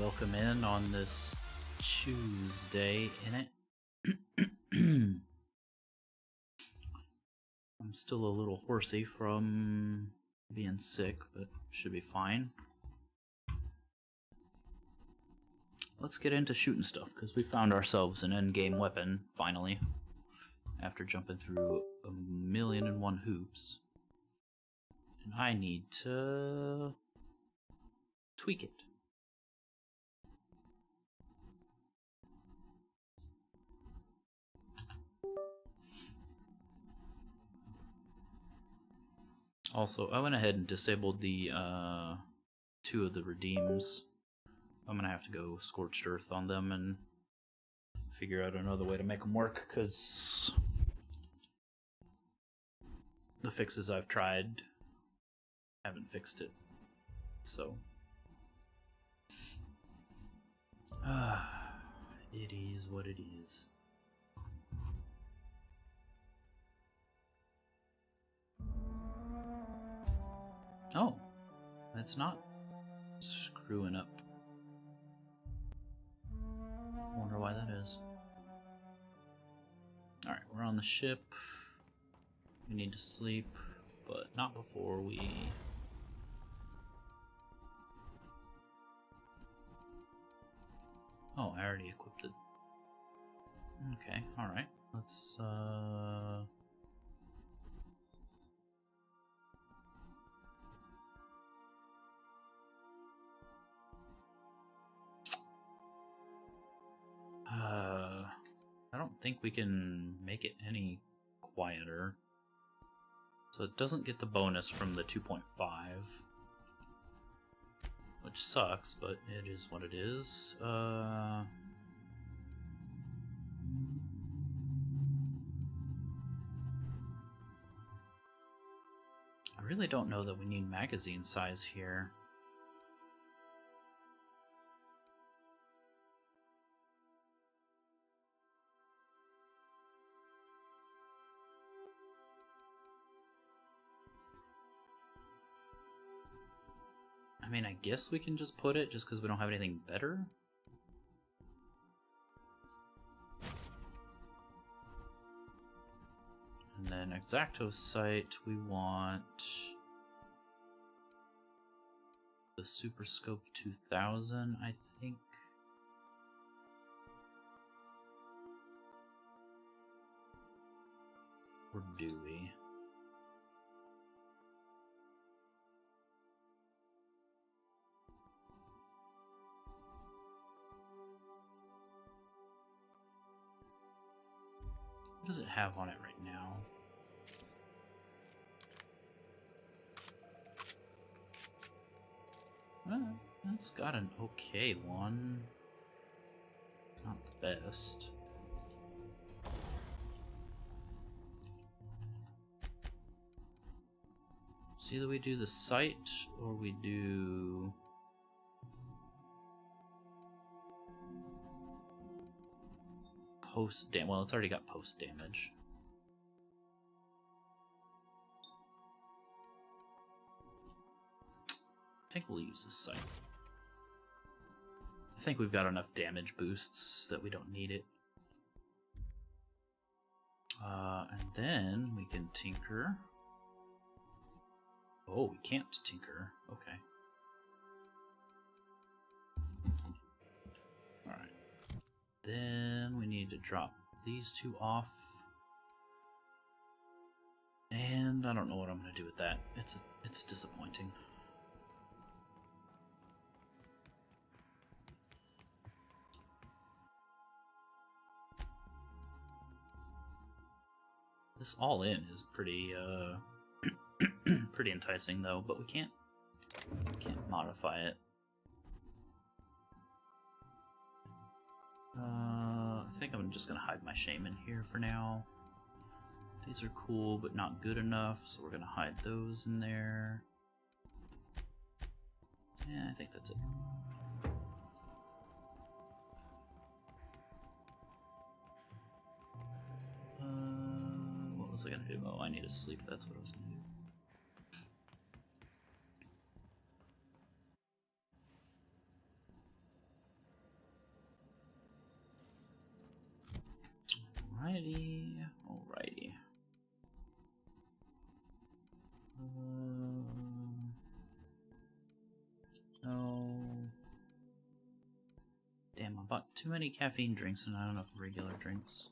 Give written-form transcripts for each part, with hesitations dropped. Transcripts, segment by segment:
welcome in on this Tuesday in it. I'm still a little horsey from being sick, but should be fine. Let's get into shooting stuff, because we found ourselves an endgame weapon, finally, after jumping through 1,000,001 hoops. And I need to tweak it. Also, I went ahead and disabled the 2 of the redeems. I'm gonna have to go scorched earth on them and figure out another way to make them work, because the fixes I've tried haven't fixed it. So it is what it is. Oh, that's not screwing up. Wonder why that is. Alright, we're on the ship. We need to sleep, but not before we... Oh, I already equipped it. Okay, alright. Let's, I don't think we can make it any quieter. So it doesn't get the bonus from the 2.5. Which sucks, but it is what it is. I really don't know that we need magazine size here. I mean, I guess we can just put it just because we don't have anything better. And then Exacto sight, we want the Super Scope 2000, I think. Or do we? What does it have on it right now? It's got an okay one. Not the best. So either we do the sight or we do... post damage. Well, it's already got post damage. I think we'll use this sight. I think we've got enough damage boosts that we don't need it. And then we can tinker. Oh, we can't tinker. Okay. Alright. Then we need to drop these 2 off. And I don't know what I'm going to do with that. It's disappointing. This all in is pretty pretty enticing though, but we can't modify it. I think I'm just gonna hide my shaman here for now. These are cool, but not good enough, so we're gonna hide those in there. Yeah, I think that's it. What was I gonna do? Oh, I need to sleep. That's what I was gonna do. Damn, I bought too many caffeine drinks and not enough regular drinks.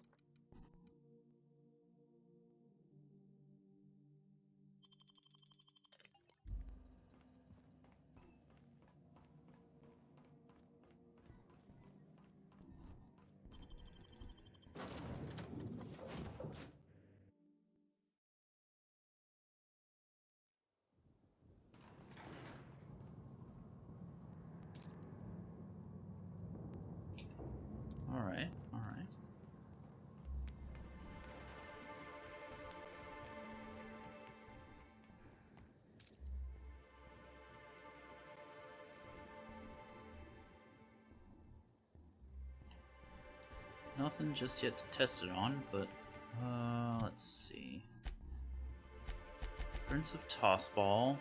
Alright, alright. Nothing just yet to test it on, but let's see. Prince of Tossball.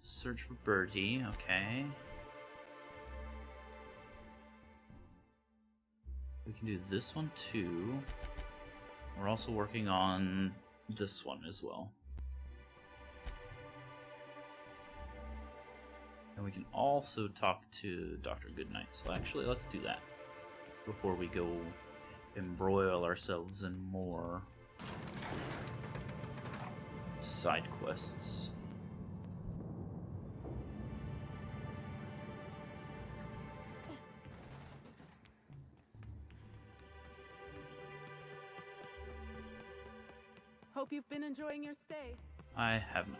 Search for Birdie, okay. We can do this one too. We're also working on this one as well. And we can also talk to Dr. Goodnight. So actually, let's do that before we go embroil ourselves in more side quests. Hope you've been enjoying your stay. I have not.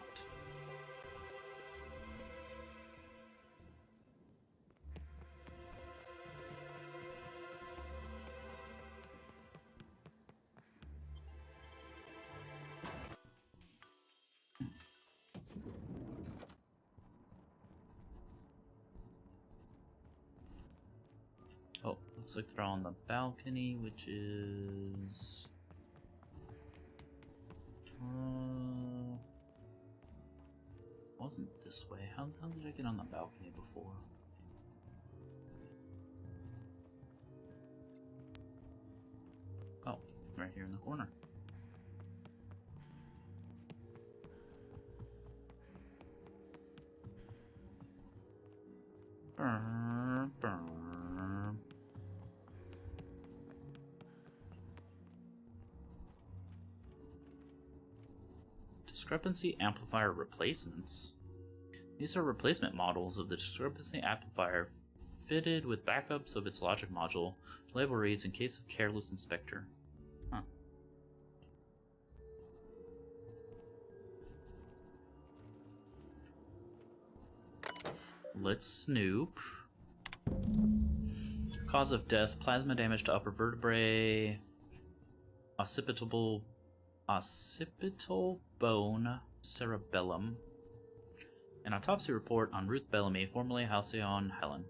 Oh, looks like they're on the balcony, which is... wasn't this way. How did I get on the balcony before? Oh, right here in the corner. Brr, brr. Discrepancy amplifier replacements. These are replacement models of the discrepancy amplifier fitted with backups of its logic module. The label reads, in case of careless inspector. Huh. Let's snoop. Cause of death, plasma damage to upper vertebrae, occipital bone, cerebellum. An autopsy report on Ruth Bellamy, formerly Halcyon Helen.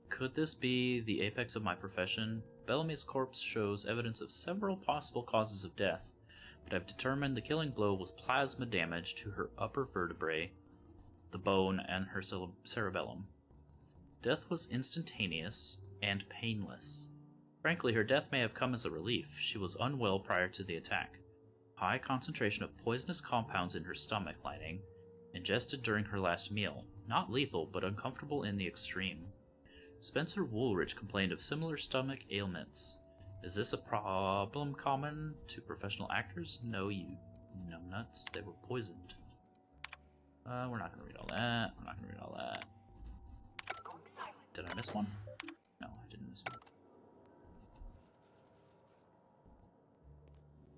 Could this be the apex of my profession? Bellamy's corpse shows evidence of several possible causes of death, but I've determined the killing blow was plasma damage to her upper vertebrae, the bone, and her cerebellum. Death was instantaneous and painless. Frankly, her death may have come as a relief. She was unwell prior to the attack. High concentration of poisonous compounds in her stomach lining, ingested during her last meal. Not lethal, but uncomfortable in the extreme. Spencer Woolridge complained of similar stomach ailments. Is this a problem common to professional actors? No, you numbnuts. They were poisoned. We're not gonna read all that. We're not gonna read all that. Did I miss one? No, I didn't miss one.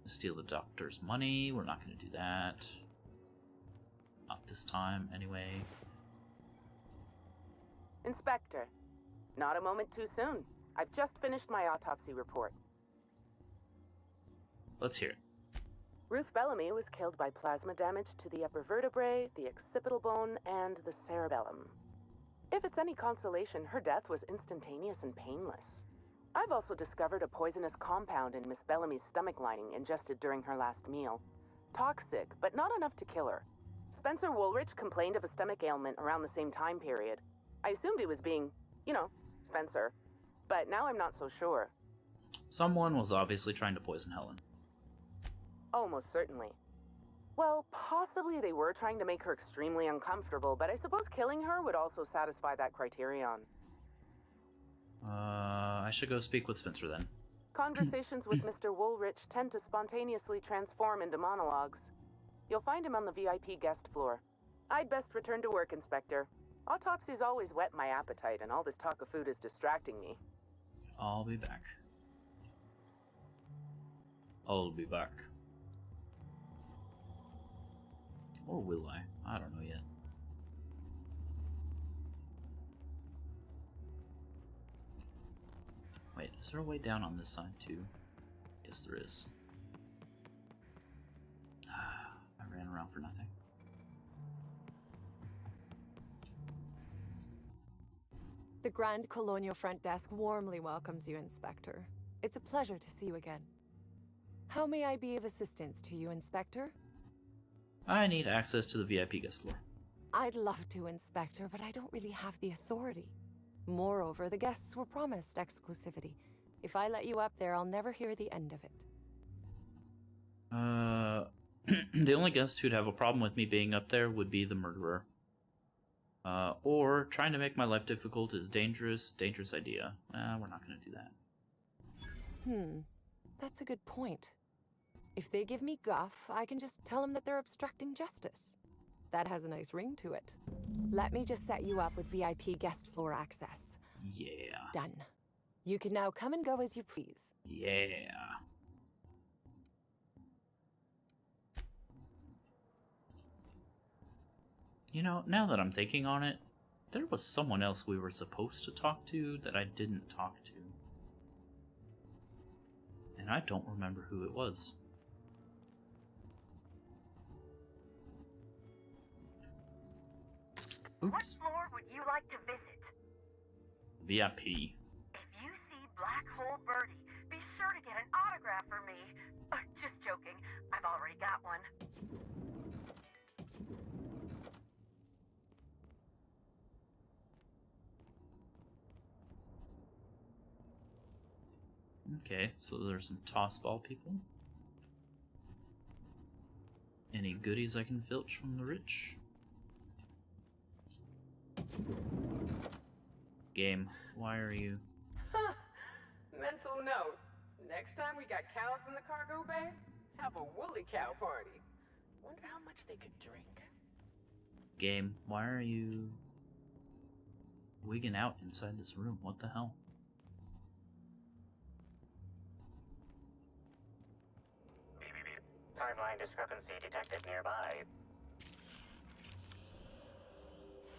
Steal the doctor's money. We're not gonna do that. Not this time, anyway. Inspector, not a moment too soon. I've just finished my autopsy report. Let's hear it. Ruth Bellamy was killed by plasma damage to the upper vertebrae, the occipital bone, and the cerebellum. If it's any consolation, her death was instantaneous and painless. I've also discovered a poisonous compound in Miss Bellamy's stomach lining ingested during her last meal. Toxic, but not enough to kill her. Spencer Woolridge complained of a stomach ailment around the same time period. I assumed he was being, Spencer. But now I'm not so sure. Someone was obviously trying to poison Helen. Oh, most certainly. Well, possibly they were trying to make her extremely uncomfortable, but I suppose killing her would also satisfy that criterion. I should go speak with Spencer then. Conversations with Mr. Woolrich tend to spontaneously transform into monologues. You'll find him on the VIP guest floor. I'd best return to work, Inspector. Autopsies always whet my appetite, and all this talk of food is distracting me. I'll be back. I'll be back. Or will I? I don't know yet. Wait, is there a way down on this side too? Yes, there is. I ran around for nothing. The Grand Colonial Front Desk warmly welcomes you, Inspector. It's a pleasure to see you again. How may I be of assistance to you, Inspector? I need access to the VIP guest floor. I'd love to, Inspector, but I don't really have the authority. Moreover, the guests were promised exclusivity. If I let you up there, I'll never hear the end of it. The only guest who'd have a problem with me being up there would be the murderer. Or trying to make my life difficult is dangerous idea. We're not gonna do that. That's a good point. If they give me guff, I can just tell them that they're obstructing justice. That has a nice ring to it. Let me just set you up with VIP guest floor access. Yeah. Done. You can now come and go as you please. Yeah. You know, now that I'm thinking on it, there was someone else we were supposed to talk to that I didn't talk to. And I don't remember who it was. Oops. What floor would you like to visit? VIP. If you see Black Hole Birdie, be sure to get an autograph for me. Just joking. I've already got one. Okay, so there's some tossball people. Any goodies I can filch from the rich? Game, why are you... Mental note. Next time we got cows in the cargo bay, have a woolly cow party. Wonder how much they could drink. Game, why are you... wigging out inside this room? What the hell? Timeline discrepancy detected nearby.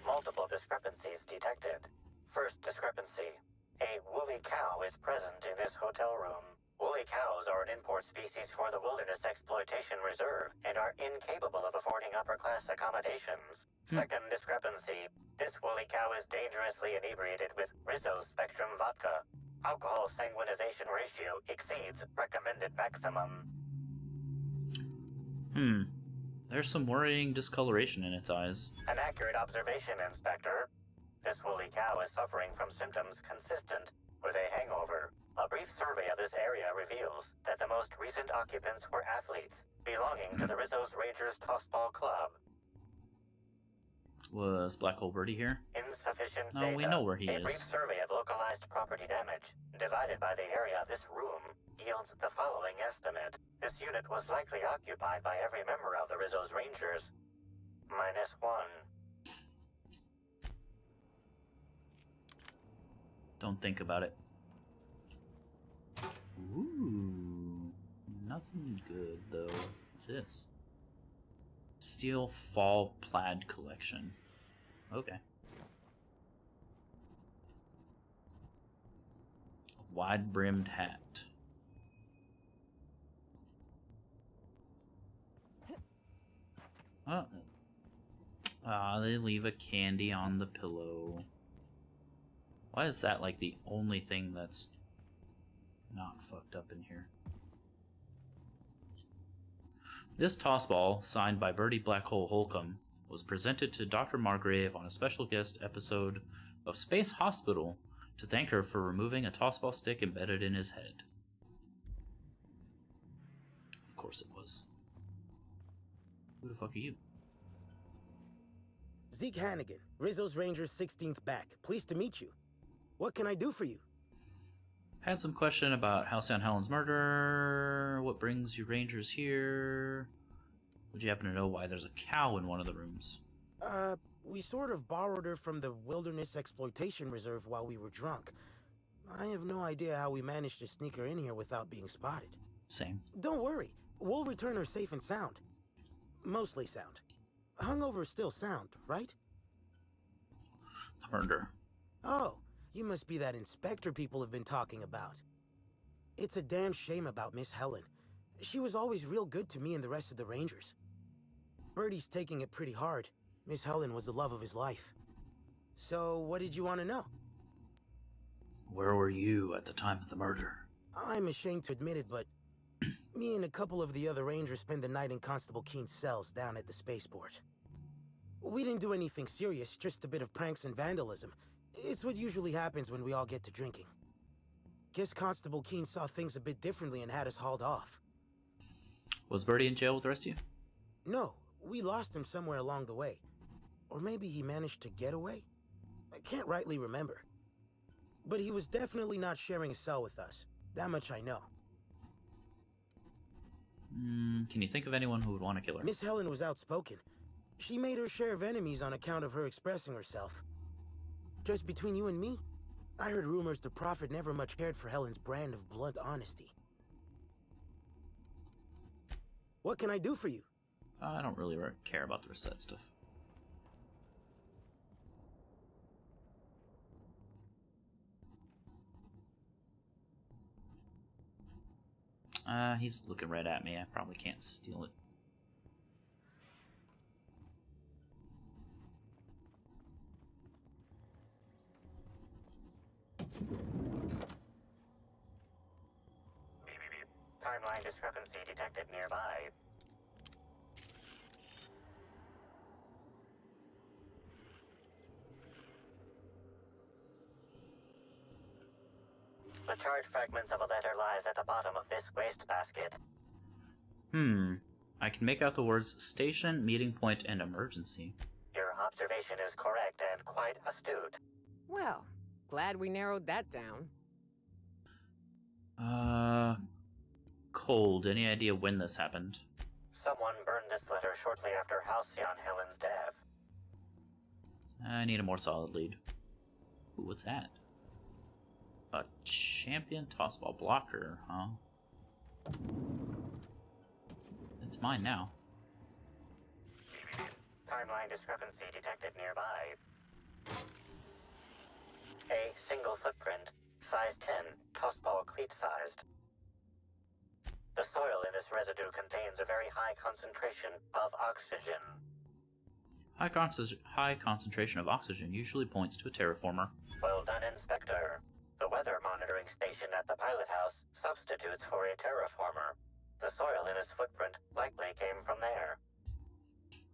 Multiple discrepancies detected. First discrepancy. A woolly cow is present in this hotel room. Woolly cows are an import species for the Wilderness Exploitation Reserve and are incapable of affording upper-class accommodations. Second discrepancy. This woolly cow is dangerously inebriated with Rizzo Spectrum vodka. Alcohol sanguinization ratio exceeds recommended maximum. There's some worrying discoloration in its eyes. An accurate observation, Inspector. This woolly cow is suffering from symptoms consistent with a hangover. A brief survey of this area reveals that the most recent occupants were athletes belonging to the Rizzo's Rangers Tossball Club. Was Black Hole Birdie here? Insufficient No, data. we know where he A is. brief survey of localized property damage, divided by the area of this room, yields the following estimate. This unit was likely occupied by every member of the Rizzo's Rangers. -1. Don't think about it. Ooh, nothing good though. What's this? Steel Fall Plaid Collection. Okay. A wide-brimmed hat. Oh. They leave a candy on the pillow. Why is that like the only thing that's not fucked up in here? This tossball, signed by Birdie Black Hole Holcomb, was presented to Dr. Margrave on a special guest episode of Space Hospital to thank her for removing a tossball stick embedded in his head. Of course it was. Who the fuck are you? Zeke Hannigan, Rizzo's Rangers 16th back. Pleased to meet you. What can I do for you? Had some question about Halcyon Helen's murder. What brings you Rangers here? Would you happen to know why there's a cow in one of the rooms? We sort of borrowed her from the Wilderness Exploitation Reserve while we were drunk. I have no idea how we managed to sneak her in here without being spotted. Same. Don't worry, we'll return her safe and sound. Mostly sound. Hungover still sound, right? Murder. Oh, you must be that inspector people have been talking about. It's a damn shame about Miss Helen. She was always real good to me and the rest of the Rangers. Birdie's taking it pretty hard. Miss Helen was the love of his life. So, what did you want to know? Where were you at the time of the murder? I'm ashamed to admit it, but me and a couple of the other Rangers spent the night in Constable Keene's cells down at the spaceport. We didn't do anything serious, just a bit of pranks and vandalism. It's what usually happens when we all get to drinking. Guess Constable Keene saw things a bit differently and had us hauled off. Was Birdie in jail with the rest of you? No, we lost him somewhere along the way. Or maybe he managed to get away? I can't rightly remember. But he was definitely not sharing a cell with us. That much I know. Can you think of anyone who would want to kill her? Miss Helen was outspoken. She made her share of enemies on account of her expressing herself. Just between you and me, I heard rumors the Prophet never much cared for Helen's brand of blunt honesty. What can I do for you? I don't really care about the reset stuff. He's looking right at me. I probably can't steal it. Timeline discrepancy detected nearby. The charred fragments of a letter lies at the bottom of this wastebasket. I can make out the words station, meeting point, and emergency. Your observation is correct and quite astute. Well, glad we narrowed that down. Cold. Any idea when this happened? Someone burned this letter shortly after Halcyon Helen's death. I need a more solid lead. Ooh, what's that? A champion tossball blocker, huh? It's mine now. Timeline discrepancy detected nearby. A single footprint, size 10, tossball cleat-sized. The soil in this residue contains a very high concentration of oxygen. High concentration of oxygen usually points to a terraformer. Well done, Inspector. The weather monitoring station at the pilot house substitutes for a terraformer. The soil in this footprint likely came from there.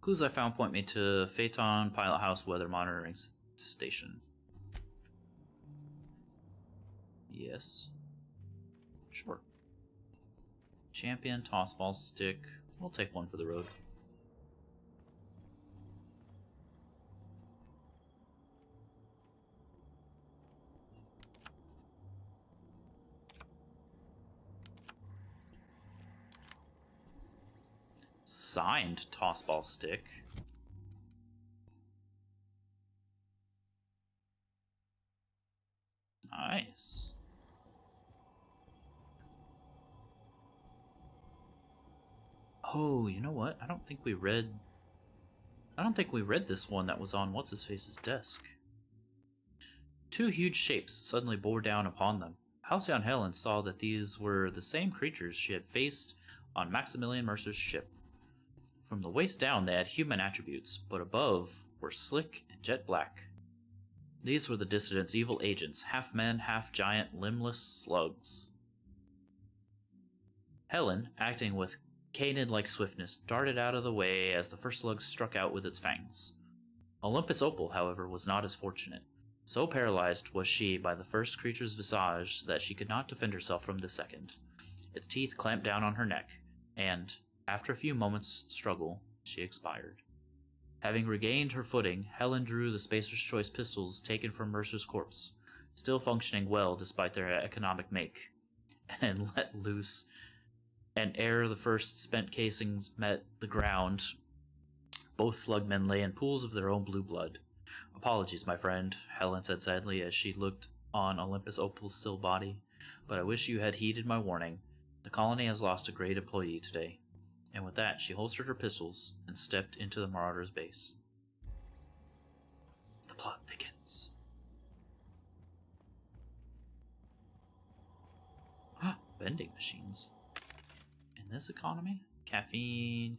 Clues I found point me to Phaeton Pilot House Weather Monitoring Station. Yes. Sure. Champion tossball stick. We'll take one for the road. Signed tossball stick. Nice. Oh, you know what? I don't think we read this one that was on what's-his-face's desk. Two huge shapes suddenly bore down upon them. Halcyon Helen saw that these were the same creatures she had faced on Maximilian Mercer's ship. From the waist down, they had human attributes, but above were slick and jet black. These were the Dissident's evil agents, half men, half giant, limbless slugs. Helen, acting with canid-like swiftness, darted out of the way as the first slug struck out with its fangs. Olympus Opal, however, was not as fortunate. So paralyzed was she by the first creature's visage that she could not defend herself from the second. Its teeth clamped down on her neck, and, after a few moments' struggle, she expired. Having regained her footing, Helen drew the Spacer's Choice pistols taken from Mercer's corpse, still functioning well despite their economic make, and let loose. And ere the first spent casings met the ground, both slugmen lay in pools of their own blue blood. "Apologies, my friend," Helen said sadly as she looked on Olympus Opal's still body, "but I wish you had heeded my warning. The colony has lost a great employee today." And with that, she holstered her pistols and stepped into the Marauder's base. The plot thickens. Vending machines. In this economy? Caffeine.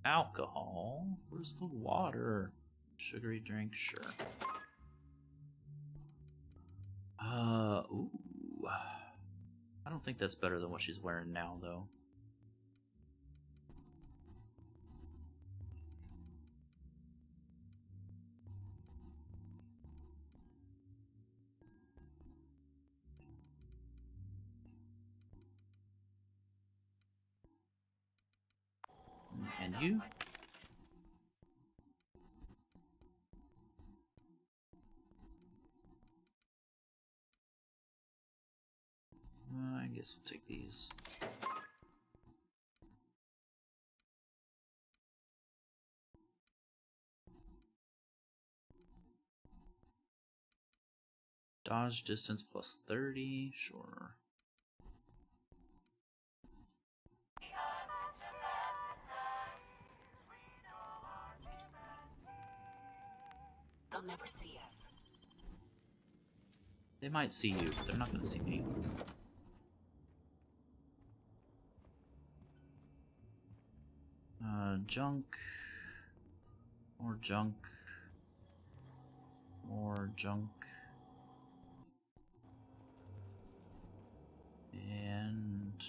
Alcohol? Where's the water? Sugary drink? Sure. Ooh. I don't think that's better than what she's wearing now, though. And you? I guess we'll take these. Dodge distance plus 30, sure. They'll never see us. They might see you, but they're not going to see me. Junk. More junk. More junk. And...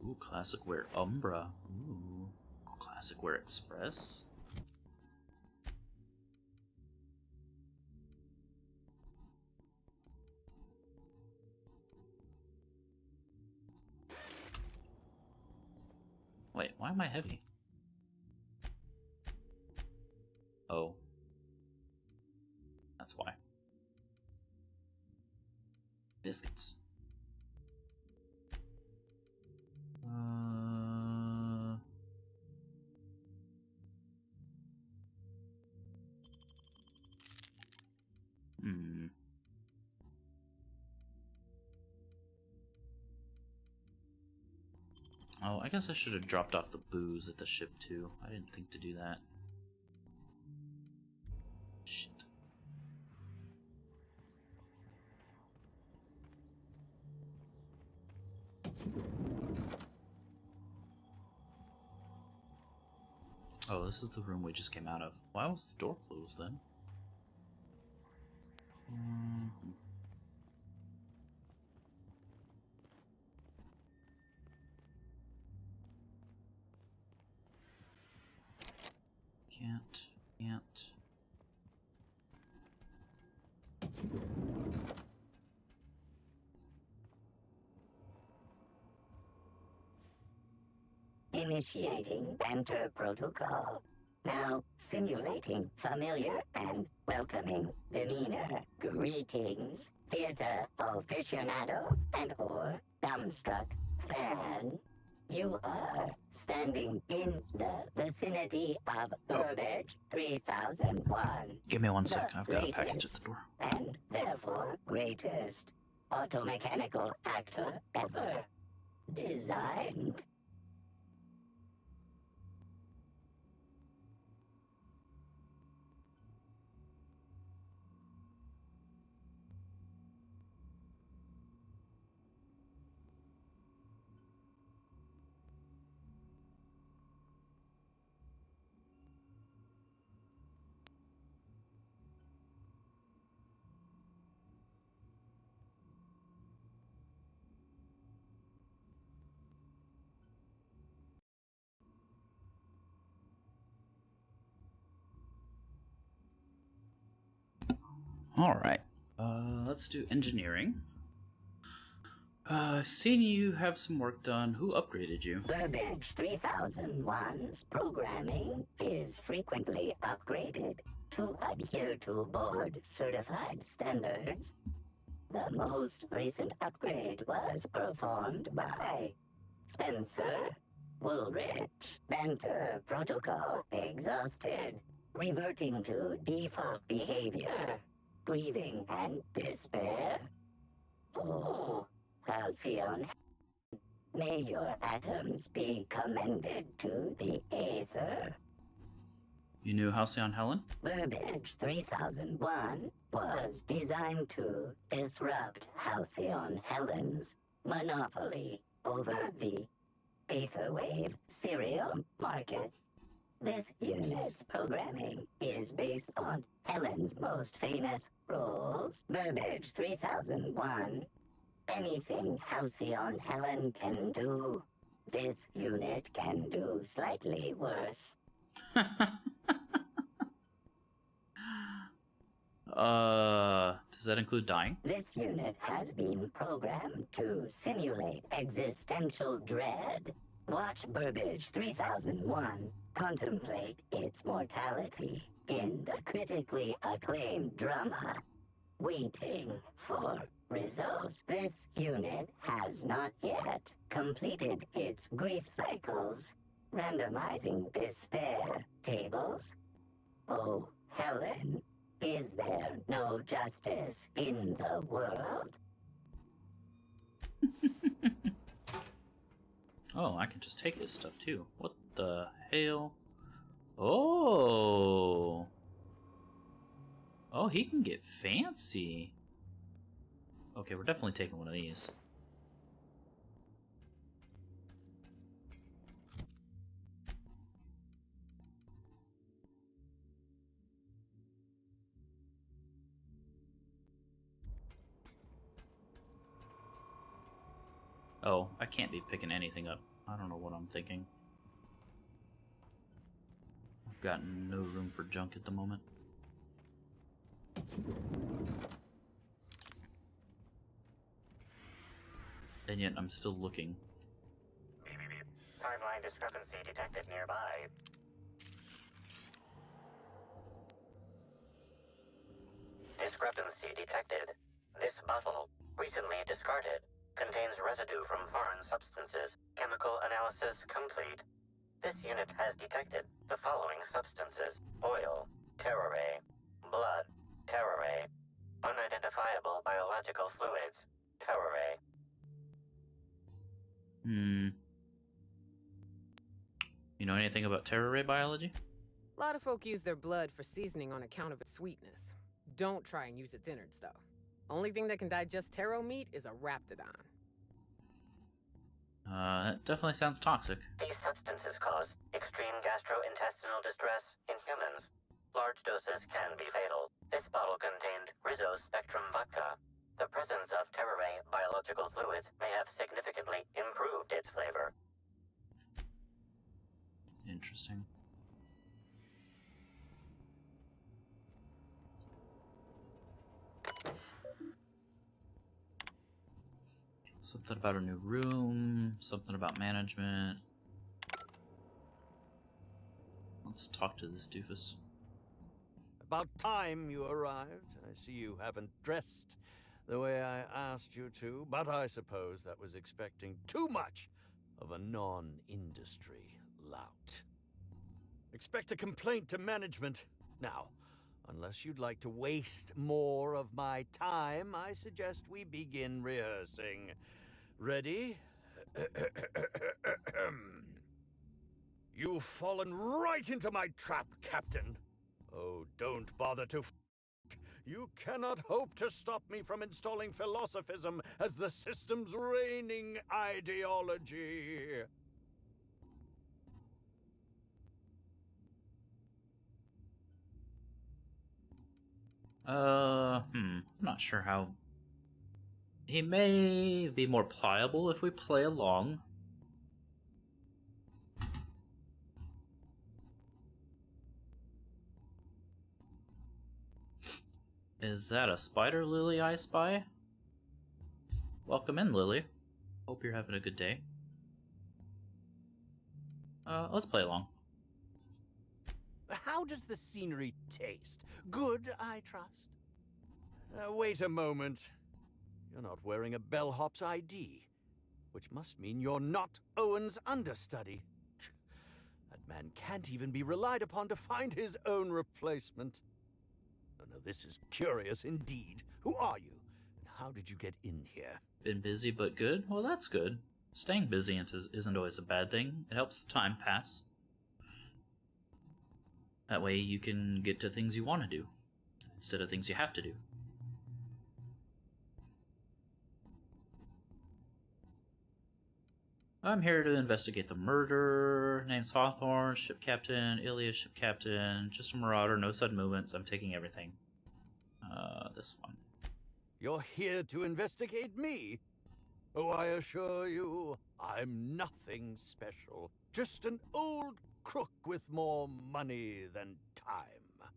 Ooh, Classic Wear Umbra. Ooh, Classic Wear Express. Wait, why am I heavy? Oh. That's why. Biscuits. Oh, I guess I should have dropped off the booze at the ship too. I didn't think to do that. Shit. Oh, this is the room we just came out of. Why was the door closed then? Can't. Initiating banter protocol. Now simulating familiar and welcoming demeanor. Greetings, theater aficionado and or dumbstruck fan. You are standing in the vicinity of Burbage 3001. Give me 1 second, I've got a package at the door. And therefore greatest automechanical actor ever designed. Alright. Let's do engineering. I've seen you have some work done. Who upgraded you? Burbage 3001's programming is frequently upgraded to adhere to board-certified standards. The most recent upgrade was performed by Spencer Woolrich. Banter protocol exhausted, reverting to default behavior, grieving and despair. Oh, Halcyon, may your atoms be commended to the Aether. You knew Halcyon Helen? Burbage 3001 was designed to disrupt Halcyon Helen's monopoly over the Aetherwave serial market. This unit's programming is based on Helen's most famous roles. Burbage 3001. Anything Halcyon Helen can do, this unit can do slightly worse. Does that include dying? This unit has been programmed to simulate existential dread. Watch Burbage 3001 contemplate its mortality in the critically acclaimed drama, Waiting for Results. This unit has not yet completed its grief cycles, randomizing despair tables. Oh, Helen, is there no justice in the world? Oh, I can just take his stuff too. What the hell? Oh! Oh, he can get fancy. Okay, we're definitely taking one of these. Oh, I can't be picking anything up. I don't know what I'm thinking. I've got no room for junk at the moment. And yet I'm still looking. Timeline discrepancy detected nearby. Discrepancy detected. This bottle, recently discarded, contains residue from foreign substances. Chemical analysis complete. This unit has detected the following substances: oil, terroray, blood, terroray, unidentifiable biological fluids, terroray. You know anything about terroray biology? A lot of folk use their blood for seasoning on account of its sweetness. Don't try and use its innards, though. Only thing that can digest taro meat is a raptidon. That definitely sounds toxic. These substances cause extreme gastrointestinal distress in humans. Large doses can be fatal. This bottle contained Rizzo Spectrum vodka. The presence of terroray biological fluids may have significantly improved its flavor. Interesting. Something about a new room, something about management. Let's talk to this doofus. About time you arrived. I see you haven't dressed the way I asked you to, but I suppose that was expecting too much of a non-industry lout. Expect a complaint to management. Now, unless you'd like to waste more of my time, I suggest we begin rehearsing. Ready? You've fallen right into my trap, Captain. Oh, don't bother to You cannot hope to stop me from installing philosophism as the system's reigning ideology. I'm not sure how. He may be more pliable if we play along. Is that a spider lily I spy? Welcome in, Lily. Hope you're having a good day. Let's play along. How does the scenery taste? Good, I trust? Wait a moment. You're not wearing a bellhop's ID, which must mean you're not Owen's understudy. That man can't even be relied upon to find his own replacement. Oh, no, this is curious indeed. Who are you? And how did you get in here? Been busy but good? Well, that's good. Staying busy isn't always a bad thing. It helps the time pass. That way you can get to things you want to do, instead of things you have to do. I'm here to investigate the murder. Name's Hawthorne, ship captain. Ilya, ship captain. Just a marauder, no sudden movements. I'm taking everything. This one. You're here to investigate me? Oh, I assure you, I'm nothing special. Just an old crook with more money than time.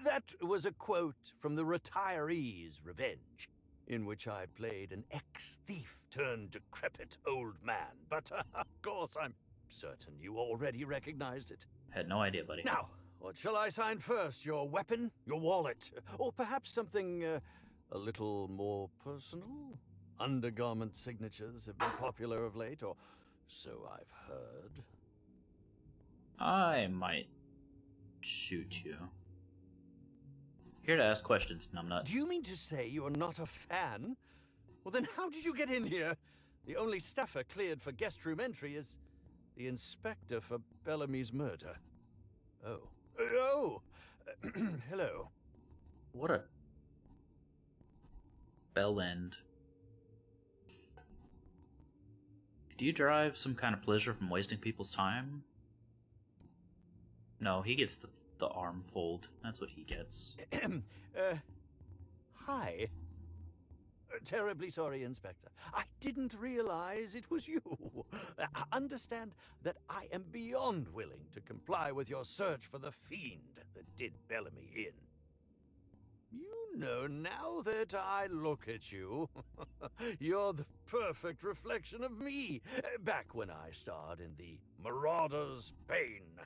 That was a quote from The Retiree's Revenge, in which I played an ex-thief turned decrepit old man. But, of course, I'm certain you already recognized it. Had no idea, buddy. Now, what shall I sign first? Your weapon? Your wallet? Or perhaps something a little more personal? Undergarment signatures have been popular of late, or so I've heard. I might shoot you. Here to ask questions, numbnuts. Do you mean to say you're not a fan? Well, then how did you get in here? The only staffer cleared for guest room entry is the inspector for Bellamy's murder. Oh. Hello. What a bell end. Do you derive some kind of pleasure from wasting people's time? No, he gets the arm fold. That's what he gets. Hi. Terribly sorry, Inspector. I didn't realize it was you. Understand that I am beyond willing to comply with your search for the fiend that did Bellamy in. You know, now that I look at you, you're the perfect reflection of me. Back when I starred in The Marauder's Bane,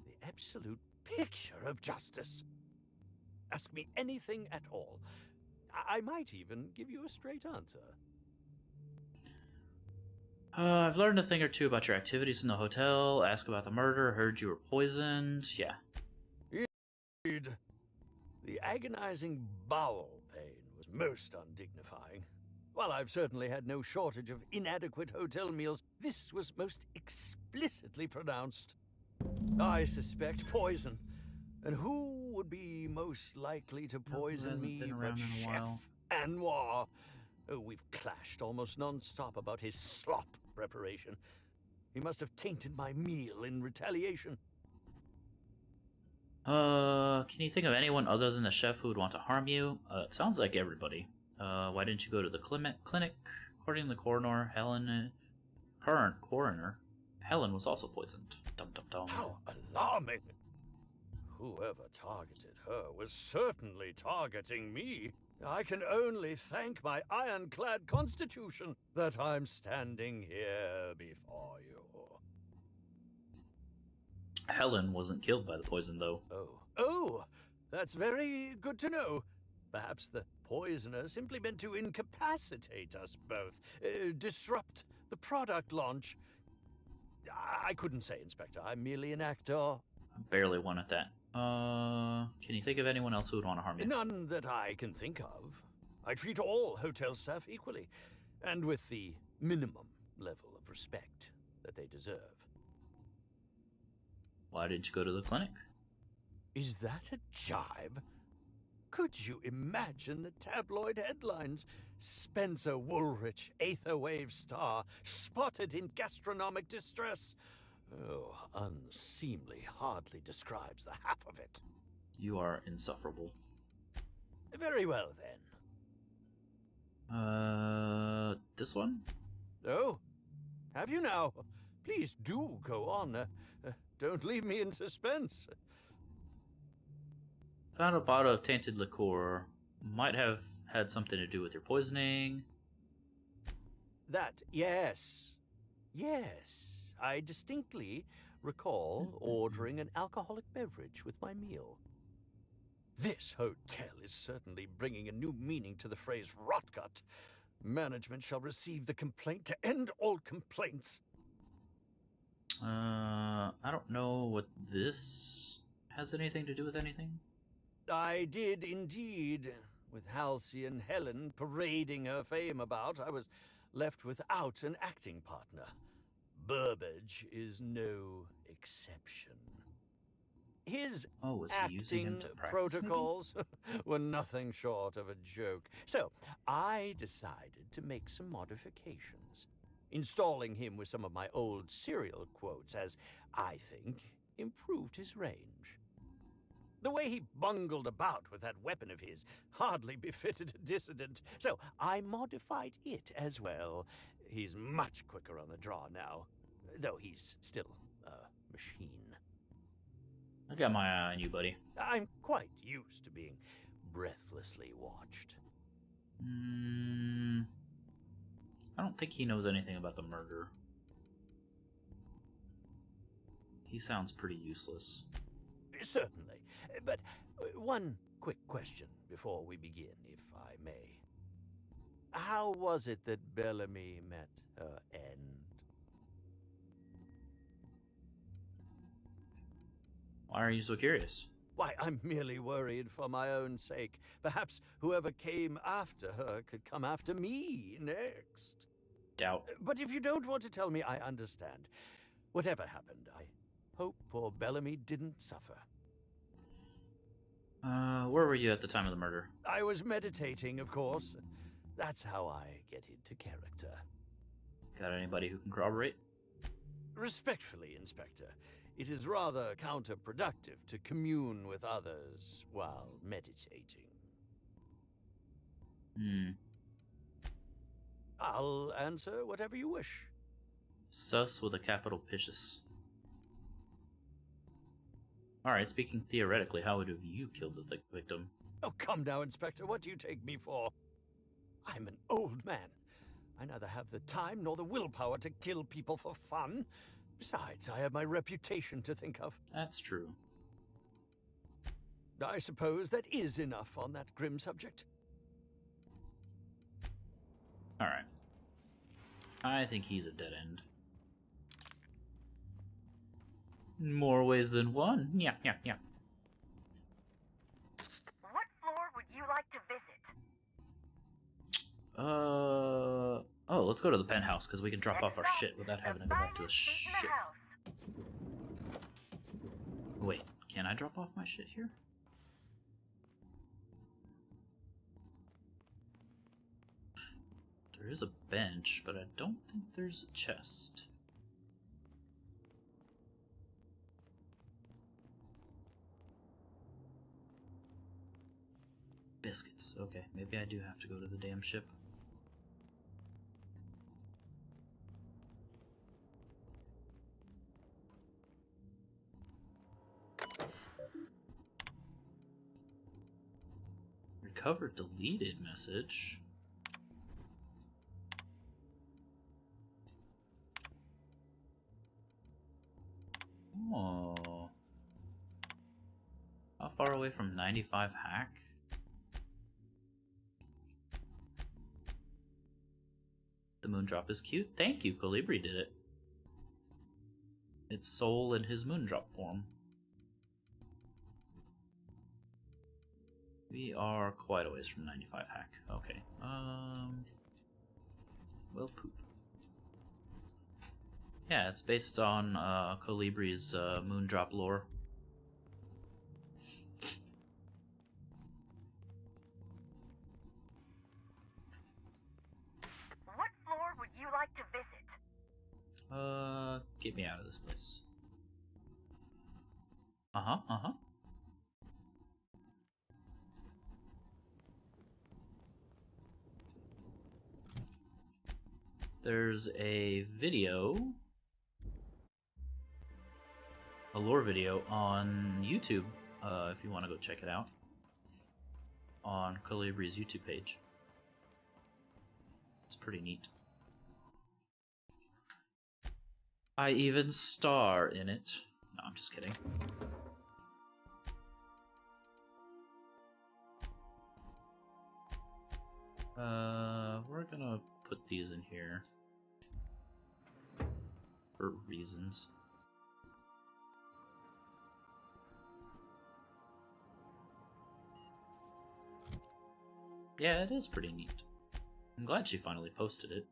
the absolute picture of justice. Ask me anything at all. I might even give you a straight answer. I've learned a thing or two about your activities in the hotel. Ask about the murder. Heard you were poisoned. Yeah. Indeed. The agonizing bowel pain was most undignifying. While I've certainly had no shortage of inadequate hotel meals, this was most explicitly pronounced. I suspect poison. And who would be most likely to poison me but Chef Anwar? Oh, we've clashed almost non-stop about his slop preparation. He must have tainted my meal in retaliation. Can you think of anyone other than the chef who would want to harm you? It sounds like everybody. Why didn't you go to the clinic? According to the coroner, Helen was also poisoned. Dum dum dum. How alarming! Whoever targeted her was certainly targeting me. I can only thank my ironclad constitution that I'm standing here before you. Helen wasn't killed by the poison, though. Oh, that's very good to know. Perhaps the poisoner simply meant to incapacitate us both, disrupt the product launch. I couldn't say, Inspector. I'm merely an actor. I barely won at that. Can you think of anyone else who would want to harm you? None that I can think of. I treat all hotel staff equally, and with the minimum level of respect that they deserve. Why didn't you go to the clinic? Is that a jibe? Could you imagine the tabloid headlines? Spencer Woolrich, Aetherwave star, spotted in gastronomic distress. Oh, unseemly hardly describes the half of it. You are insufferable. Very well, then. This one? Oh, have you now? Please do go on. Don't leave me in suspense. Found a bottle of tainted liqueur. Might have had something to do with your poisoning. That, yes. Yes. I distinctly recall ordering an alcoholic beverage with my meal. This hotel is certainly bringing a new meaning to the phrase rotgut. Management shall receive the complaint to end all complaints. I don't know what this has anything to do with anything. I did indeed. With Halsey and Helen parading her fame about, I was left without an acting partner. Burbage is no exception. His was he using him acting to practice, protocols were nothing short of a joke. So I decided to make some modifications, installing him with some of my old serial quotes as, I think, improved his range. The way he bungled about with that weapon of his hardly befitted a dissident, so I modified it as well. He's much quicker on the draw now, though he's still a machine. I got my eye on you, buddy. I'm quite used to being breathlessly watched. I don't think he knows anything about the murder. He sounds pretty useless. Certainly. But one quick question before we begin, if I may. How was it that Bellamy met her end? Why are you so curious? Why, I'm merely worried for my own sake. Perhaps whoever came after her could come after me next. Doubt. But if you don't want to tell me, I understand. Whatever happened, I hope poor Bellamy didn't suffer. Where were you at the time of the murder? I was meditating, of course. That's how I get into character. Got anybody who can corroborate? Respectfully, Inspector, it is rather counterproductive to commune with others while meditating. I'll answer whatever you wish. Sus with a capital Picious. Alright, speaking theoretically, how would have you killed the victim? Oh, come now, Inspector. What do you take me for? I'm an old man. I neither have the time nor the willpower to kill people for fun. Besides, I have my reputation to think of. That's true. I suppose that is enough on that grim subject. Alright. I think he's a dead end. More ways than one. Yeah. What floor would you like to visit? Oh, let's go to the penthouse, because we can drop off our shit without having to go back to the ship. Wait, can I drop off my shit here? There is a bench, but I don't think there's a chest. Biscuits. Okay, maybe I do have to go to the damn ship. Recover deleted message. Oh. How far away from 95 hack? The moondrop is cute. Thank you, Colibri did it. It's Soul in his moondrop form. We are quite a ways from 95 hack. Okay. Well, poop. Yeah, it's based on Colibri's moondrop lore. What floor would you like to visit? Get me out of this place. There's a video, a lore video on YouTube, if you want to go check it out. on Calibri's YouTube page. It's pretty neat. I even star in it. No, I'm just kidding. We're gonna put these in here for reasons. Yeah, it is pretty neat. I'm glad she finally posted it.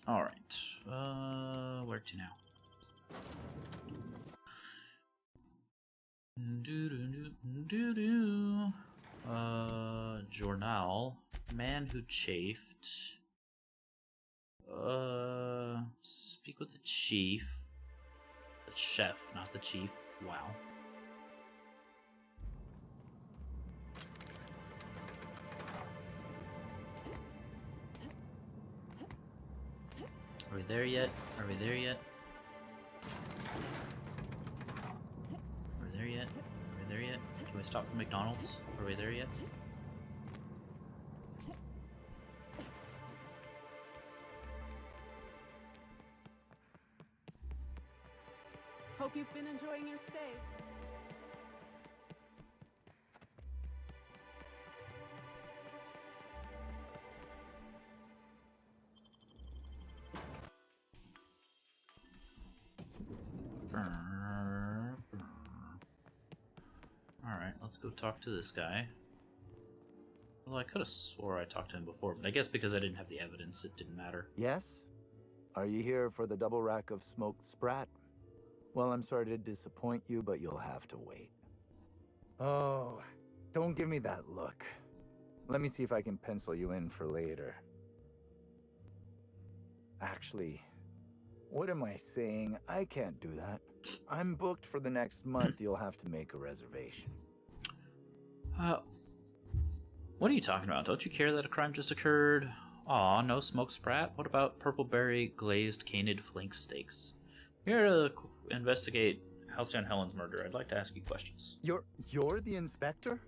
Alright, where to now? Journal. Man who chafed. Speak with the chief. The chef, not the chief. Wow. Are we there yet? Are we there yet? Are we there yet? Are we there yet? Can we stop for McDonald's? Are we there yet? Hope you've been enjoying your stay. Alright, let's go talk to this guy. Well, I could have swore I talked to him before, but I guess because I didn't have the evidence, it didn't matter. Yes? Are you here for the double rack of smoked sprat? Well, I'm sorry to disappoint you, but you'll have to wait. Oh, don't give me that look. Let me see if I can pencil you in for later. Actually, what am I saying? I can't do that. I'm booked for the next month. You'll have to make a reservation. What are you talking about? Don't you care that a crime just occurred? Aw, no smoked sprat? What about purple berry glazed canid flank steaks? Here to investigate Halcyon Helen's murder. I'd like to ask you questions. You're the inspector?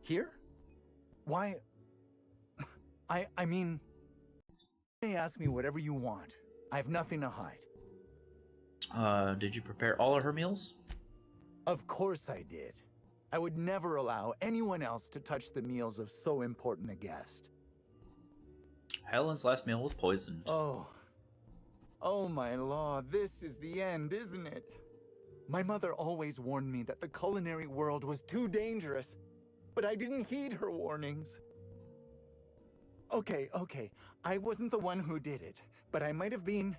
Here? Why? I mean, you may ask me whatever you want. I have nothing to hide. Did you prepare all of her meals? Of course I did. I would never allow anyone else to touch the meals of so important a guest. Helen's last meal was poisoned. Oh my law, this is the end, isn't it? My mother always warned me that the culinary world was too dangerous, but I didn't heed her warnings. Okay, I wasn't the one who did it, but I might have been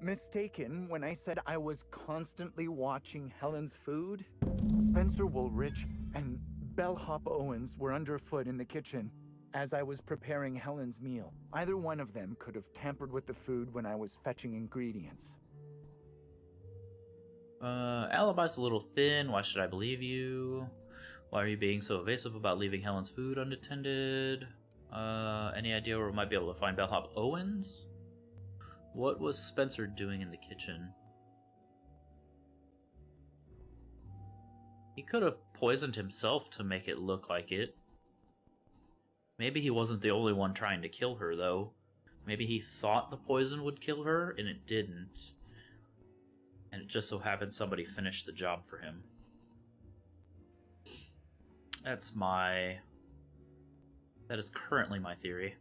mistaken when I said I was constantly watching Helen's food. Spencer Woolrich and Bellhop Owens were underfoot in the kitchen as I was preparing Helen's meal. Either one of them could have tampered with the food when I was fetching ingredients. Alibi's a little thin. Why should I believe you? Why are you being so evasive about leaving Helen's food unattended? Any idea where we might be able to find Bellhop Owens? What was Spencer doing in the kitchen? He could have poisoned himself to make it look like it. Maybe he wasn't the only one trying to kill her, though. Maybe he thought the poison would kill her, and it didn't. And it just so happened somebody finished the job for him. That is currently my theory.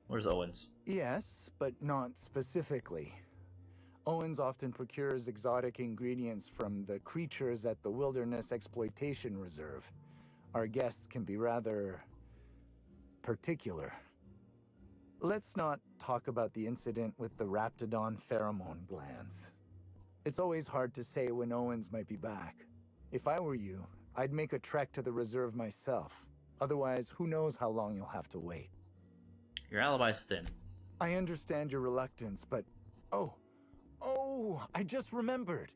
Where's Owens? Yes, but not specifically. Owens often procures exotic ingredients from the creatures at the Wilderness Exploitation Reserve. Our guests can be rather particular. Let's not talk about the incident with the Raptidon pheromone glands. It's always hard to say when Owens might be back. If I were you, I'd make a trek to the reserve myself. Otherwise, who knows how long you'll have to wait. Your alibi's thin. I understand your reluctance, but... Oh, I just remembered.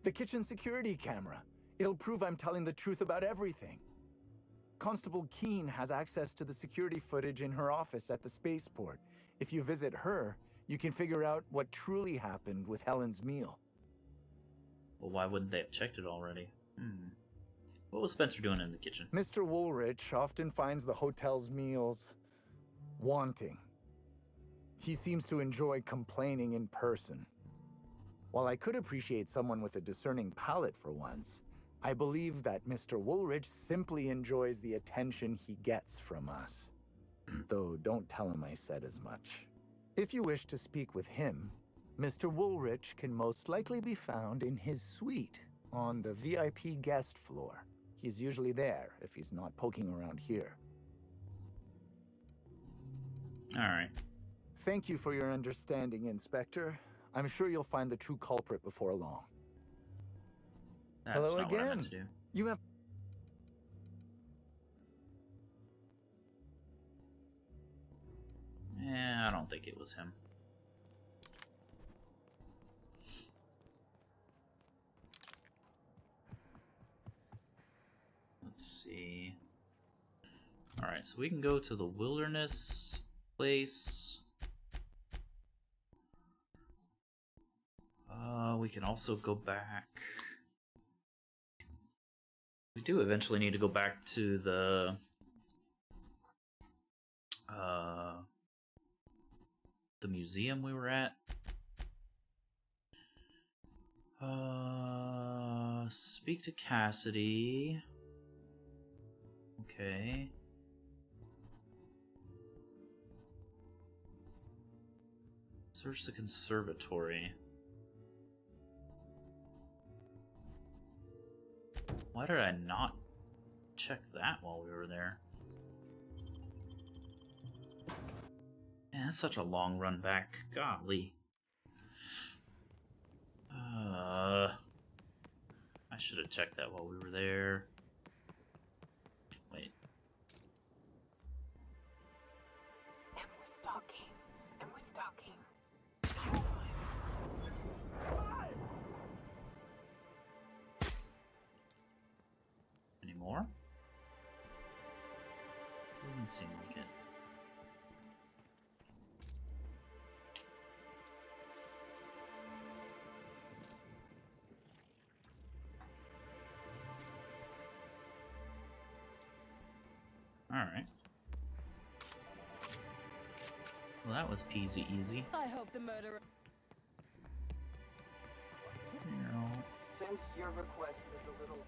The kitchen security camera. It'll prove I'm telling the truth about everything. Constable Keene has access to the security footage in her office at the spaceport. If you visit her, you can figure out what truly happened with Helen's meal. Well, why wouldn't they have checked it already? What was Spencer doing in the kitchen? Mr. Woolrich often finds the hotel's meals wanting. He seems to enjoy complaining in person. While I could appreciate someone with a discerning palate for once, I believe that Mr. Woolrich simply enjoys the attention he gets from us. Though don't tell him I said as much. If you wish to speak with him, Mr. Woolrich can most likely be found in his suite on the VIP guest floor. He's usually there if he's not poking around here. Alright. Thank you for your understanding, Inspector. I'm sure you'll find the true culprit before long. That's Hello not again. what I meant to do. You have... Yeah, I don't think it was him. Let's see. Alright, so we can go to the wilderness place. We can also go back. We do eventually need to go back to the museum we were at. Speak to Cassidy. Okay. Search the conservatory. Why did I not check that while we were there? Man, that's such a long run back. Golly. I should have checked that while we were there. Wait. And we're stalking. And we're stalking. Any more? Doesn't seem like it. Alright. Well, that was peasy easy. I hope the murderer... Since your request is a little...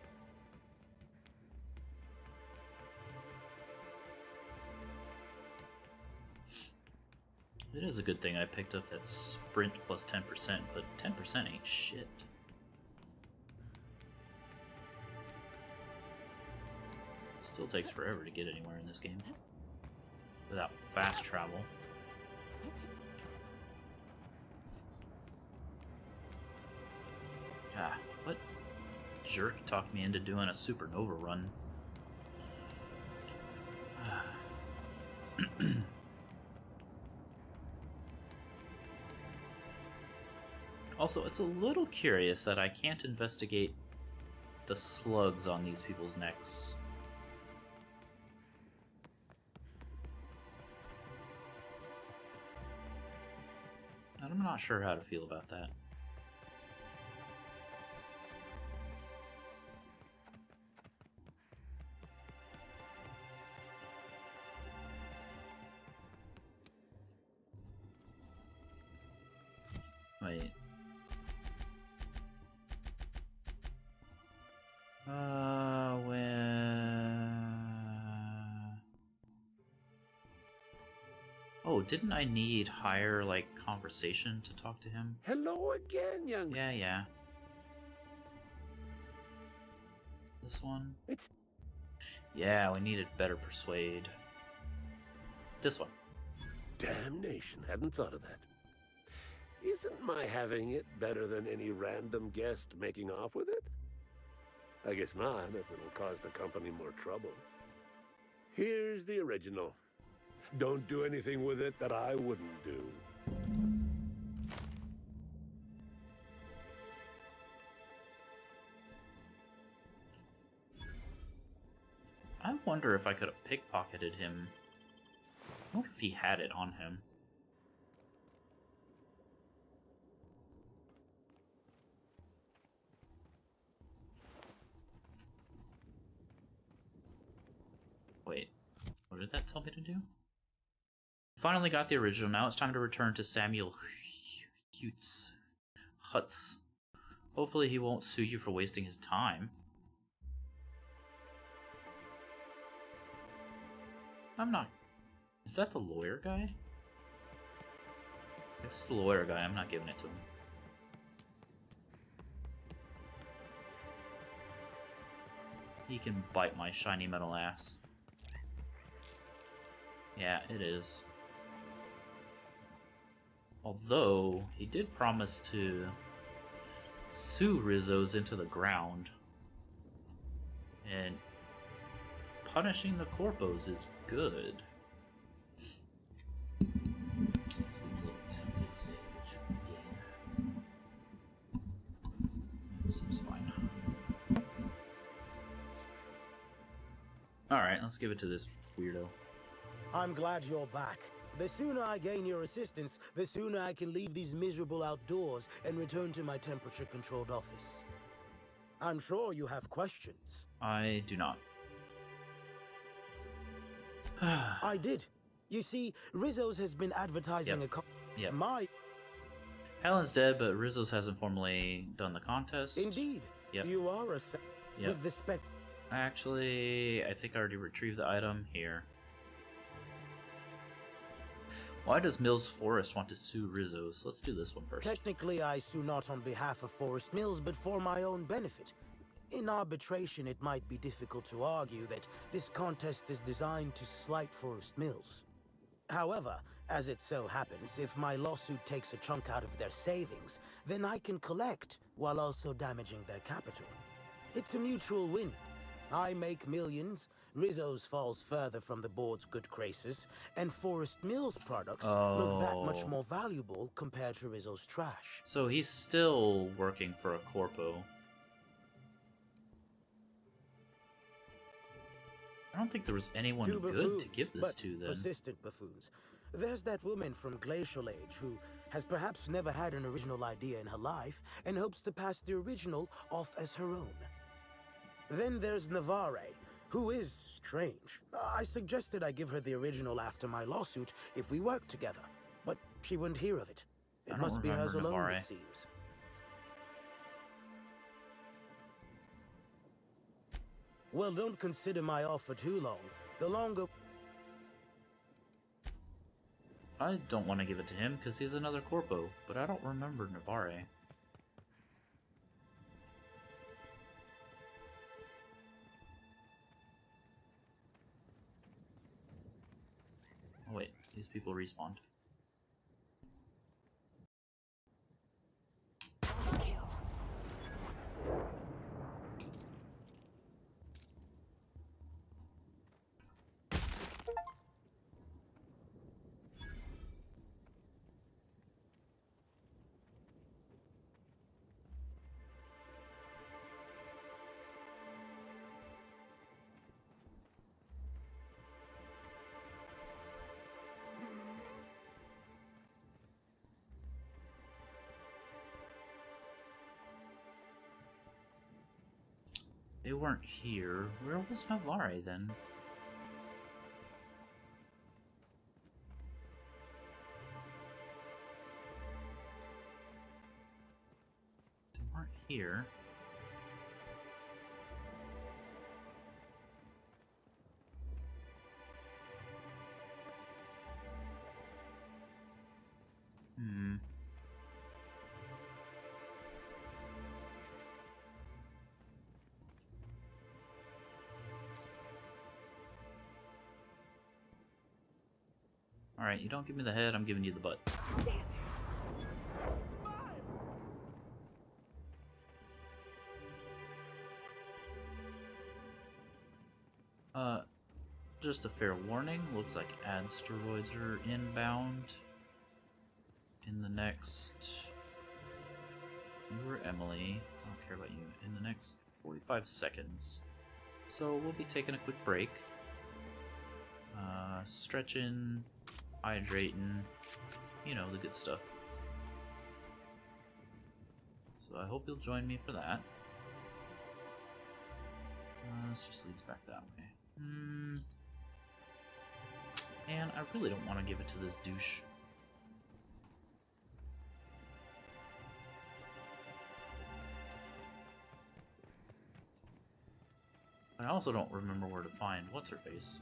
It is a good thing I picked up that sprint plus 10%, but 10% ain't shit. Still takes forever to get anywhere in this game without fast travel. Ah, what jerk talked me into doing a supernova run? Also, it's a little curious that I can't investigate the slugs on these people's necks. And I'm not sure how to feel about that. Wait. Oh, didn't I need higher, like, conversation to talk to him? Hello again, young... Yeah. This one? It's... Yeah, we needed better persuade. This one. Damnation, hadn't thought of that. Isn't my having it better than any random guest making off with it? I guess not, if it'll cause the company more trouble. Here's the original. Don't do anything with it that I wouldn't do. I wonder if I could have pickpocketed him. I wonder if he had it on him. Wait, what did that tell me to do? Finally got the original. Now it's time to return to Samuel Hutz. Hopefully he won't sue you for wasting his time. I'm not... Is that the lawyer guy? If it's the lawyer guy, I'm not giving it to him. He can bite my shiny metal ass. Yeah, it is. Although, he did promise to sue Rizzo's into the ground. And punishing the corpos is good. Let's see what damage again. That seems fine. Alright, let's give it to this weirdo. I'm glad you're back. The sooner I gain your assistance, the sooner I can leave these miserable outdoors and return to my temperature-controlled office. I'm sure you have questions. I do not. I did. You see, Rizzo's has been advertising Yep. My... Helen's dead, but Rizzo's hasn't formally done the contest. Indeed. Yep. You are a... Yep. With the spec... Actually, I think I already retrieved the item here. Why does Mills Forest want to sue Rizzo's? Let's do this one first. Technically, I sue not on behalf of Forest Mills, but for my own benefit. In arbitration, it might be difficult to argue that this contest is designed to slight Forest Mills. However, as it so happens, if my lawsuit takes a chunk out of their savings, then I can collect, while also damaging their capital. It's a mutual win. I make millions, Rizzo's falls further from the board's good graces, and Forest Mills products look that much more valuable compared to Rizzo's trash. So he's still working for a corpo. I don't think there was anyone good to give this to then. Persistent buffoons. There's that woman from Glacial Age who has perhaps never had an original idea in her life and hopes to pass the original off as her own. Then there's Navarre, who is strange. I suggested I give her the original after my lawsuit if we worked together, but she wouldn't hear of it. It must be hers alone, it seems. Well, don't consider my offer too long. The longer... I don't want to give it to him because he's another corpo, but I don't remember Navarre. Oh wait, these people respawned. They weren't here. Where was Navarre then? They weren't here. Alright, you don't give me the head, I'm giving you the butt. Just a fair warning, looks like asteroids are inbound in the next... You or Emily, I don't care about you, in the next 45 seconds. So we'll be taking a quick break. stretching, hydrating, you know, the good stuff. So I hope you'll join me for that. This just leads back that way. And I really don't want to give it to this douche. I also don't remember where to find what's-her-face.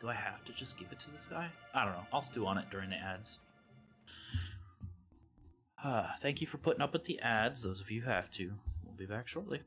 Do I have to just give it to this guy? I don't know. I'll stew on it during the ads. Thank you for putting up with the ads, those of you who have to. We'll be back shortly.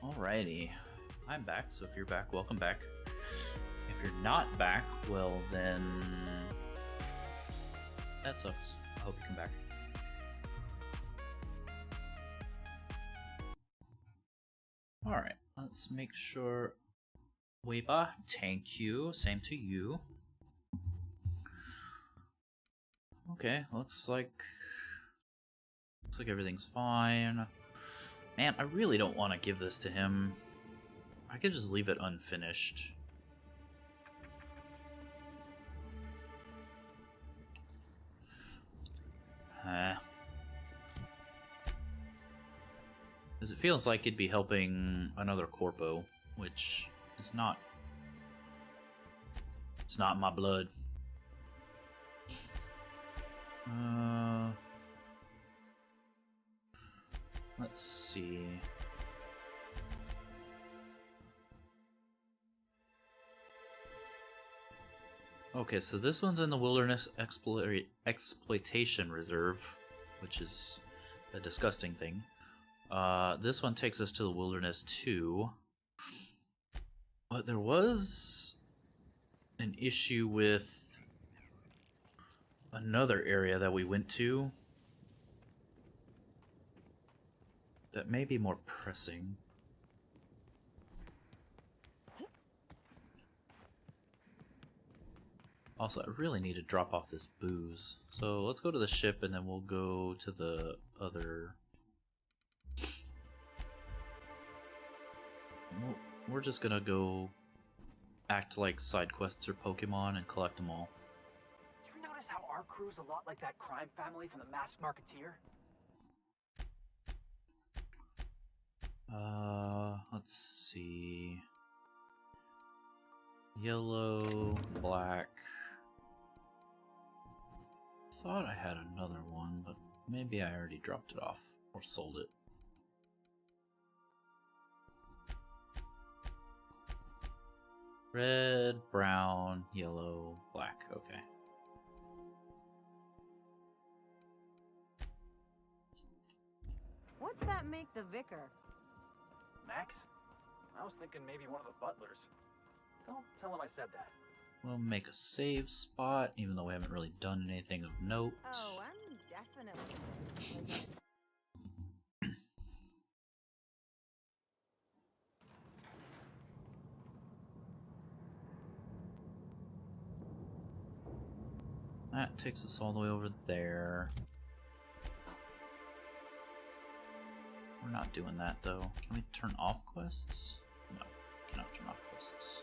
Alrighty, I'm back, so if you're back, welcome back. If you're not back, well then... that sucks. I hope you come back. Alright, let's make sure... Weba, thank you. Same to you. Okay, looks like everything's fine. Man, I really don't want to give this to him. I could just leave it unfinished. Because it feels like it'd be helping another corpo, which is not... It's not my blood. Let's see. Okay, so this one's in the Wilderness Exploitation Reserve, which is a disgusting thing. This one takes us to the Wilderness 2. But there was an issue with another area that we went to that may be more pressing. Also, I really need to drop off this booze. So let's go to the ship and then we'll go to the other... We're just gonna go act like side quests or Pokemon and collect them all. You ever notice how our crew's a lot like that crime family from the Masked Marketeer? Let's see. Yellow, black. Thought I had another one, but maybe I already dropped it off or sold it. Red, brown, yellow, black. Okay. What's that make the vicar? Max? I was thinking maybe one of the butlers. Don't tell him I said that. We'll make a save spot, even though we haven't really done anything of note. Oh, I'm definitely... That takes us all the way over there. We're not doing that though. Can we turn off quests? No, cannot turn off quests.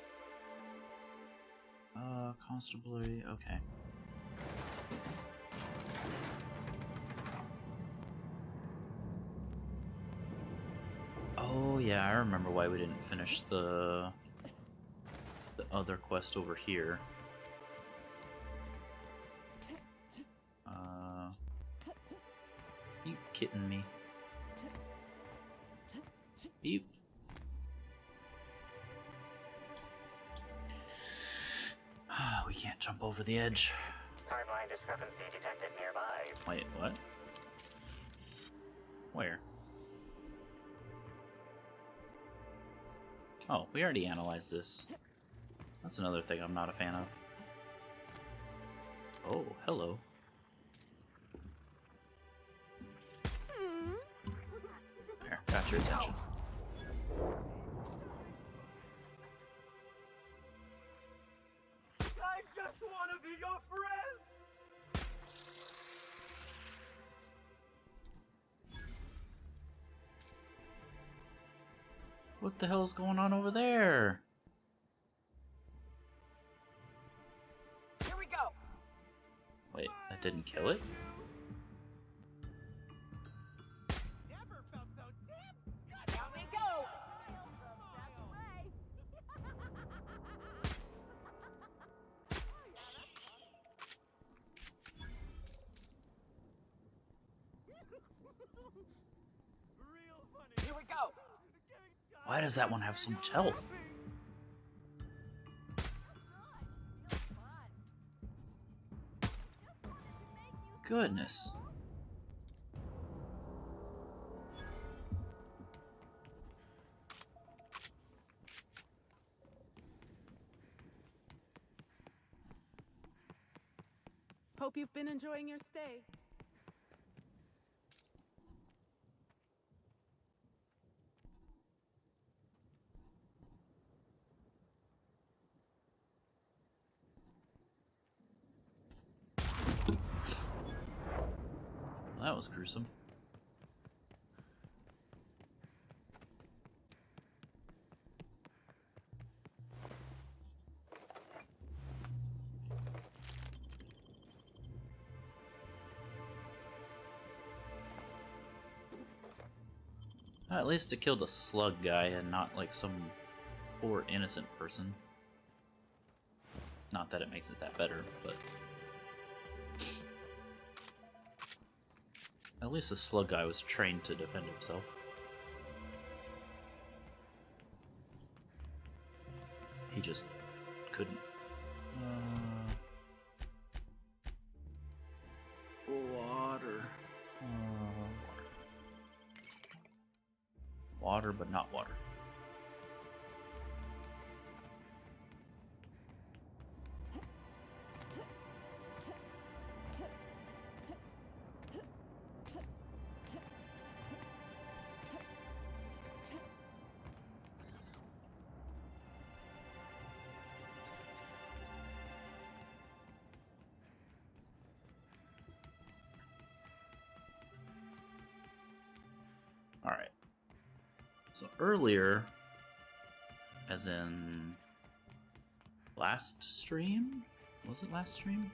Constabulary, okay. Oh yeah, I remember why we didn't finish the other quest over here. You kidding me? You. We can't jump over the edge. Timeline discrepancy detected nearby. Wait, what? Where? Oh, we already analyzed this. That's another thing I'm not a fan of. Oh, hello. There, got your attention. I just want to be your friend! What the hell's going on over there? Here we go! Wait, that didn't kill it? Never felt so damn good! Down we go! Here we go! Why does that one have so much health? Goodness. Hope you've been enjoying your stay. that was gruesome. At least it killed a slug guy and not like some poor innocent person. Not that it makes it that better, but at least the slug guy was trained to defend himself. He just couldn't. Water. Water, but not water. Alright. So earlier, as in last stream? Was it last stream?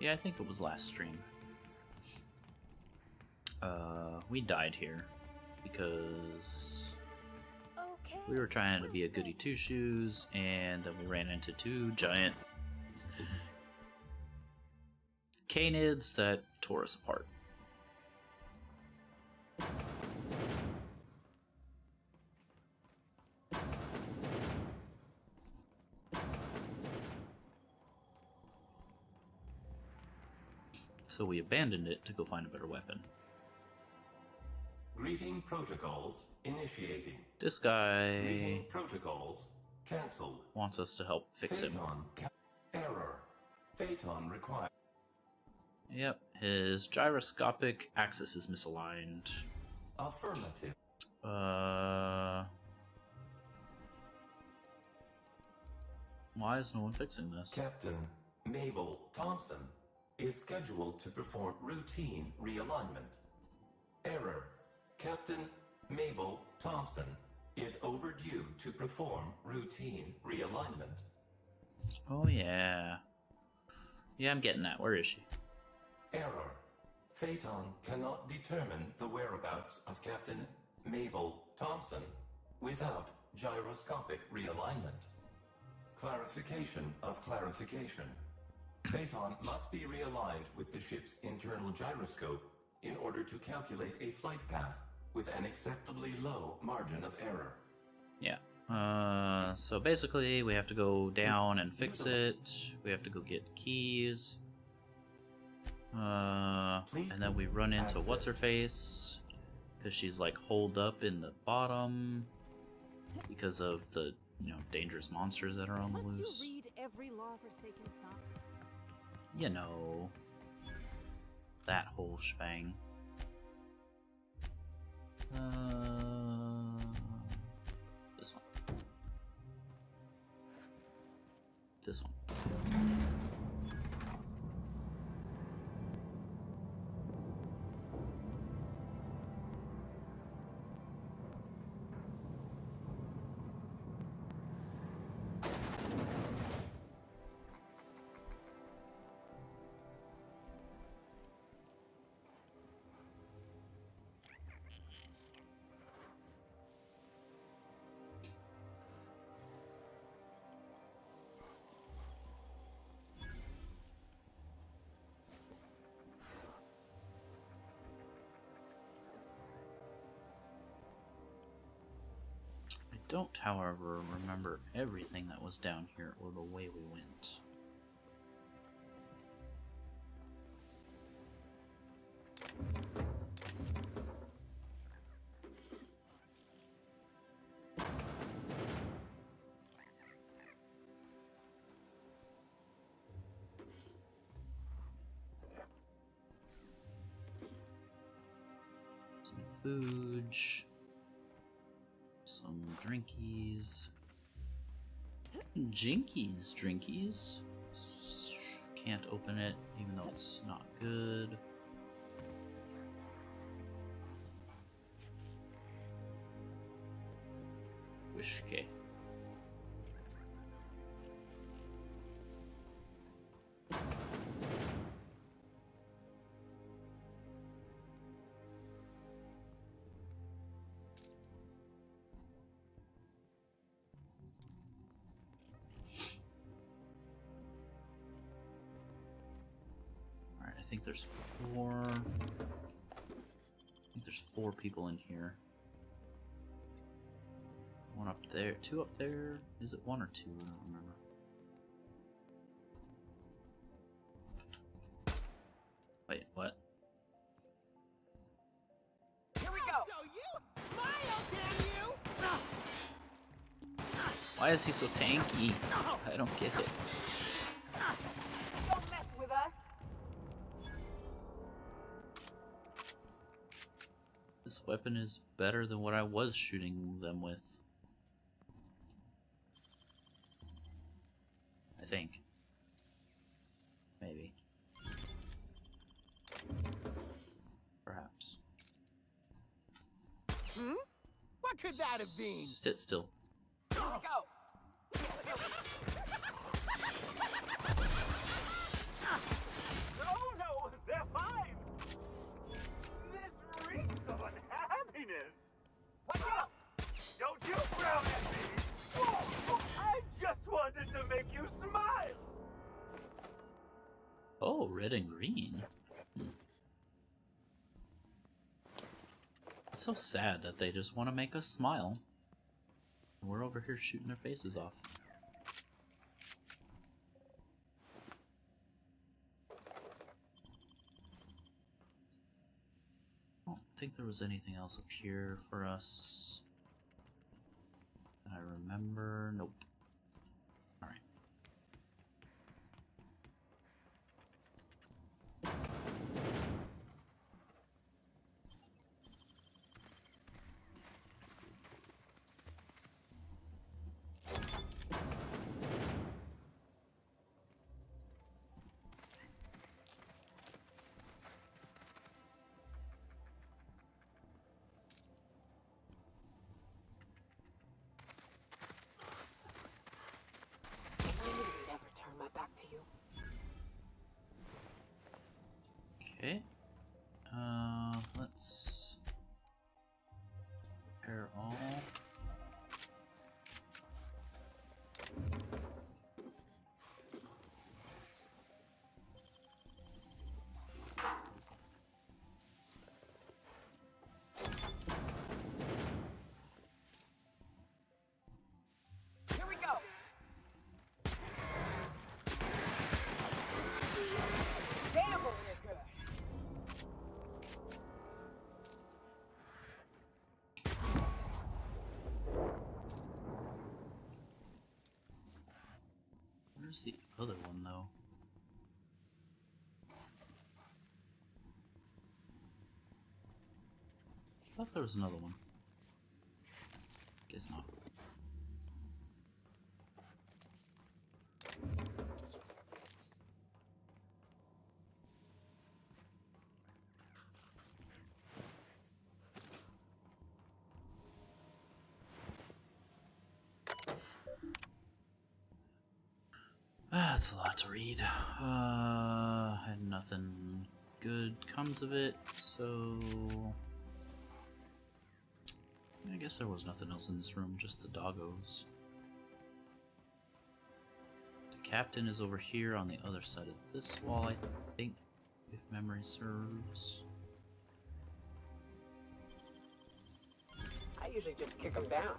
Yeah, I think it was last stream. We died here because we were trying to be a goody two-shoes, and then we ran into two giant canids that tore us apart. So we abandoned it to go find a better weapon. Greeting protocols initiating. This guy Greeting protocols cancelled. wants us to help fix him. Error. Phaeton required. Yep, his gyroscopic axis is misaligned. Affirmative. Why is no one fixing this? Captain Mabel Thompson is scheduled to perform routine realignment. Error. Captain Mabel Thompson is overdue to perform routine realignment. Oh yeah. Yeah, I'm getting that. Where is she? Error. Phaeton cannot determine the whereabouts of Captain Mabel Thompson without gyroscopic realignment. Clarification of clarification. Phaeton must be realigned with the ship's internal gyroscope in order to calculate a flight path with an acceptably low margin of error. Yeah. So basically we have to go down and fix it. We have to go get keys. And then we run into what's-her-face, because she's like holed up in the bottom because of the, dangerous monsters that are on the loose. You read every law-forsaken song? You know, that whole shebang. This one. This one. I don't, however, remember everything that was down here or the way we went. Some food. Some drinkies. Jinkies drinkies. Can't open it, even though it's not good. Okay. Alright, I think there's four people in here. One up there, two up there. Is it one or two? I don't remember. Wait, what? Here we go. Show you. Smile, damn you. Why is he so tanky? I don't get it. Don't mess with us. This weapon is better than what I was shooting them with. I think. Maybe. Perhaps. Hmm? What could that have been? Sit still. Here we go. No, they're fine. This reeks of unhappiness. Watch out! Don't you frown at me. Whoa, I just wanted to make you smile. Oh, red and green. It's so sad that they just want to make us smile. We're over here shooting their faces off. I don't think there was anything else up here for us. I remember. Nope. Alright. Okay. Let's repair all. Here we go. Damn, but we're good. Where's the other one, though? I thought there was another one. Guess not. That's a lot to read. And nothing good comes of it, so I guess there was nothing else in this room, just the doggos. The captain is over here on the other side of this wall, I think, if memory serves. I usually just kick them down.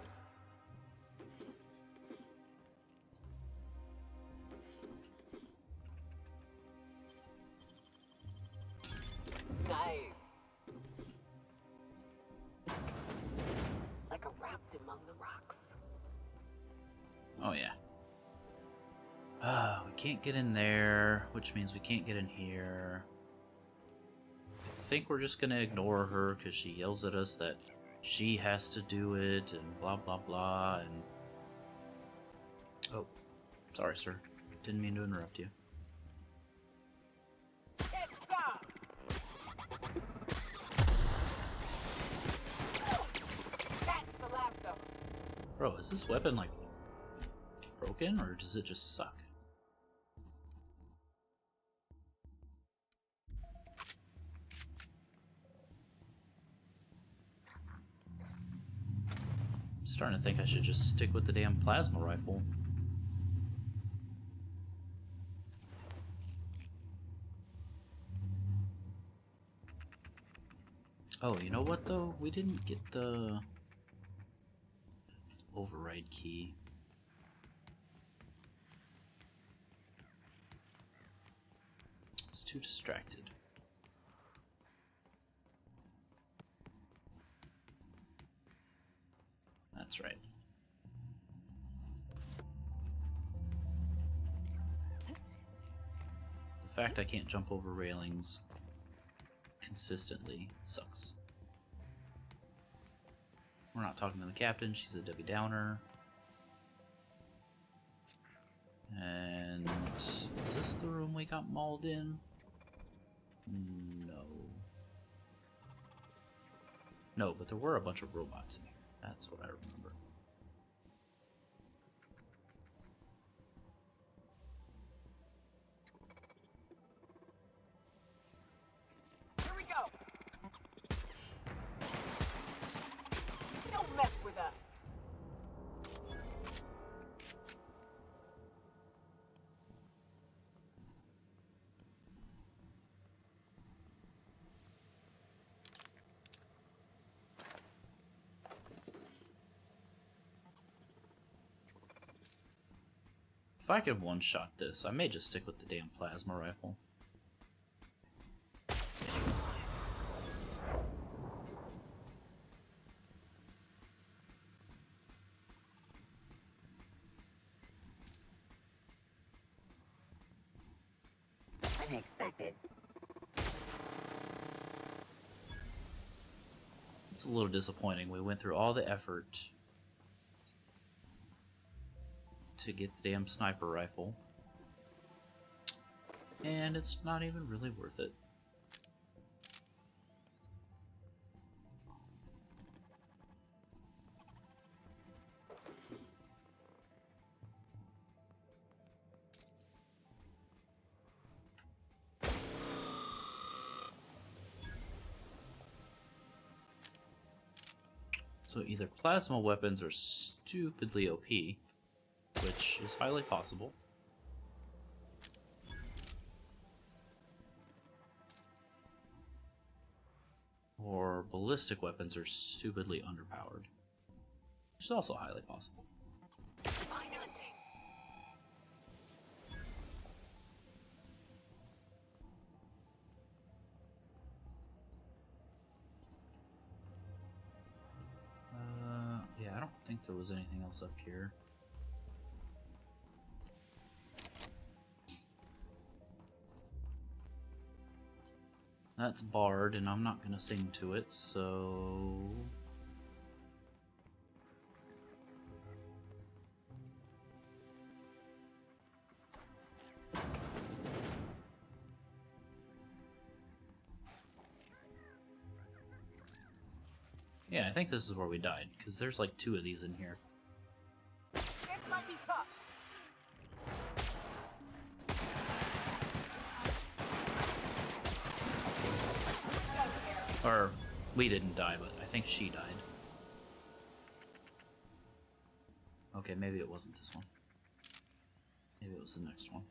Nice. Like a raft among the rocks. Oh yeah. We can't get in there, which means we can't get in here. I think we're just gonna ignore her because she yells at us that she has to do it and blah blah blah and... Oh, sorry sir. Didn't mean to interrupt you. Bro, is this weapon like broken or does it just suck? I'm starting to think I should just stick with the damn plasma rifle. Oh, you know what though? We didn't get the override key. I was too distracted. That's right. The fact I can't jump over railings consistently sucks. We're not talking to the captain, she's a Debbie Downer. And is this the room we got mauled in? No. No, but there were a bunch of robots in here. That's what I remember. Here we go. Don't mess with us. If I could one-shot this, I may just stick with the damn plasma rifle. Unexpected. It's a little disappointing. We went through all the effort to get the damn sniper rifle, and it's not even really worth it. So either plasma weapons are stupidly OP, which is highly possible, or ballistic weapons are stupidly underpowered, which is also highly possible. Yeah, I don't think there was anything else up here. That's barred, and I'm not gonna sing to it, so... Yeah, I think this is where we died, because there's like 2 of these in here. It might be tough. Or, we didn't die, but I think she died. Okay, maybe it wasn't this one. Maybe it was the next one.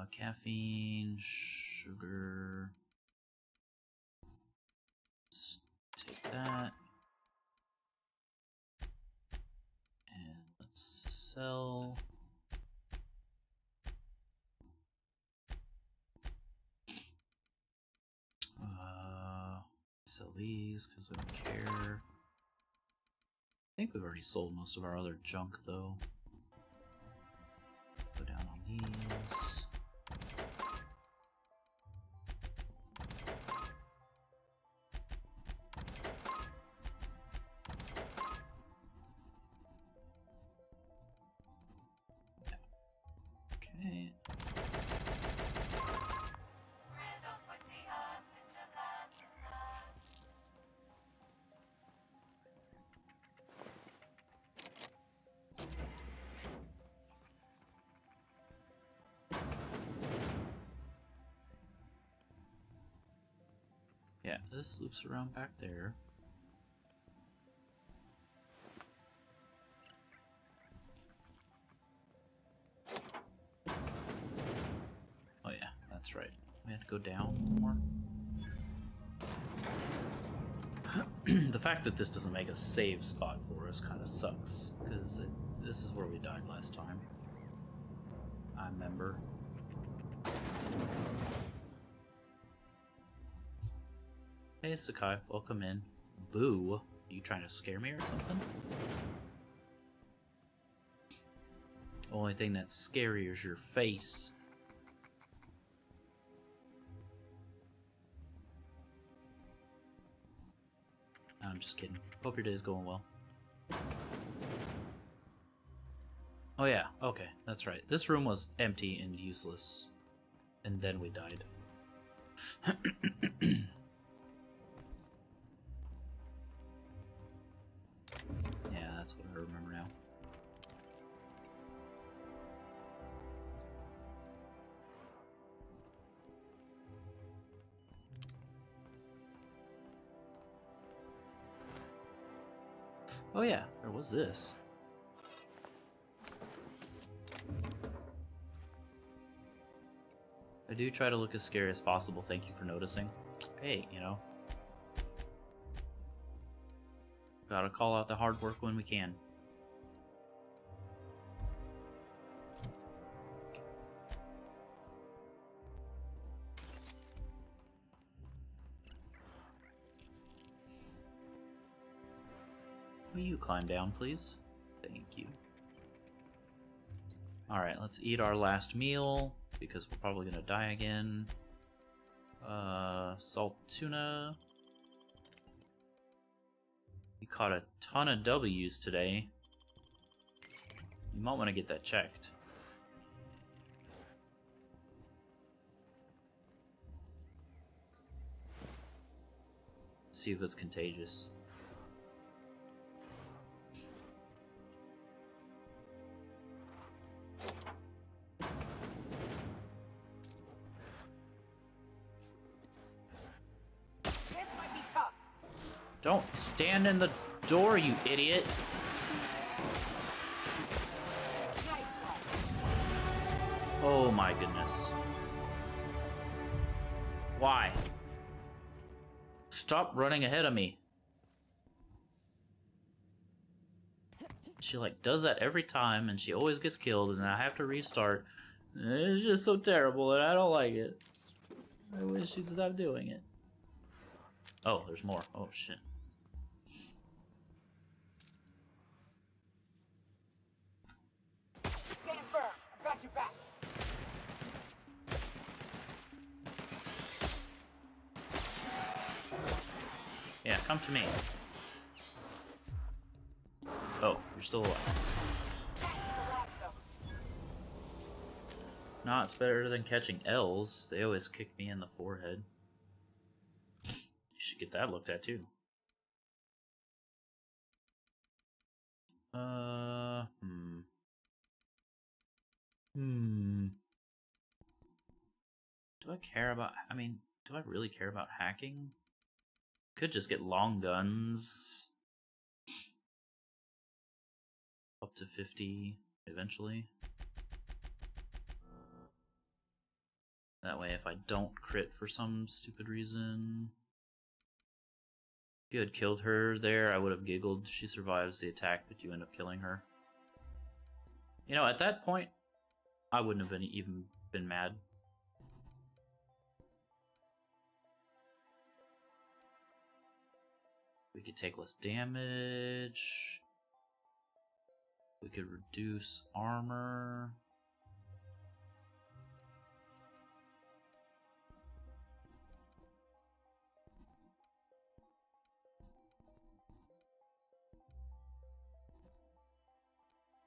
Caffeine, sugar. Let's take that. And let's sell. Sell these because we don't care. I think we've already sold most of our other junk though. Go down on these. Okay. Yeah, this loops around back there. Oh yeah, that's right. We have to go down more. The fact that this doesn't make a save spot for us kind of sucks, because this is where we died last time. I remember. Hey Sakai, welcome in. Boo, are you trying to scare me or something? Only thing that's scary is your face. I'm just kidding. Hope your day's going well. Oh yeah, okay, that's right. This room was empty and useless. And then we died. Yeah, that's what I remember now. Oh yeah, there was this. I do try to look as scary as possible, thank you for noticing. Hey, you know. Gotta call out the hard work when we can. Will you climb down, please? Thank you. Alright, let's eat our last meal, because we're probably gonna die again. Salt tuna. We caught a ton of W's today. You might want to get that checked. See if it's contagious. Don't stand in the door, you idiot! Oh my goodness. Why? Stop running ahead of me. She like does that every time and she always gets killed and I have to restart. It's just so terrible and I don't like it. I wish she'd stop doing it. Oh, there's more. Oh shit. Stand firm. I've got your back. Yeah, come to me. Oh, you're still alive. No, it's better than catching L's. They always kick me in the forehead. You should get that looked at too. Do I care about, do I really care about hacking? Could just get long guns. Up to 50 eventually. That way if I don't crit for some stupid reason. If you had killed her there, I would have giggled. She survives the attack, but you end up killing her. You know, at that point, I wouldn't have even been mad. We could take less damage. We could reduce armor.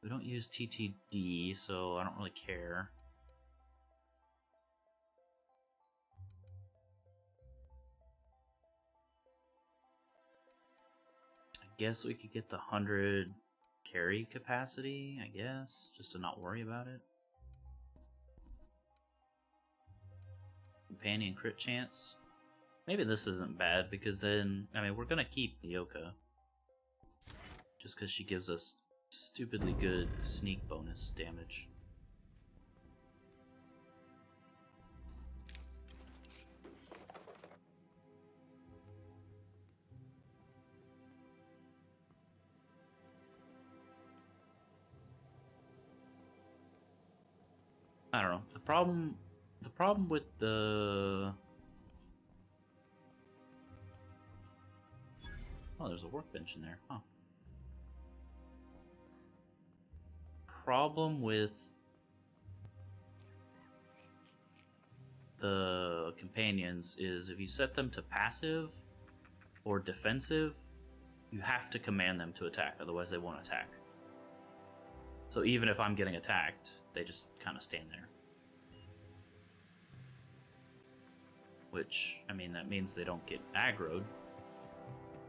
We don't use TTD, so I don't really care. I guess we could get the 100 carry capacity, I guess, just to not worry about it. Companion crit chance. Maybe this isn't bad, because then, I mean, we're gonna keep Nyoka. Just because she gives us stupidly good sneak bonus damage. I don't know. The problem with the... Oh, there's a workbench in there. Huh. Problem with the companions is if you set them to passive or defensive, you have to command them to attack, otherwise they won't attack. So even if I'm getting attacked, they just kind of stand there. Which, I mean, that means they don't get aggroed,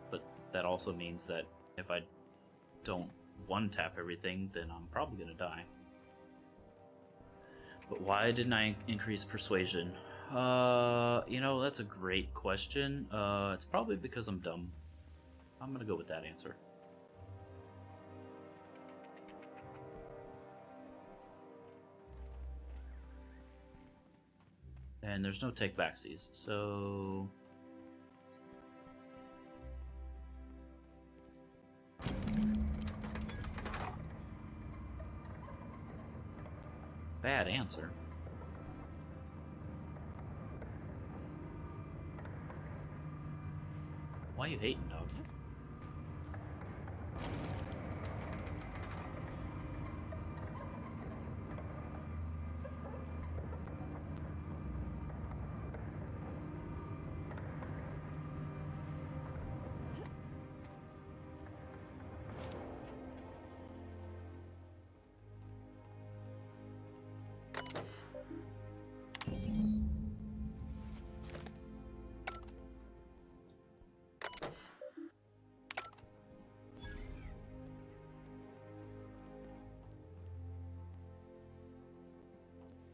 but that also means that if I don't one-tap everything, then I'm probably gonna die. But why didn't I increase persuasion? You know, that's a great question. It's probably because I'm dumb. I'm gonna go with that answer. And there's no take backsies, so... Bad answer. Why you hating, dog?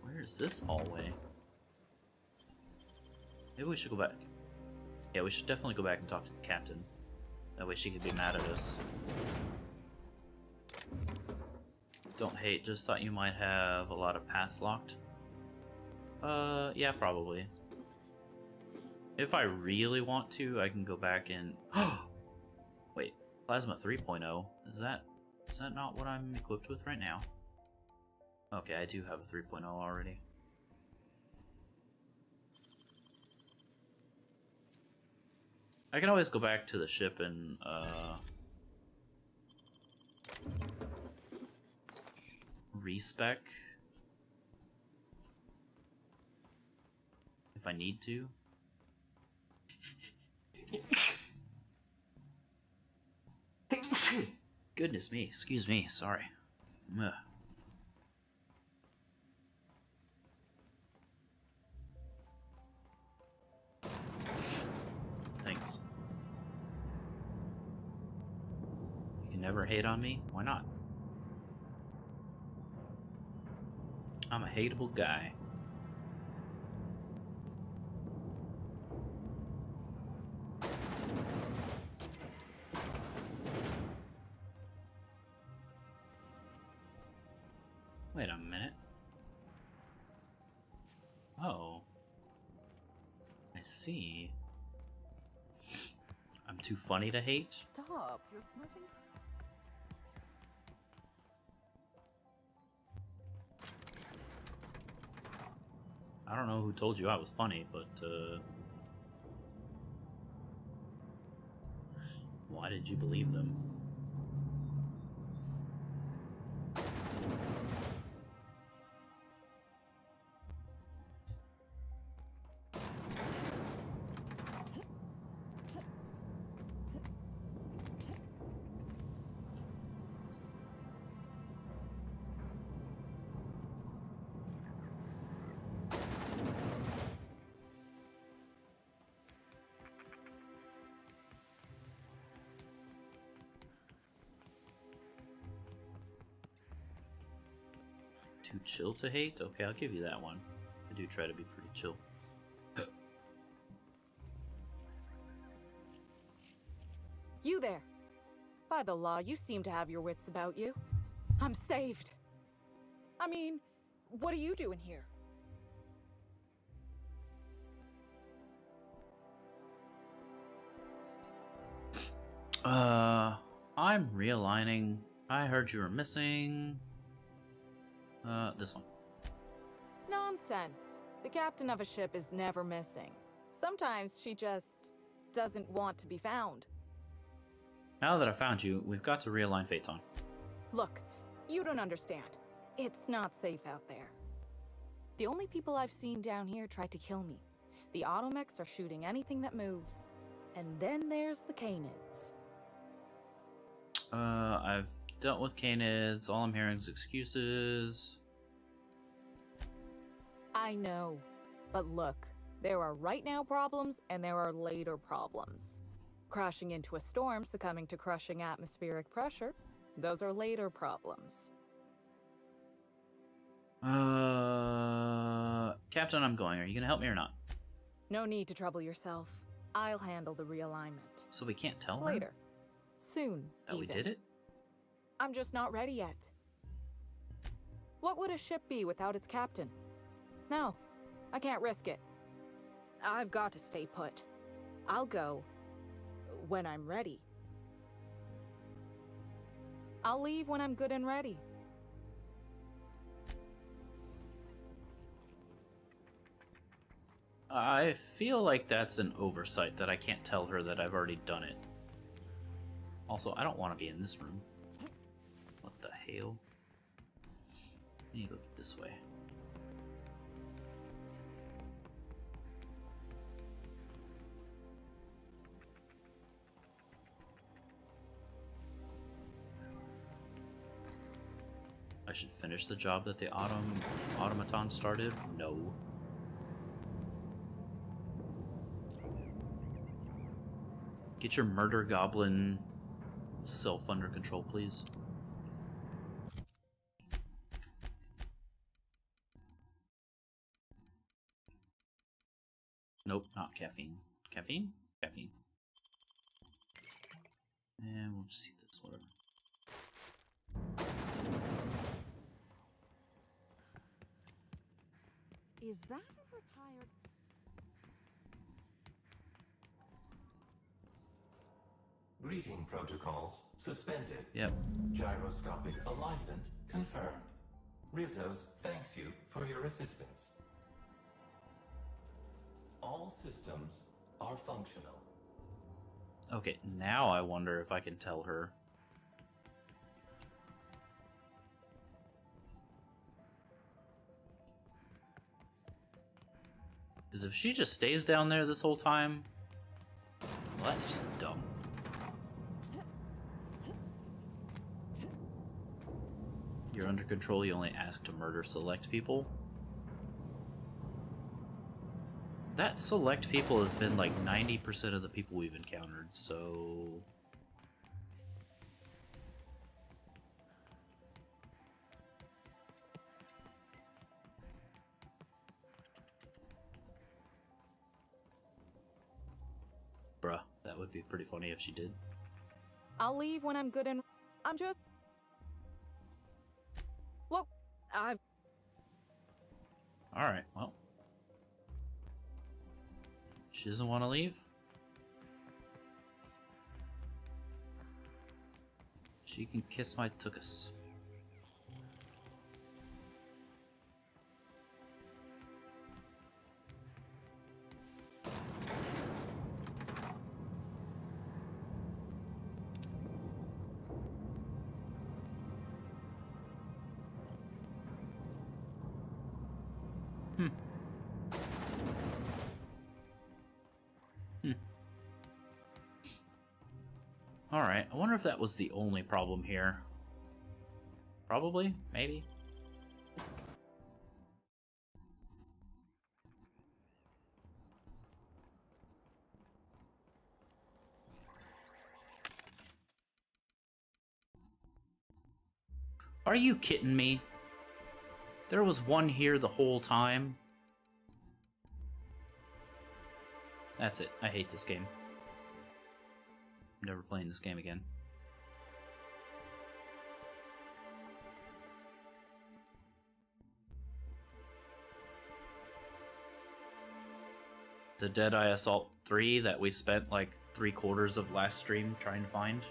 Where's this hallway? Maybe we should go back. Yeah, we should definitely go back and talk to the captain. That way she could be mad at us. Don't hate, just thought you might have a lot of paths locked. Yeah, probably. If I really want to, I can go back and... Wait, Plasma 3.0? Is that not what I'm equipped with right now? Okay, I do have a 3.0 already. I can always go back to the ship and, respec if I need to. Goodness me, excuse me, sorry. Ugh. Thanks. You can never hate on me? Why not? I'm a hateable guy. Wait a minute. Oh. I see. I'm too funny to hate? Stop, you're smudging. I don't know who told you I was funny, but, why did you believe them? Too chill to hate? Okay, I'll give you that one. I do try to be pretty chill. By the law, you seem to have your wits about you. I'm saved. I mean, what are you doing here? I'm realigning. I heard you were missing. This one. Nonsense. The captain of a ship is never missing. Sometimes she just doesn't want to be found. Now that I found you, we've got to realign Phaeton. Look, you don't understand. It's not safe out there. The only people I've seen down here tried to kill me. The automechs are shooting anything that moves. And then there's the Canids. I've dealt with Canids. All I'm hearing is excuses. I know. But look, there are right now problems and there are later problems. Crashing into a storm, succumbing to crushing atmospheric pressure, those are later problems. Captain, I'm going. Are you gonna help me or not? No need to trouble yourself. I'll handle the realignment. So we can't tell her? Later. Soon, that we did it? I'm just not ready yet. What would a ship be without its captain? No, I can't risk it. I've got to stay put. I'll go when I'm ready. I'll leave when I'm good and ready. I feel like that's an oversight that I can't tell her that I've already done it. Also, I don't want to be in this room. What the hell? I need to go this way. I should finish the job that the automaton started? No. Get your murder goblin self under control, please. Nope, not caffeine. Caffeine? Caffeine. And we'll just see this, whatever. Is that a retired... Greeting protocols suspended. Yep. Gyroscopic alignment confirmed. Rizos thanks you for your assistance. All systems are functional. Okay, now I wonder if I can tell her. Because if she just stays down there this whole time, well, that's just dumb. You're under control, you only ask to murder select people. That select people has been like 90% of the people we've encountered, so... Bruh, that would be pretty funny if she did. I'll leave when I'm good and... I'm just... Well, I've... Alright, well. She doesn't want to leave? She can kiss my tuchus. Alright, I wonder if that was the only problem here. Probably? Maybe? Are you kidding me? There was one here the whole time? That's it. I hate this game. I'm never playing this game again. The Deadeye Assault 3 that we spent like 3/4 of last stream trying to find.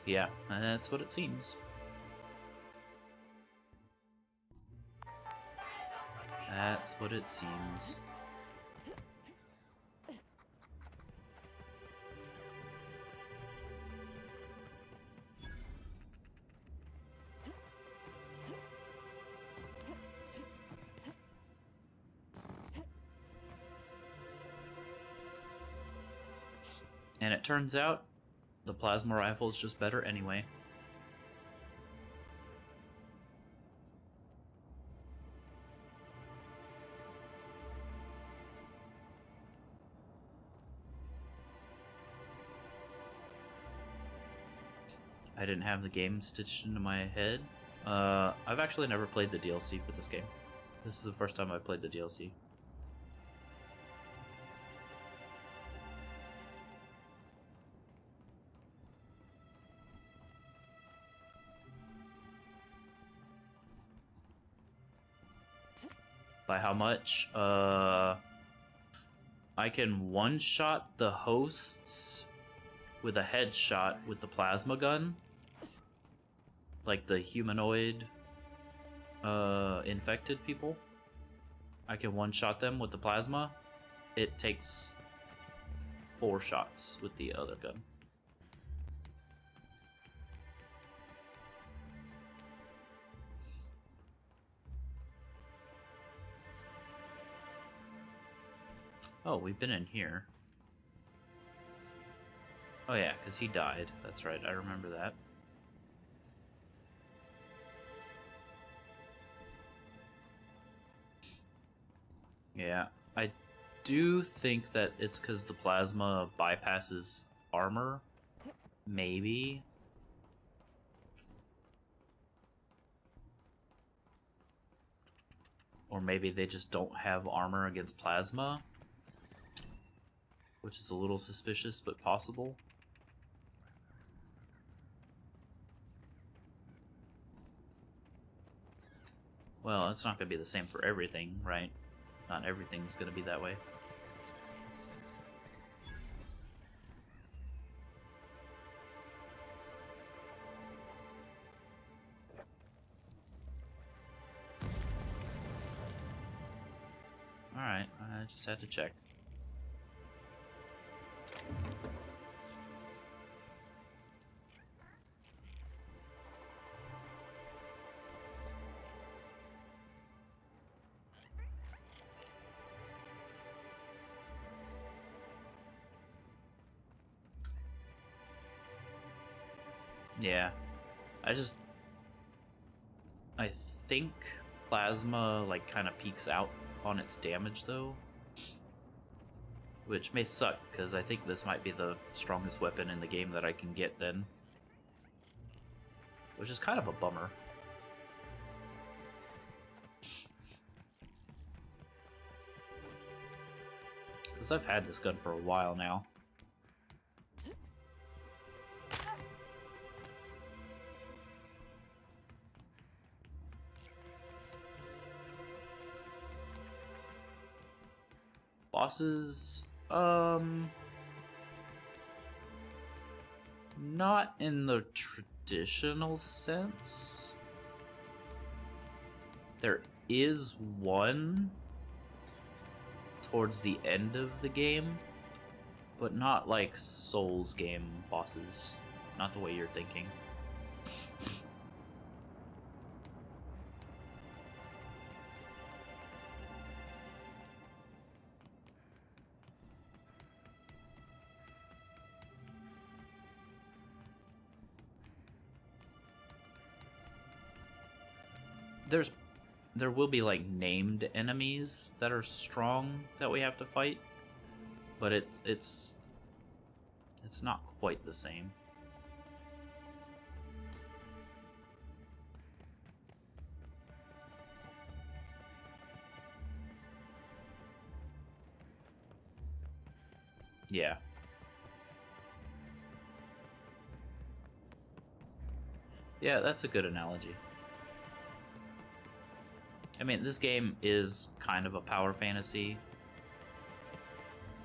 Yeah, that's what it seems. That's what it seems. And it turns out the plasma rifle is just better anyway. I didn't have the game stitched into my head. I've actually never played the DLC for this game. This is the first time I've played the DLC. By how much? I can one-shot the hosts with a headshot with the plasma gun. Like the humanoid infected people. I can one-shot them with the plasma. It takes 4 shots with the other gun. Oh, we've been in here. Oh yeah, because he died. That's right, I remember that. Yeah, I do think that it's because the plasma bypasses armor. Maybe. Or maybe they just don't have armor against plasma. Which is a little suspicious, but possible. Well, it's not going to be the same for everything, right? Not everything's going to be that way. Alright, I just had to check. Yeah, I think plasma like kind of peaks out on its damage though, which may suck because I think this might be the strongest weapon in the game that I can get then, which is kind of a bummer. Because I've had this gun for a while now. Bosses, not in the traditional sense. There is one towards the end of the game, but not like Souls game bosses. Not the way you're thinking. There will be like named enemies that are strong that we have to fight, but it's not quite the same. Yeah. Yeah, that's a good analogy. I mean, this game is kind of a power fantasy.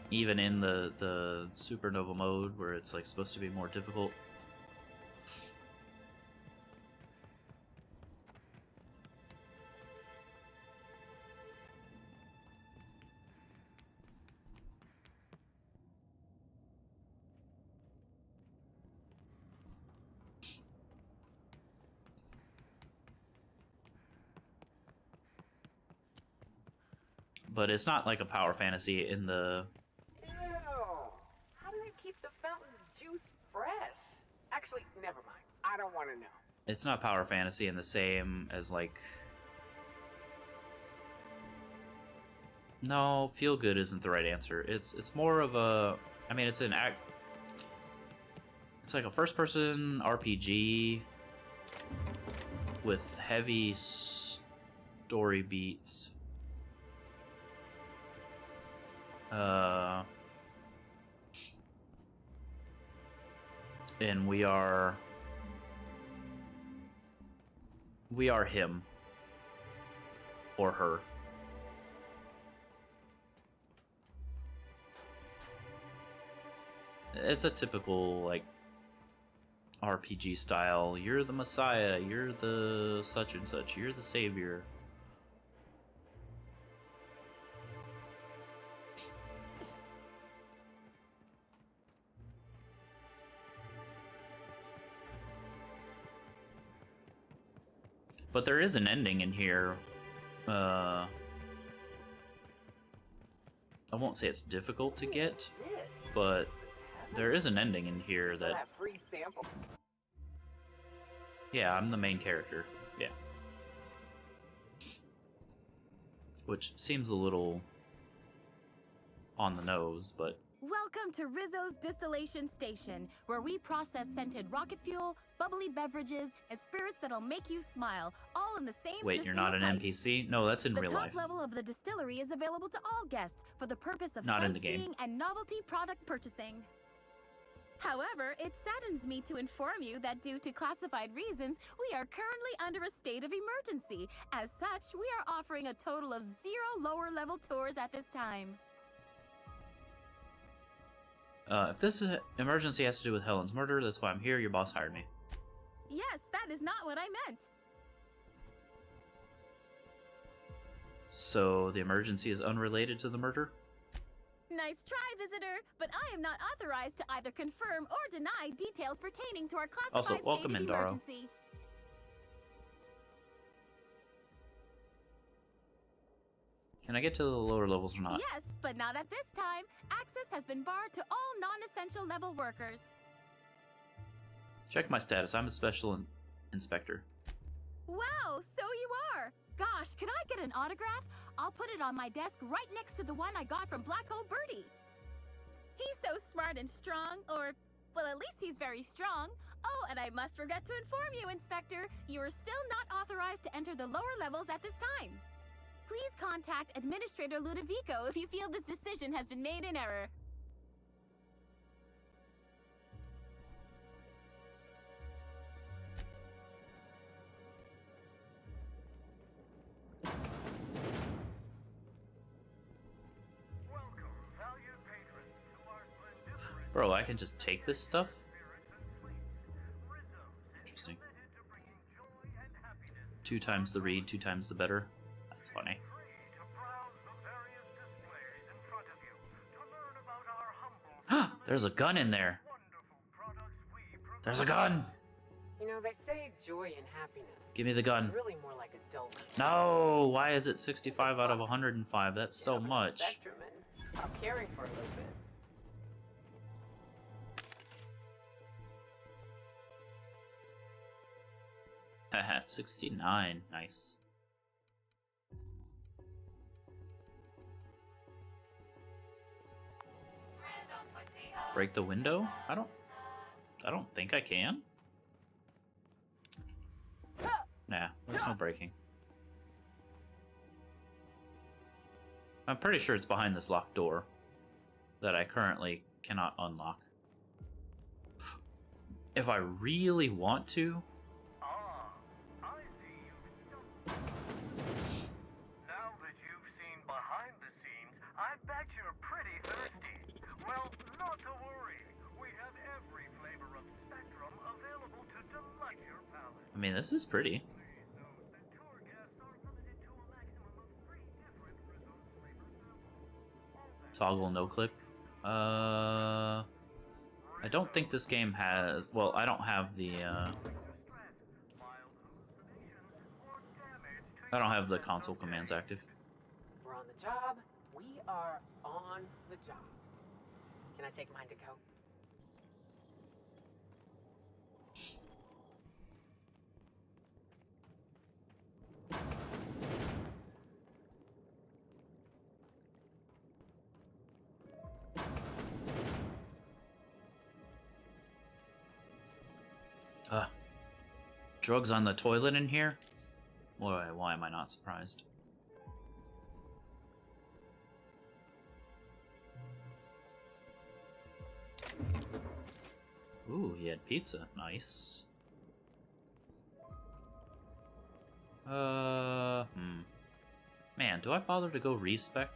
Even in the supernova mode, where it's like supposed to be more difficult. But it's not like a power fantasy in the... Ew! How do they keep the fountain's juice fresh? Actually, never mind. I don't want to know. It's not power fantasy in the same as like... No, feel good isn't the right answer. It's more of a... I mean, it's an act... It's like a first-person RPG with heavy story beats. And we are him or her. It's a typical like RPG style. You're the Messiah, you're the such and such, you're the savior. But there is an ending in here. I won't say it's difficult to get, but there is an ending in here that... free sample. Yeah, I'm the main character. Yeah. Which seems a little on the nose, but... Welcome to Rizzo's Distillation Station, where we process scented rocket fuel, bubbly beverages, and spirits that'll make you smile, all in the same Wait, you're not an NPC? No, that's in real life. The top level of the distillery is available to all guests for the purpose of Not in the sightseeing game. and novelty product purchasing. However, it saddens me to inform you that due to classified reasons, we are currently under a state of emergency. As such, we are offering a total of 0 lower-level tours at this time. If this emergency has to do with Helen's murder, that's why I'm here. Your boss hired me. Yes, that is not what I meant. So the emergency is unrelated to the murder? Nice try, visitor, but I am not authorized to either confirm or deny details pertaining to our classified Also, welcome state in, of Daro. emergency. Can I get to the lower levels or not? Yes, but not at this time. Access has been barred to all non-essential level workers. Check my status. I'm a special inspector. Wow, so you are! Gosh, could I get an autograph? I'll put it on my desk right next to the one I got from Black Hole Birdie. He's so smart and strong, or, well, at least he's very strong. Oh, and I must forget to inform you, Inspector, you are still not authorized to enter the lower levels at this time. Please contact Administrator Ludovico if you feel this decision has been made in error. Bro, I can just take this stuff? Interesting. 2 times the read, 2 times the better. That's funny. There's a gun in there. There's a gun. You know, they say joy and happiness. Give me the gun. It's really more like adult. No, why is it 65 out of 105? That's so much. Spectrum and stop caring for a little bit. Haha, 69. Nice. Break the window? I don't think I can. Nah, there's no breaking. I'm pretty sure it's behind this locked door that I currently cannot unlock. If I really want to. Ah, I see you've done. Now that you've seen behind the scenes, I bet you're pretty thirsty. Well, not to worry. We have every flavor of Spectrum available to delight your palate. I mean, this is pretty. Toggle no clip. I don't think this game has. Well, I don't have the. I don't have the console commands active. We're on the job. We are on the job. Can I take mine to go? Drugs on the toilet in here? Why am I not surprised? Ooh, he had pizza. Nice. Man, do I bother to go respec?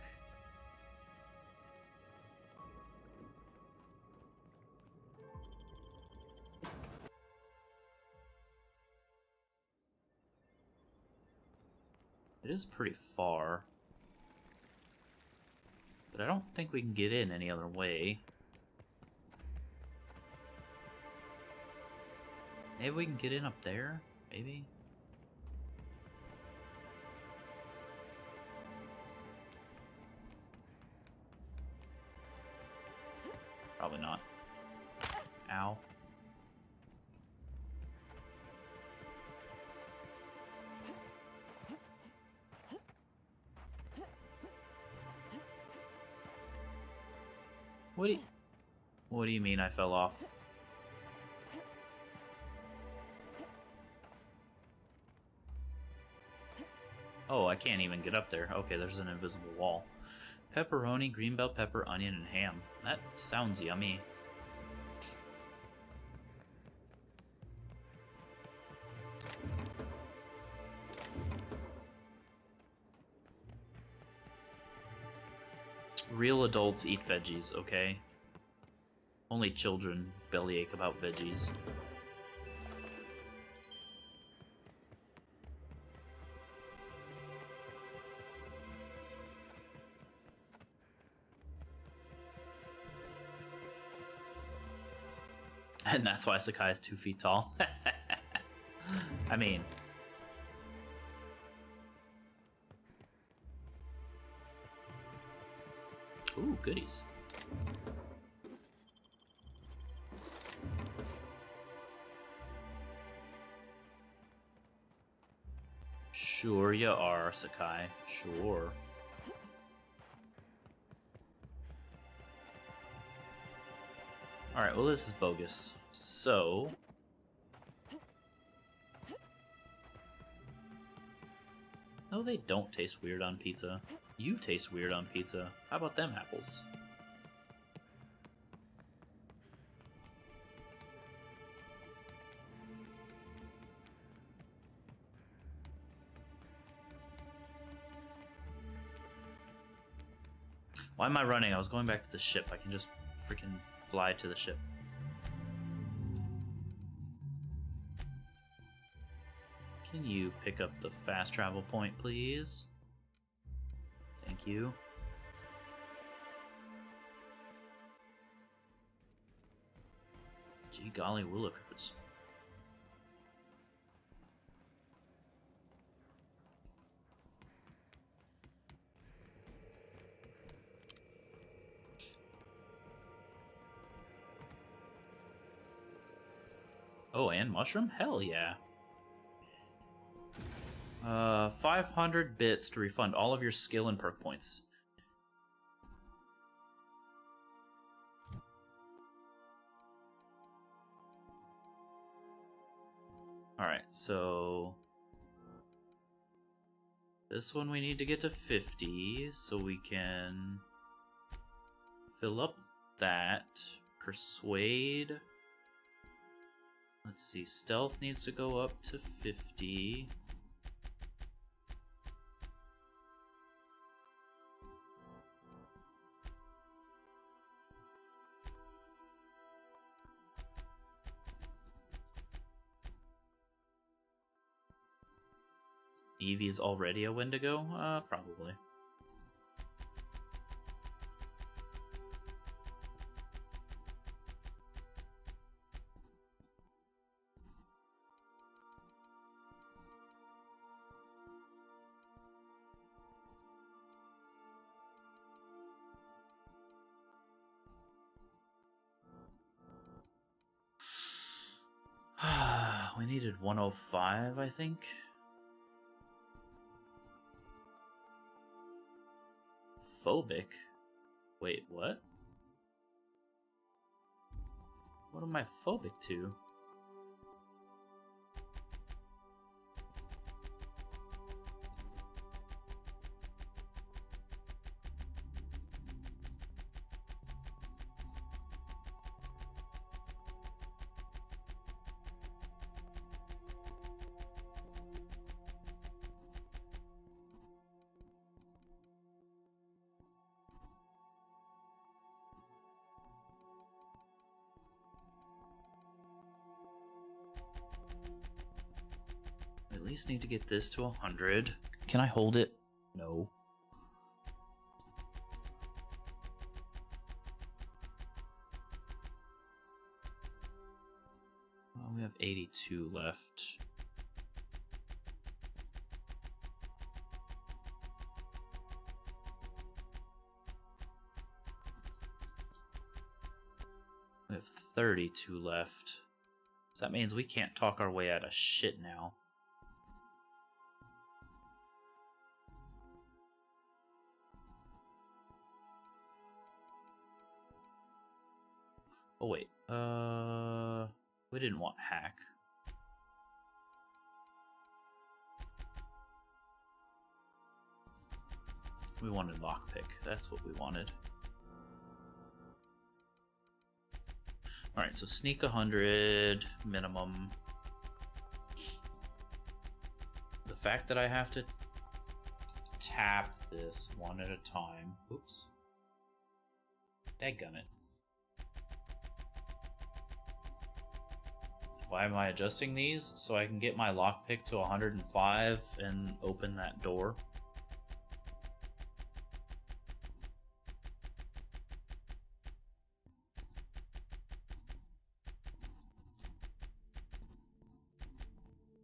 It is pretty far. But I don't think we can get in any other way. Maybe we can get in up there? Maybe? Probably not. Ow. What do you mean I fell off? Oh, I can't even get up there. Okay, there's an invisible wall. Pepperoni, green bell pepper, onion, and ham. That sounds yummy. Real adults eat veggies, okay? Only children bellyache about veggies. And that's why Sakai is 2 feet tall. I mean... Ooh, goodies. Sure you are, Sakai. Sure. Alright, well this is bogus. So... No, they don't taste weird on pizza. You taste weird on pizza. How about them apples? Why am I running? I was going back to the ship. I can just freaking fly to the ship. Can you pick up the fast travel point, please? Thank you. Gee golly willikers. Oh, and mushroom? Hell yeah. 500 bits to refund all of your skill and perk points. Alright, so... This one we need to get to 50, so we can... fill up that. Persuade. Let's see, stealth needs to go up to 50. Evie's already a Wendigo? Probably. We needed 105, I think. Phobic? Wait, what? What am I phobic to? At least need to get this to 100. Can I hold it? No. Well, we have 82 left. We have 32 left. So that means we can't talk our way out of shit now. Oh wait, we didn't want hack. We wanted lockpick, that's what we wanted. Alright, so sneak 100 minimum. The fact that I have to tap this one at a time. Oops. Dadgummit. Why am I adjusting these? So I can get my lockpick to 105 and open that door.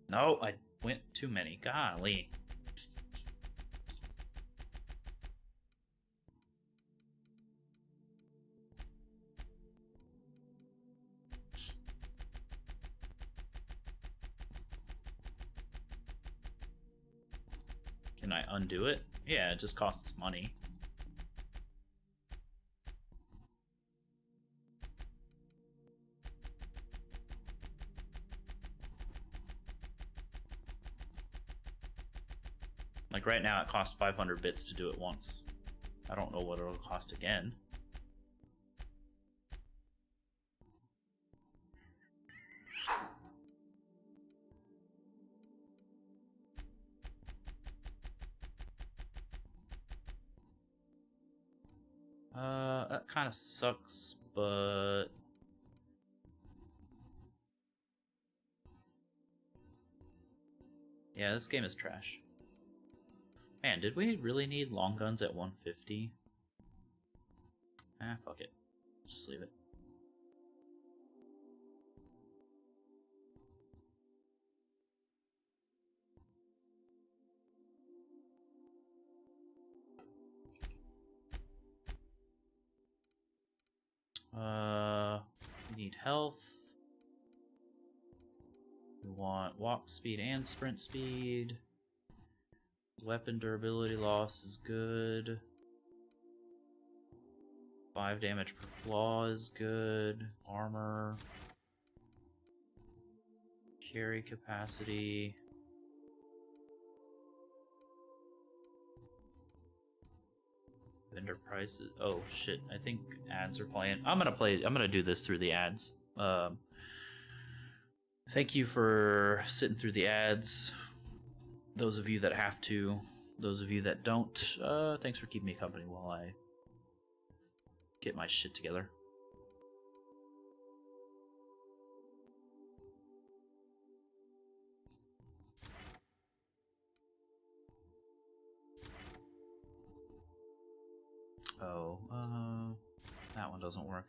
No, I went too many. Golly. Can I undo it? Yeah, it just costs money. Like right now it costs 500 bits to do it once. I don't know what it'll cost again. That kind of sucks, but yeah, this game is trash. Man, did we really need long guns at 150? Ah, fuck it. Just leave it. We need health. We want walk speed and sprint speed. Weapon durability loss is good. 5 damage per flaw is good. Armor. Carry capacity. vendor prices. Oh shit! I think ads are playing. I'm gonna do this through the ads. Thank you for sitting through the ads. Those of you that have to, those of you that don't, thanks for keeping me company while I get my shit together. Oh, that one doesn't work.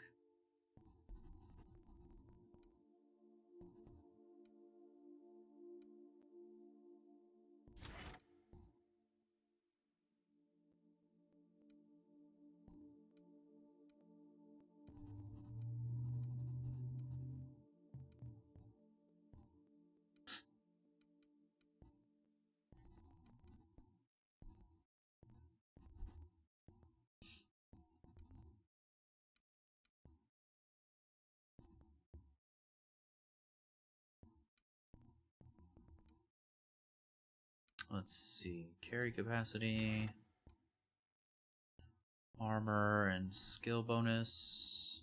Let's see, carry capacity, armor and skill bonus.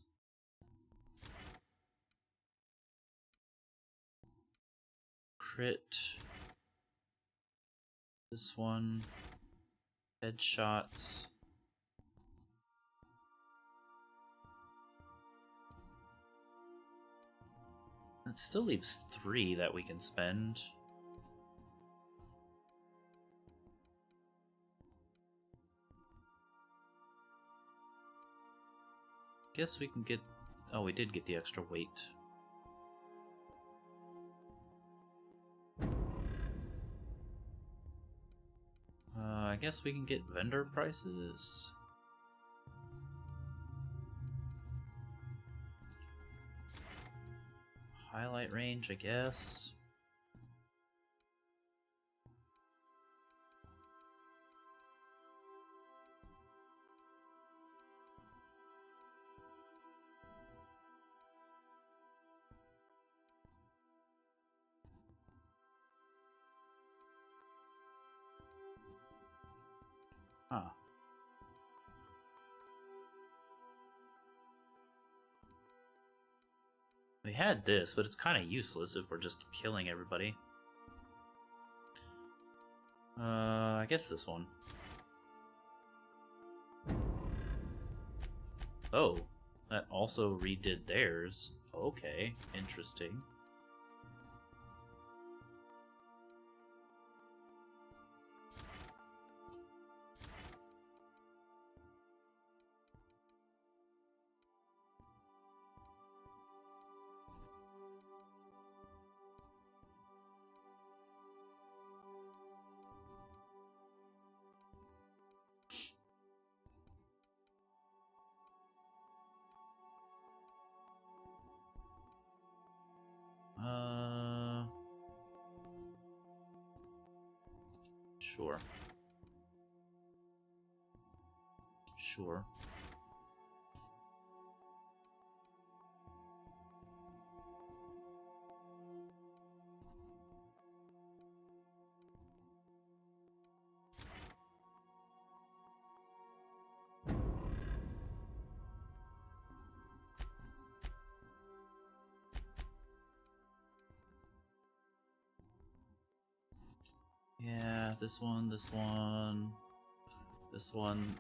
Crit. This one. Headshots. That still leaves 3 that we can spend. Guess we can get... Oh, we did get the extra weight. I guess we can get vendor prices. Highlight range, I guess. Huh. We had this, but it's kind of useless if we're just killing everybody. I guess this one. Oh, that also redid theirs. Okay, interesting. Sure. Sure. Yeah, this one, this one, this one.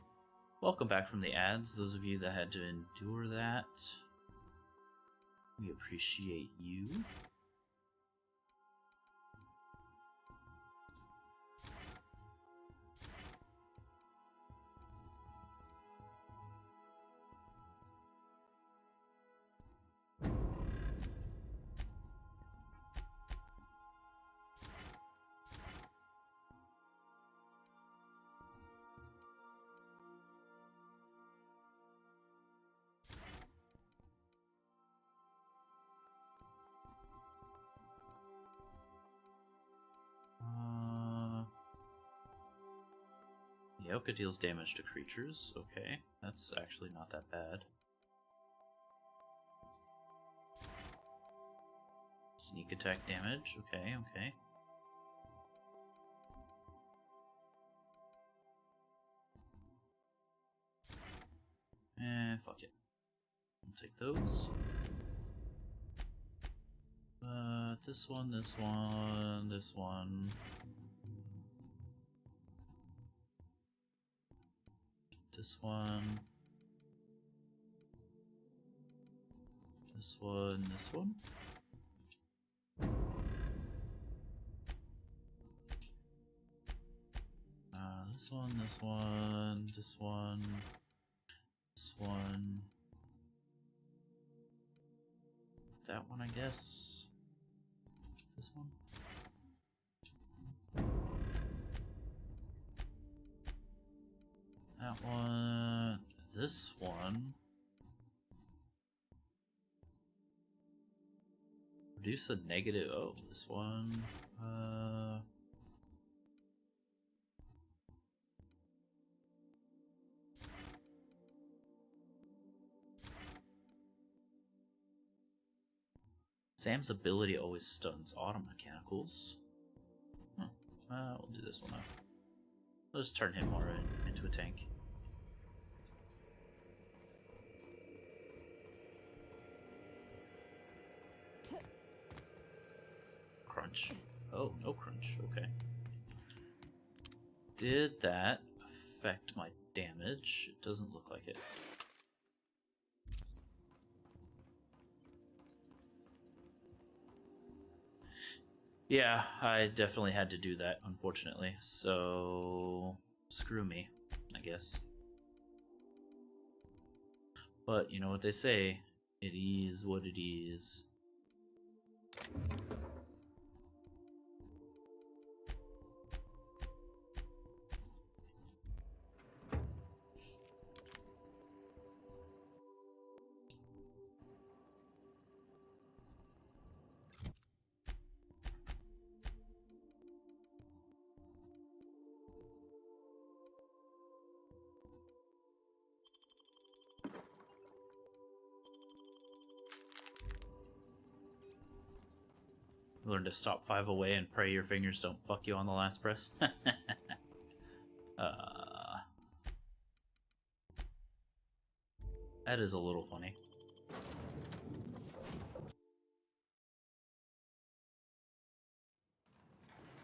Welcome back from the ads, those of you that had to endure that. We appreciate you. Yoka deals damage to creatures. Okay, that's actually not that bad. Sneak attack damage. Okay, okay. Fuck it. I'll take those. This one, this one, this one. This one. This one, this one. This one, this one, this one, this one. That one, I guess. This one. That one. This one. Reduce the negative. Oh, this one. Sam's ability always stuns auto mechanicals. We'll do this one though. We'll just turn him more into a tank. Crunch. Oh, no crunch. Okay. Did that affect my damage? It doesn't look like it. Yeah, I definitely had to do that, unfortunately. So, screw me, I guess. But, you know what they say, it is what it is. Learn to stop 5 away and pray your fingers don't fuck you on the last press. That is a little funny.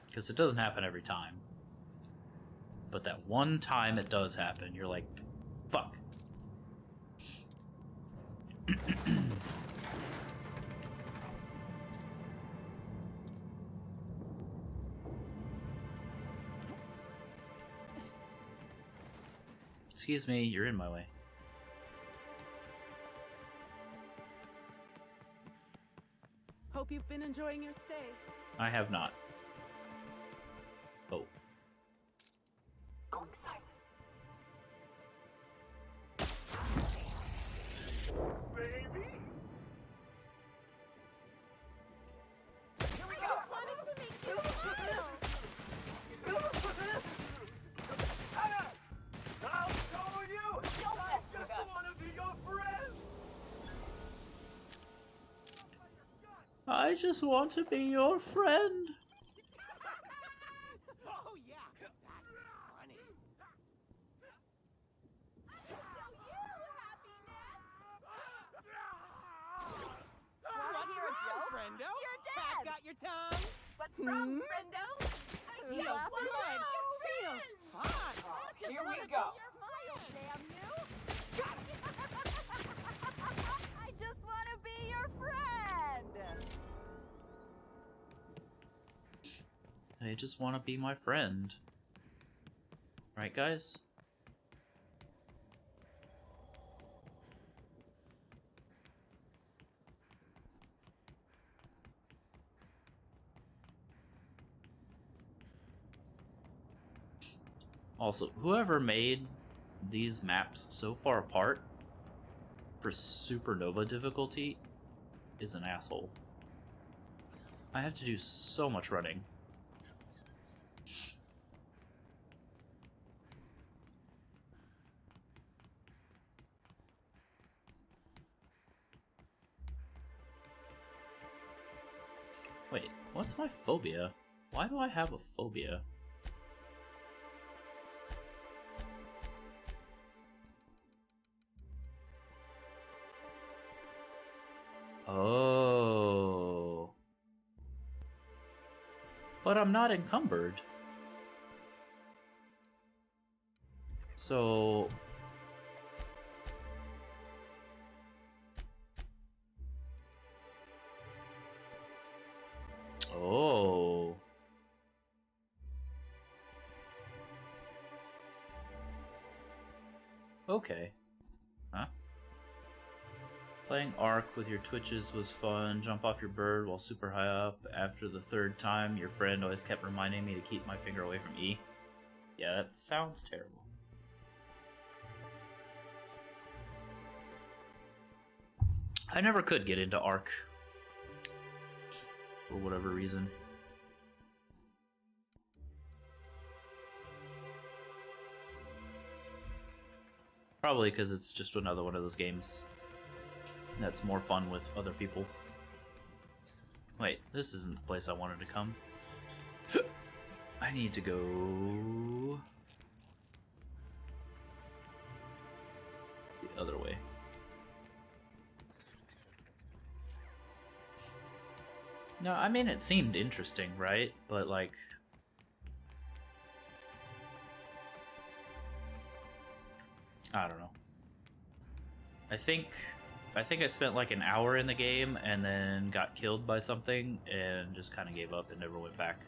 Because it doesn't happen every time. But that one time it does happen, you're like, fuck. Excuse me, you're in my way. Hope you've been enjoying your stay. I have not. Oh. Going silent. Baby! Here we go! I wanted to make you smile! I'll show you! I just want to be your friend! I just want to be your friend. Oh yeah, that's funny. Want to hear a joke? Friendo? You're dead! Got your tongue? What's wrong, friendo? Feels good! Feels fun! Here we go. Smile, damn you! I just want to be your friend! I just want to be my friend. Right, guys? Also, whoever made these maps so far apart for supernova difficulty is an asshole. I have to do so much running. Wait, what's my phobia? Why do I have a phobia? But I'm not encumbered. So... Oh. Okay. Huh? Playing Ark with your twitches was fun. Jump off your bird while super high up. After the third time, your friend always kept reminding me to keep my finger away from E. Yeah, that sounds terrible. I never could get into Ark. For whatever reason. Probably because it's just another one of those games that's more fun with other people. Wait, this isn't the place I wanted to come. I need to go the other way. No, I mean, it seemed interesting, right? But, like... I don't know. I think I spent like an hour in the game and then got killed by something and just kind of gave up and never went back.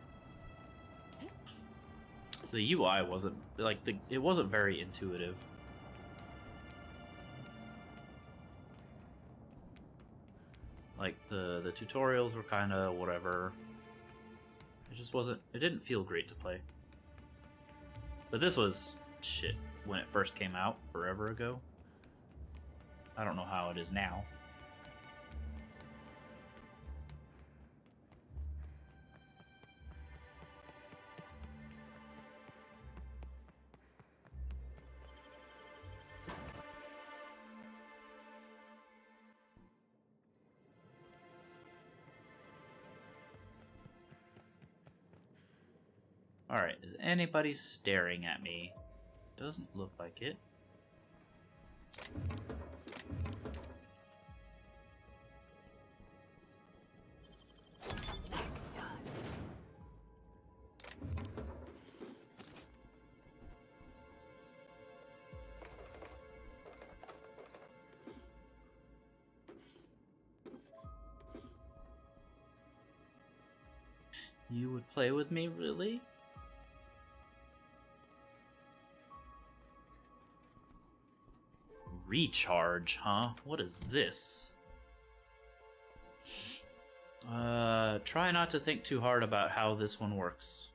The UI wasn't, like, it wasn't very intuitive. Like, the tutorials were kind of whatever. It just wasn't... It didn't feel great to play. But this was... shit. When it first came out, forever ago. I don't know how it is now. Alright, is anybody staring at me? Doesn't look like it. You would play with me, really? Recharge, huh? What is this? Try not to think too hard about how this one works.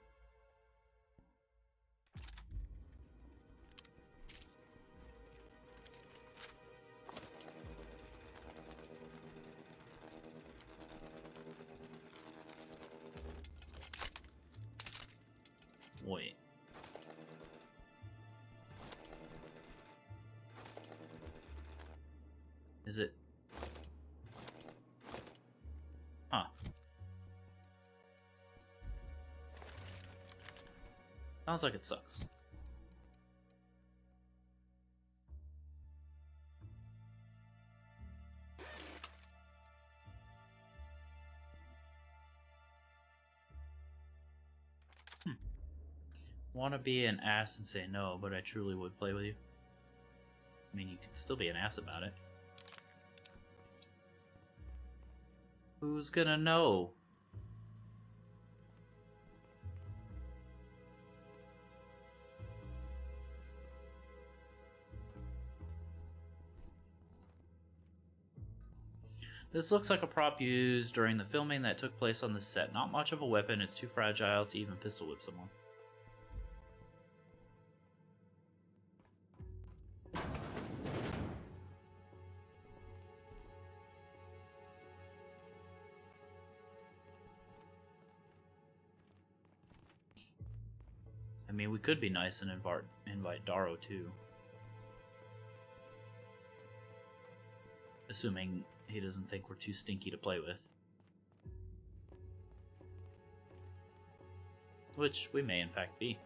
Wait. Is it? Huh. Sounds like it sucks. Want to be an ass and say no, but I truly would play with you. I mean, you can still be an ass about it. Who's gonna know? This looks like a prop used during the filming that took place on the set. Not much of a weapon, it's too fragile to even pistol whip someone. I mean, we could be nice and invite Darrow too. Assuming he doesn't think we're too stinky to play with. Which we may in fact be.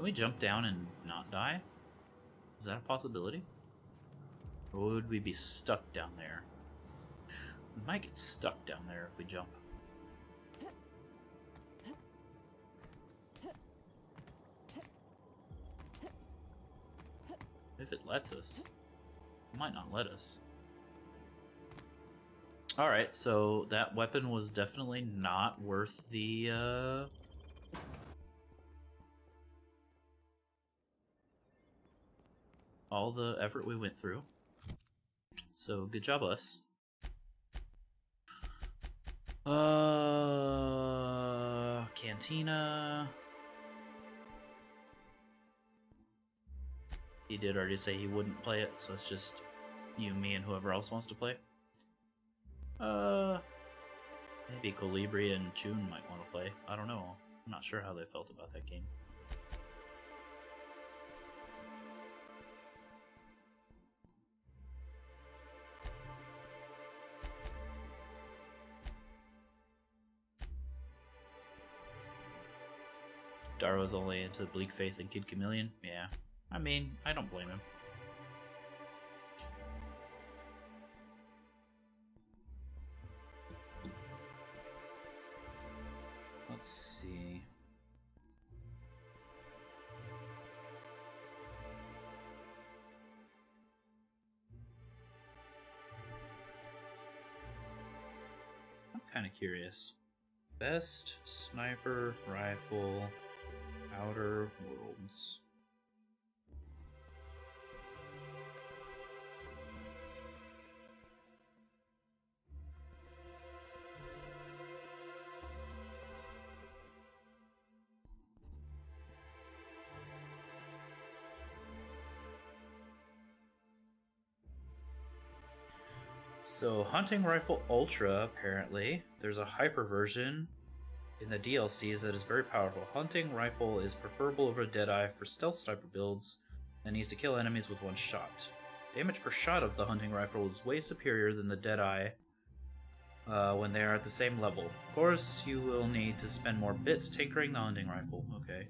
Can we jump down and not die? Is that a possibility? Or would we be stuck down there? We might get stuck down there if we jump. If it lets us. It might not let us. Alright, so that weapon was definitely not worth the, all the effort we went through. So, good job, us. Cantina. He did already say he wouldn't play it, so it's just you, me, and whoever else wants to play. Maybe Colibri and June might want to play. I don't know. I'm not sure how they felt about that game. Darrow's only into Bleak Faith and Kid Chameleon. Yeah. I mean, I don't blame him. Let's see. I'm kind of curious. Best sniper rifle, Outer Worlds. So, Hunting Rifle Ultra, apparently. There's a hyper version in the DLCs that is very powerful. Hunting Rifle is preferable over Deadeye for stealth sniper builds and needs to kill enemies with one shot. Damage per shot of the Hunting Rifle is way superior than the Deadeye when they are at the same level. Of course, you will need to spend more bits tinkering the Hunting Rifle. Okay.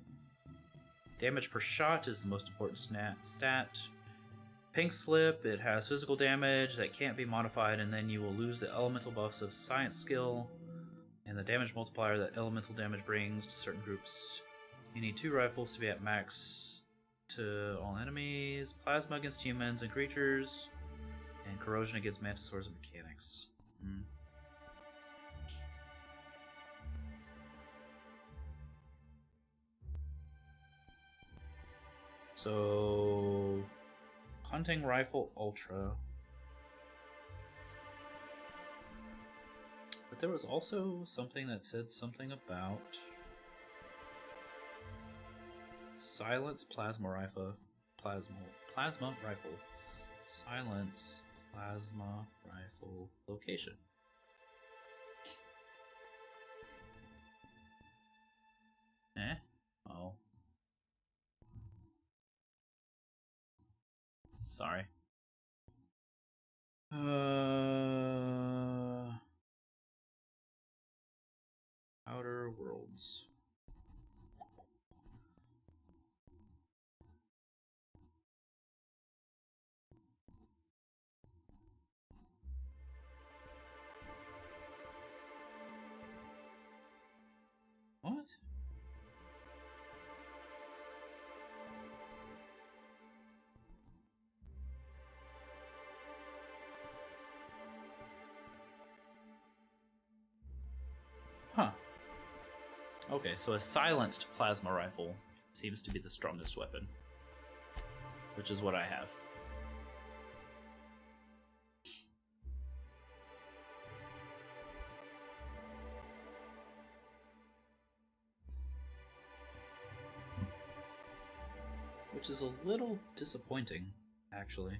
Damage per shot is the most important stat. Pink Slip, it has physical damage that can't be modified, and then you will lose the elemental buffs of Science Skill and the damage multiplier that elemental damage brings to certain groups. You need 2 rifles to be at max to all enemies, Plasma against humans and creatures, and Corrosion against Mantisaurs and mechanics. So... Hunting Rifle Ultra. But there was also something that said something about Silence Plasma Rifle. Plasma Rifle. Silence Plasma Rifle location. Oh. Sorry. Outer Worlds. What? Huh. Okay, so a silenced plasma rifle seems to be the strongest weapon, which is what I have. Which is a little disappointing, actually.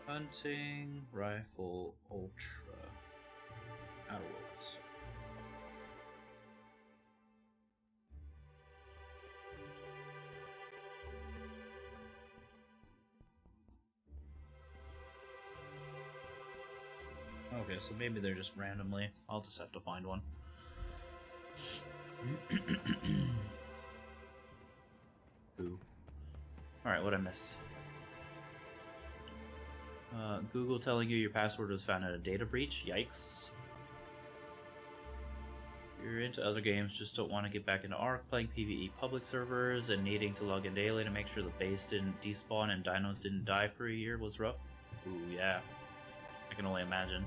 Hunting Rifle Ultra. Outer Worlds. Okay, so maybe they're just randomly. I'll just have to find one. Ooh. Alright, what'd I miss? Google telling you your password was found in a data breach? Yikes. You're into other games, just don't want to get back into Ark, playing PvE public servers, and needing to log in daily to make sure the base didn't despawn and dinos didn't die for a year was rough? Ooh, yeah. I can only imagine.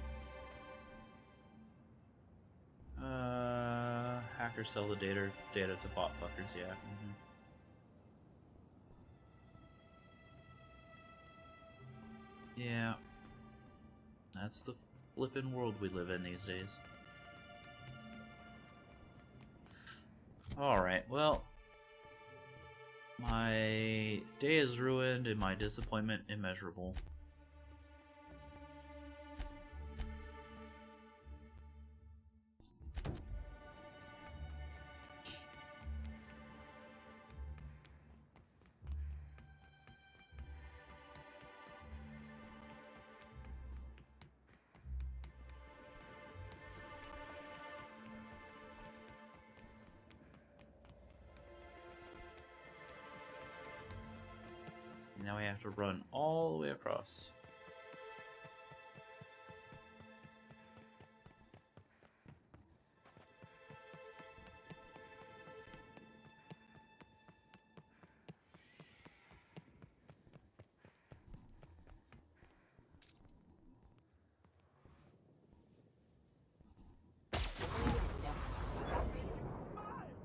Hackers sell the data to bot fuckers, yeah. Yeah. That's the flippin' world we live in these days. Alright, well, my day is ruined and my disappointment immeasurable. Now we have to run all the way across.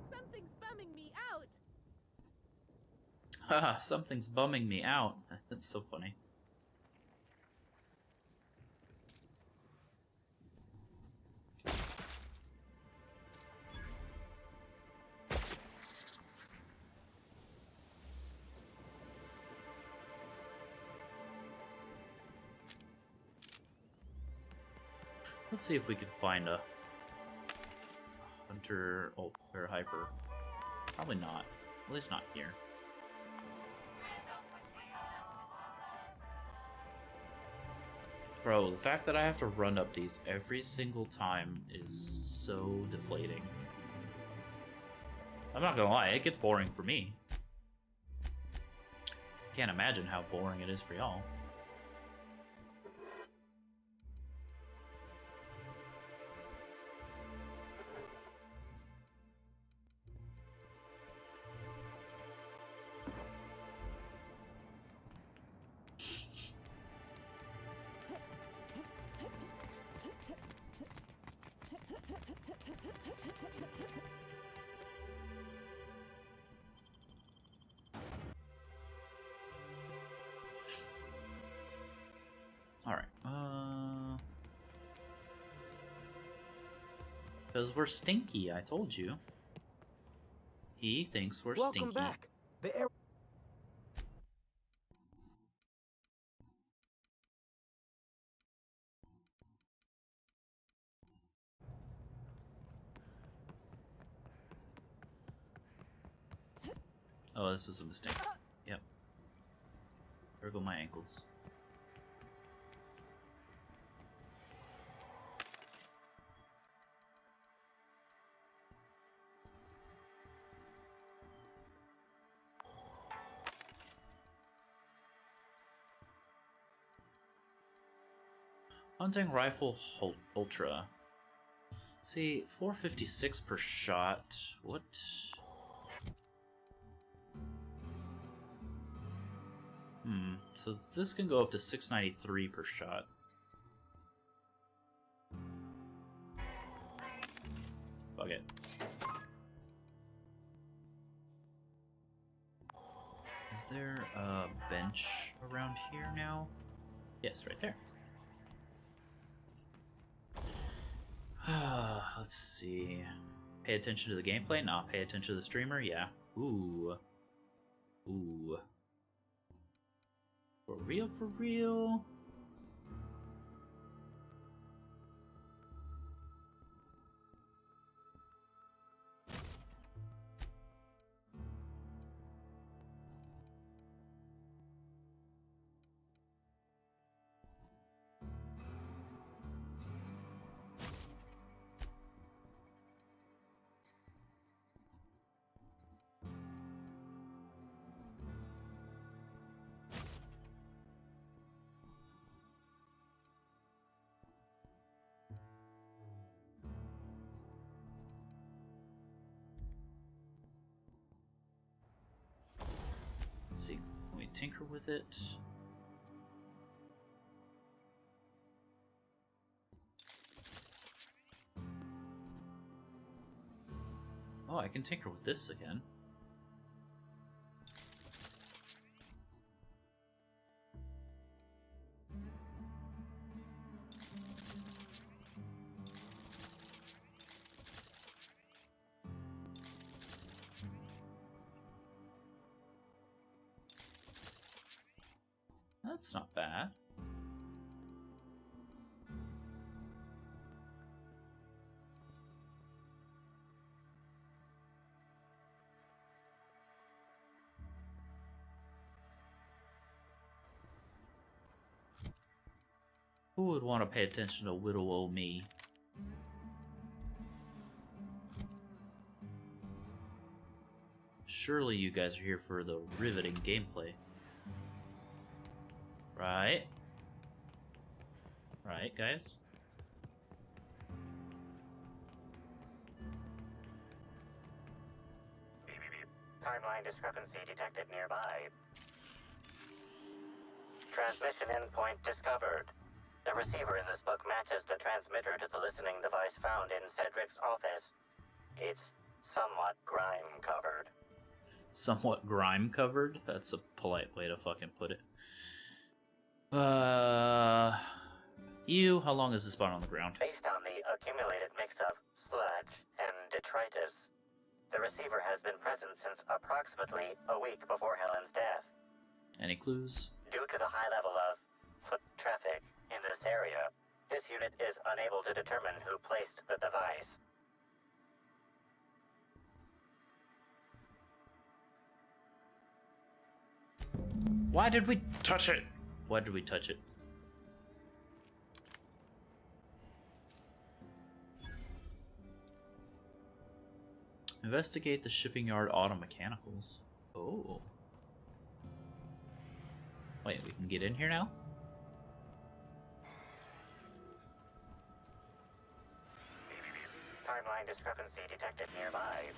Something's bumming me out. Haha, something's bumming me out. That's so funny. Let's see if we can find a hunter or hyper. Probably not. At least not here. Bro, the fact that I have to run up these every single time is so deflating. I'm not gonna lie, it gets boring for me. Can't imagine how boring it is for y'all. Alright, because we're stinky, I told you. He thinks we're stinky. Welcome back. The air. Oh, this was a mistake. Yep. There go my ankles. Hunting rifle ultra. See, 456 per shot. What? So this can go up to 693 per shot. Fuck it. Is there a bench around here now? Yes, right there. Let's see. Pay attention to the gameplay? Nah, pay attention to the streamer? Yeah. Ooh. Ooh. For real, for real? Let's see. Can we tinker with it? Oh, I can tinker with this again. That's not bad. Who would want to pay attention to little old me? Surely you guys are here for the riveting gameplay. Right? Right, guys? Timeline discrepancy detected nearby. Transmission endpoint discovered. The receiver in this book matches the transmitter to the listening device found in Cedric's office. It's somewhat grime-covered. Somewhat grime-covered? That's a polite way to fucking put it. How long has this been on the ground? Based on the accumulated mix of sludge and detritus, the receiver has been present since approximately a week before Helen's death. Any clues? Due to the high level of foot traffic in this area, this unit is unable to determine who placed the device. Why did we touch it? Why did we touch it? Investigate the shipping yard auto mechanicals. Oh. Wait, we can get in here now? Timeline discrepancy detected nearby.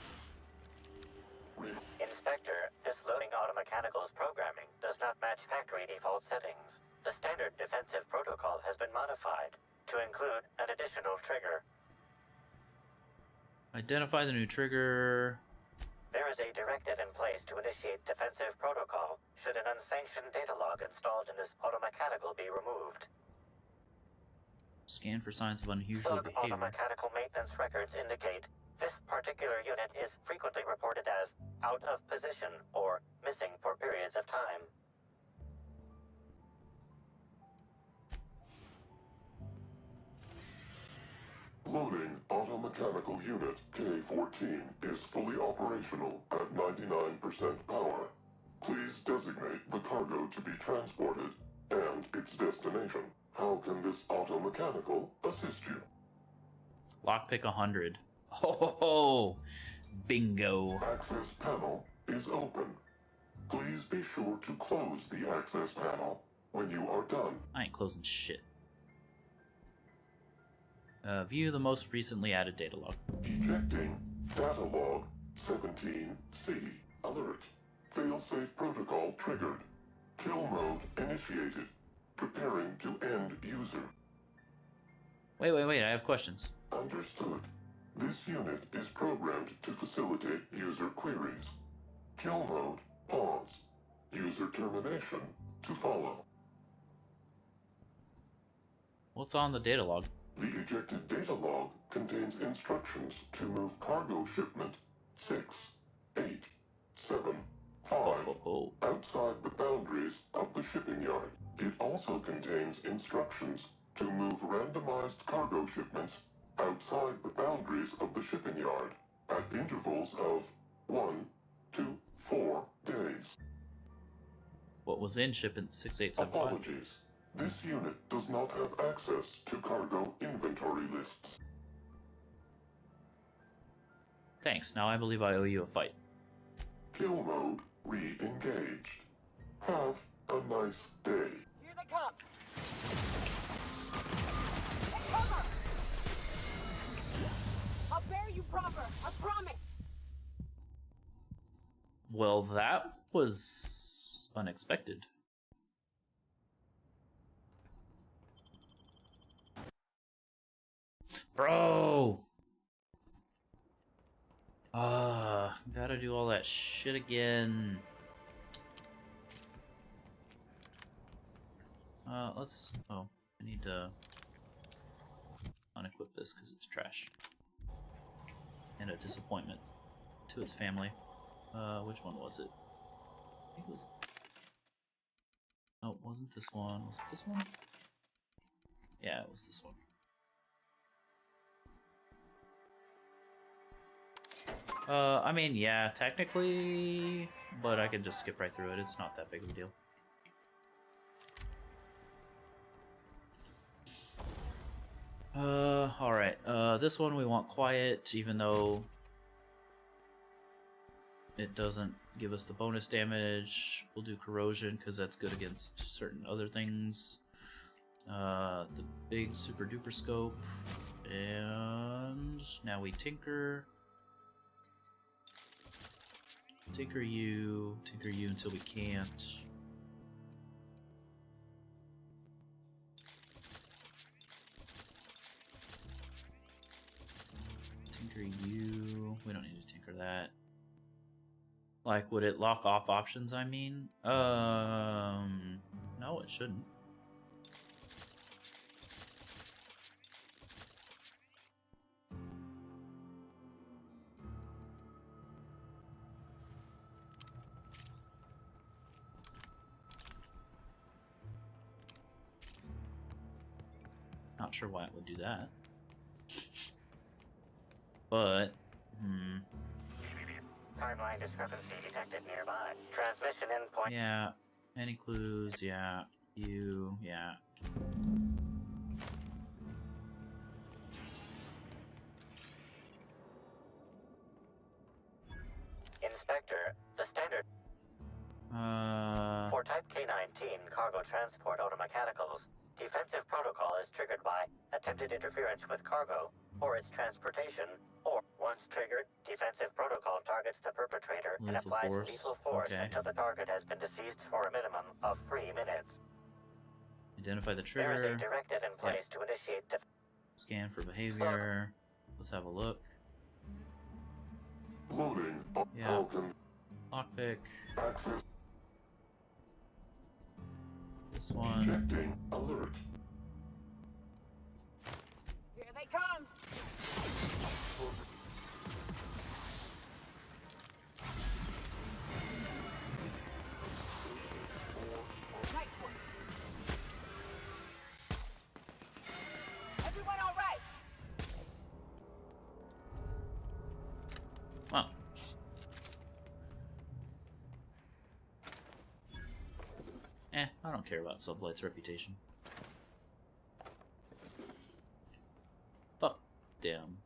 Inspector, this loading automechanicals programming does not match factory default settings. The standard defensive protocol has been modified to include an additional trigger. Identify the new trigger. There is a directive in place to initiate defensive protocol should an unsanctioned data log installed in this automechanical be removed. Scan for signs of unusual behavior. Automechanical maintenance records indicate this particular unit is frequently reported as out of position or missing for periods of time. Loading automechanical unit K-14 is fully operational at 99% power. Please designate the cargo to be transported and its destination. How can this automechanical assist you? Lockpick 100. Oh, bingo. Access panel is open. Please be sure to close the access panel when you are done. I ain't closing shit. View the most recently added data log. Ejecting data log 17C. Alert. Failsafe protocol triggered. Kill mode initiated. Preparing to end user. Wait, I have questions. Understood. This unit is programmed to facilitate user queries. Kill mode pause. User termination to follow. What's on the data log? The ejected data log contains instructions to move cargo shipment 6, 8, 7, 5 outside the boundaries of the shipping yard. It also contains instructions to move randomized cargo shipments outside the boundaries of the shipping yard at intervals of 1 to 4 days. What was in shipment 6875? Apologies. This unit does not have access to cargo inventory lists. Thanks, now I believe I owe you a fight. Kill mode re-engaged. Have a nice day. Here they come! Cover! I'll bear you proper, I promise! Well, that was unexpected. Bro! Gotta do all that shit again. Let's... Oh, I need to unequip this because it's trash. And a disappointment to its family. Which one was it? I think it was... Oh, it wasn't this one. Was it this one? Yeah, it was this one. I mean, yeah, technically, but I can just skip right through it. It's not that big of a deal. Alright. This one we want quiet, even though it doesn't give us the bonus damage. We'll do corrosion, because that's good against certain other things. The big super duper scope. And now we tinker. Tinker you until we can't. Tinker you. We don't need to tinker that. Like, would it lock off options, I mean? No, it shouldn't. Not sure why it would do that. But, Timeline discrepancy detected nearby. Transmission endpoint. Yeah. Any clues? Yeah. You. Yeah. Inspector, the standard. For Type K-19 cargo transport automechanicals, defensive protocol is triggered by attempted interference with cargo or its transportation, or once triggered, defensive protocol targets the perpetrator and applies lethal force until the target has been deceased for a minimum of 3 minutes. Identify the trigger. There is a directive in place to initiate the scan for behavior. Let's have a look. Loading. Yeah. Lockpick. Access. This one. Ejecting alert. Here they come. Nice one. Everyone all right? Well. I don't care about Sublight's reputation. Fuck them.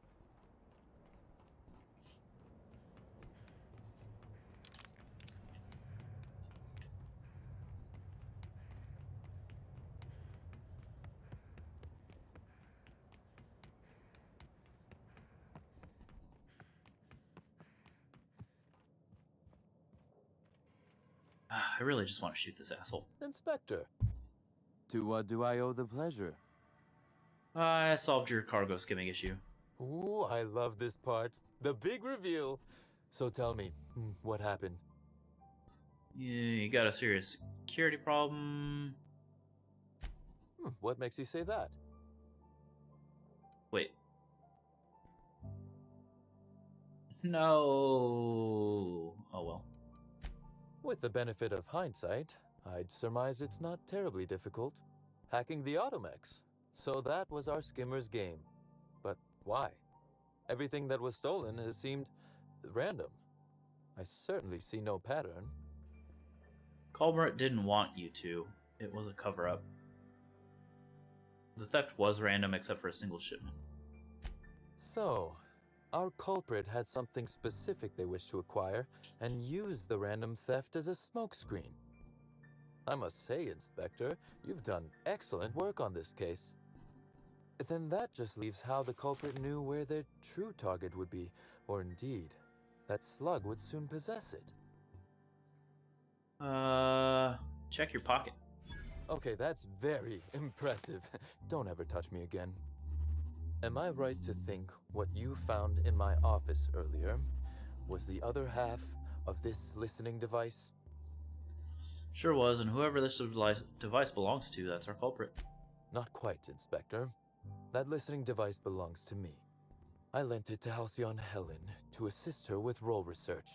I really just want to shoot this asshole. Inspector, to what do I owe the pleasure? I solved your cargo skimming issue. Ooh, I love this part. The big reveal. So tell me, what happened? Yeah, you got a serious security problem. What makes you say that? Wait. No. Oh well. With the benefit of hindsight, I'd surmise it's not terribly difficult. Hacking the Automex. So that was our skimmer's game. But why? Everything that was stolen has seemed random. I certainly see no pattern. Culbert didn't want you to. It was a cover-up. The theft was random except for a single shipment. So, our culprit had something specific they wished to acquire and used the random theft as a smokescreen. I must say, Inspector, you've done excellent work on this case. Then that just leaves how the culprit knew where their true target would be, or indeed, that Slug would soon possess it. Check your pocket. Okay, that's very impressive. Don't ever touch me again. Am I right to think what you found in my office earlier was the other half of this listening device? Sure was, and whoever this device belongs to, that's our culprit. Not quite, Inspector. That listening device belongs to me. I lent it to Halcyon Helen to assist her with role research.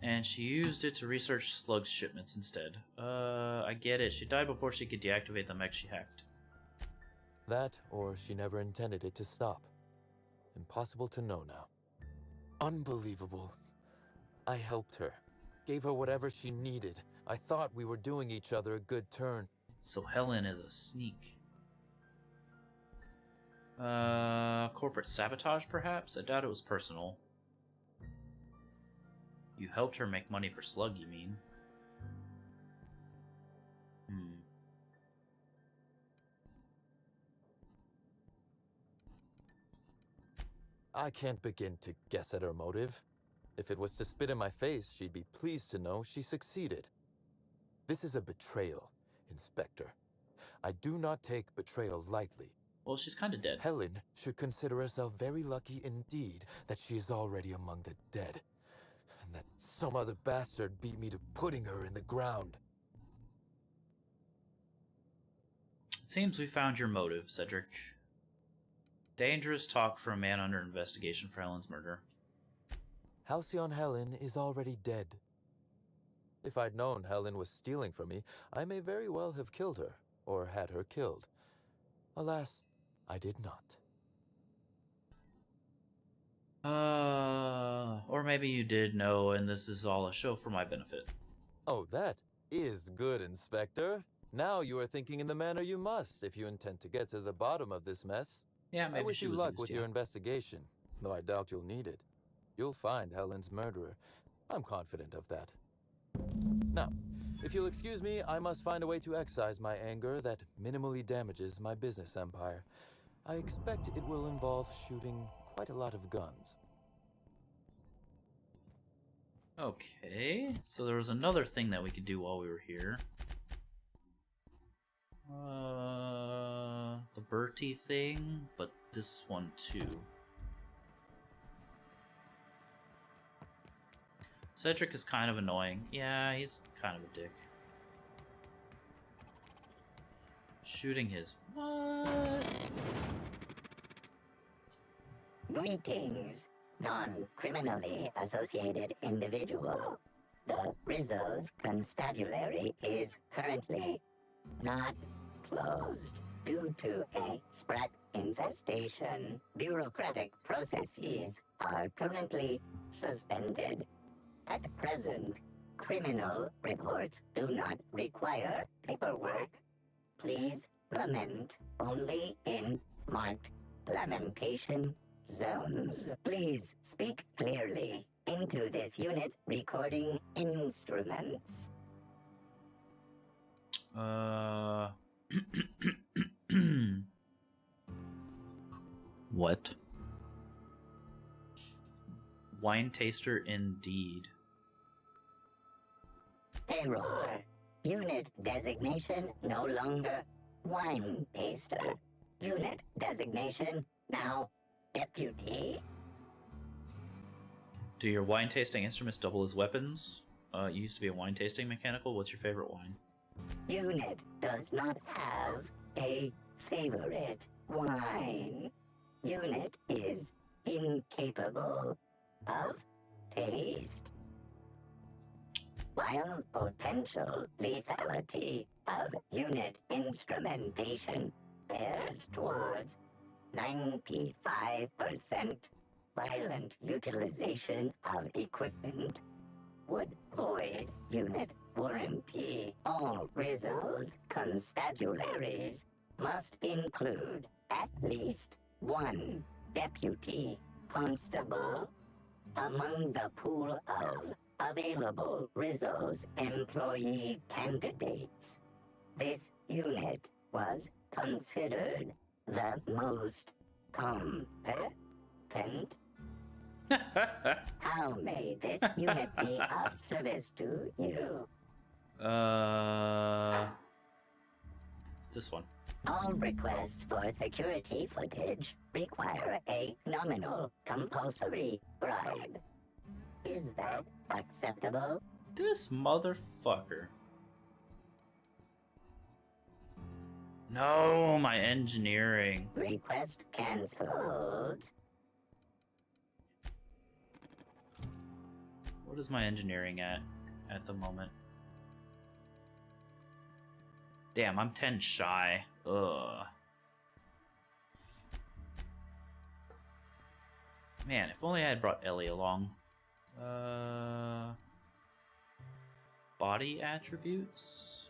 And she used it to research Slug's shipments instead. I get it. She died before she could deactivate the mech she hacked. That, or she never intended it to stop. Impossible to know now. Unbelievable. I helped her. Gave her whatever she needed. I thought we were doing each other a good turn. So Helen is a sneak. Corporate sabotage, perhaps? I doubt it was personal. You helped her make money for Slug, you mean? I can't begin to guess at her motive. If it was to spit in my face, she'd be pleased to know she succeeded. This is a betrayal, Inspector. I do not take betrayal lightly. Well, she's kind of dead. Helen should consider herself very lucky indeed that she is already among the dead. And that some other bastard beat me to putting her in the ground. It seems we found your motive, Cedric. Dangerous talk for a man under investigation for Helen's murder. Halcyon Helen is already dead. If I'd known Helen was stealing from me, I may very well have killed her, or had her killed. Alas, I did not. Or maybe you did know, and this is all a show for my benefit. Oh, that is good, Inspector. Now you are thinking in the manner you must if you intend to get to the bottom of this mess. Yeah, maybe I wish she you was luck used, with yeah. your investigation, though I doubt you'll need it. You'll find Helen's murderer. I'm confident of that. Now, if you'll excuse me, I must find a way to excise my anger that minimally damages my business empire. I expect it will involve shooting quite a lot of guns. Okay, so there was another thing that we could do while we were here. The Bertie thing, but this one too. Cedric is kind of annoying. Yeah, he's kind of a dick. Shooting his what? Greetings, non-criminally associated individual. The Rizzo's constabulary is currently not closed due to a sprat infestation. Bureaucratic processes are currently suspended. At present, criminal reports do not require paperwork. Please lament only in marked lamentation zones. Please speak clearly into this unit's recording instruments. What? Wine taster indeed. Error. Unit designation no longer wine taster. Unit designation now deputy. Do your wine tasting instruments double as weapons? You used to be a wine tasting mechanical. What's your favorite wine? Unit does not have a favorite wine. Unit is incapable of taste. While potential lethality of unit instrumentation bears towards 95% violent utilization of equipment, would void unit warranty. All Rizzo's constabularies must include at least one deputy constable among the pool of available Rizzo's employee candidates. This unit was considered the most competent. How may this unit be of service to you? This one. All requests for security footage require a nominal compulsory bribe. Is that acceptable? This motherfucker. No, my engineering. Request cancelled. What is my engineering at the moment? Damn, I'm 10 shy. Ugh. Man, if only I had brought Ellie along. Body attributes?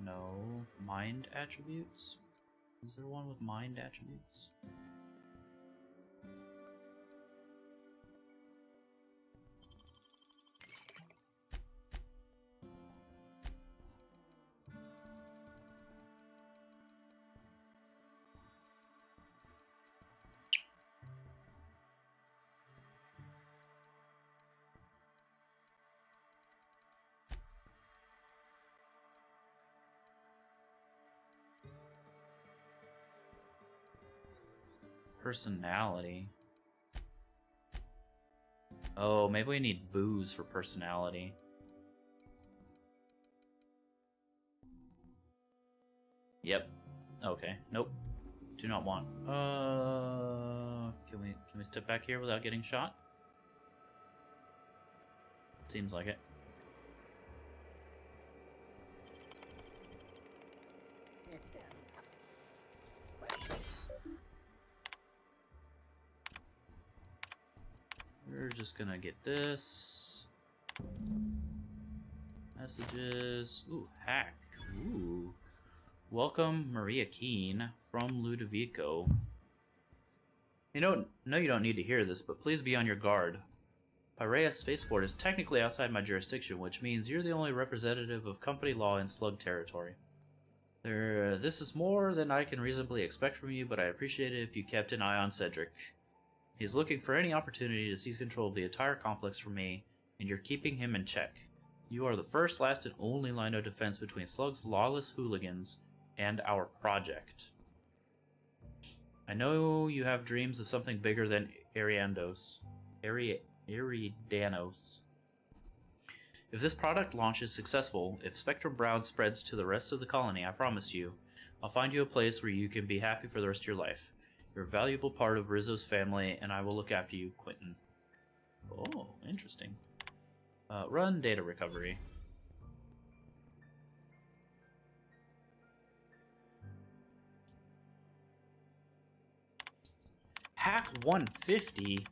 No. Mind attributes? Is there one with mind attributes? Personality. Oh, maybe we need booze for personality. Yep. Okay. Nope. Do not want. Can we step back here without getting shot? Seems like it. We're just gonna get this. Messages. Ooh, hack. Ooh. Welcome, Maria Keene from Ludovico. You know you don't need to hear this, but please be on your guard. Piraeus Spaceport is technically outside my jurisdiction, which means you're the only representative of company law in Slug territory. This is more than I can reasonably expect from you, but I appreciate it if you kept an eye on Cedric. He's looking for any opportunity to seize control of the entire complex from me, and you're keeping him in check. You are the first, last, and only line of defense between Slug's lawless hooligans and our project. I know you have dreams of something bigger than Eridanos. If this product launch is successful, if Spectrum Brown spreads to the rest of the colony, I promise you, I'll find you a place where you can be happy for the rest of your life. You're a valuable part of Rizzo's family, and I will look after you, Quentin. Oh, interesting. Run data recovery. Hack 150?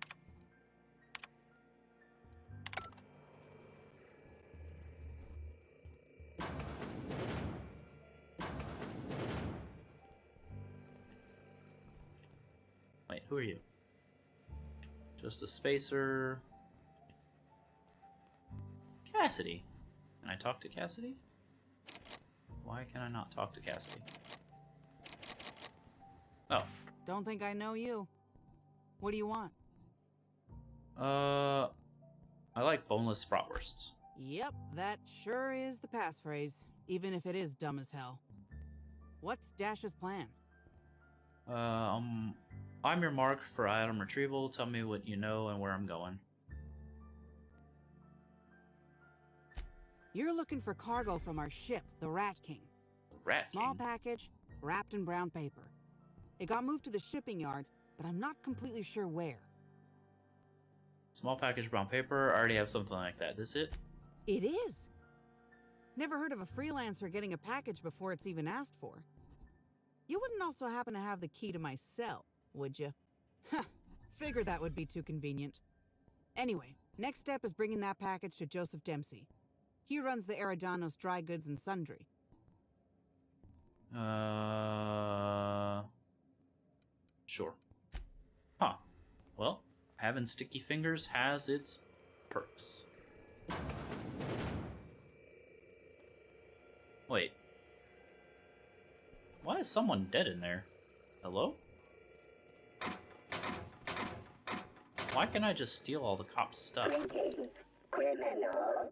Wait, who are you? Just a spacer. Cassidy. Can I talk to Cassidy? Why can I not talk to Cassidy? Oh. Don't think I know you. What do you want? I like boneless bratwursts. Yep, that sure is the passphrase, even if it is dumb as hell. What's Dash's plan? I'm your mark for item retrieval. Tell me what you know and where I'm going. You're looking for cargo from our ship, the Rat King. Small package, wrapped in brown paper. It got moved to the shipping yard, but I'm not completely sure where. Small package, brown paper. I already have something like that. This it? It is. Never heard of a freelancer getting a package before it's even asked for. You wouldn't also happen to have the key to my cell, would you? Huh, figured that would be too convenient. Anyway, next step is bringing that package to Joseph Dempsey. He runs the Eridanos Dry Goods and Sundry. Sure. Huh. Well, having sticky fingers has its perks. Wait. Why is someone dead in there? Hello? Why can't I just steal all the cops' stuff? Greetings, criminal.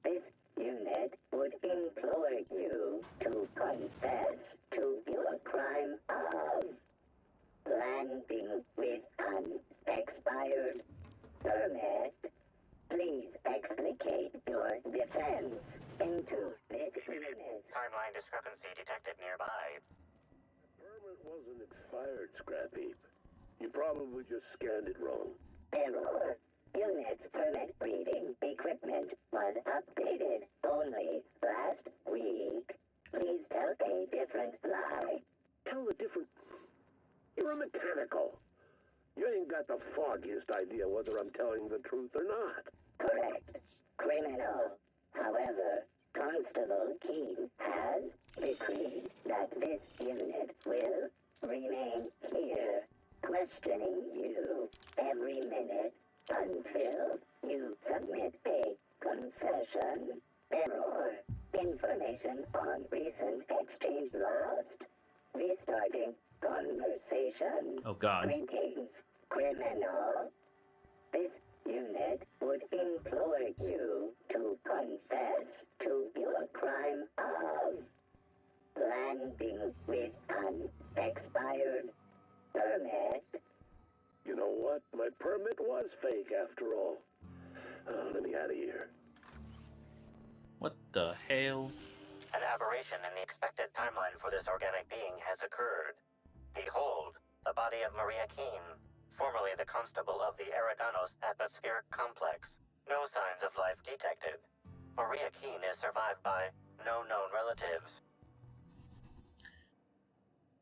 This unit would implore you to confess to your crime of landing with an expired permit. Please explicate your defense into this unit. Timeline discrepancy detected nearby. The permit wasn't expired, Scrap Heap. You probably just scanned it wrong. Error. Unit's permit reading equipment was updated only last week. Please tell a different lie. Tell a different... You're a mechanical. You ain't got the foggiest idea whether I'm telling the truth or not. Correct. Criminal. However, Constable Keen has decreed that this unit will remain here, questioning you every minute until you submit a confession. Error. Information on recent exchange lost. Restarting conversation. Oh God. Greetings, criminal. This unit would implore you to confess to your crime of landing with an expired permit. You know what? My permit was fake after all. Let me out of here. What the hell? An aberration in the expected timeline for this organic being has occurred. Behold, the body of Maria Keene, formerly the constable of the Eridanos Atmospheric Complex. No signs of life detected. Maria Keene is survived by no known relatives.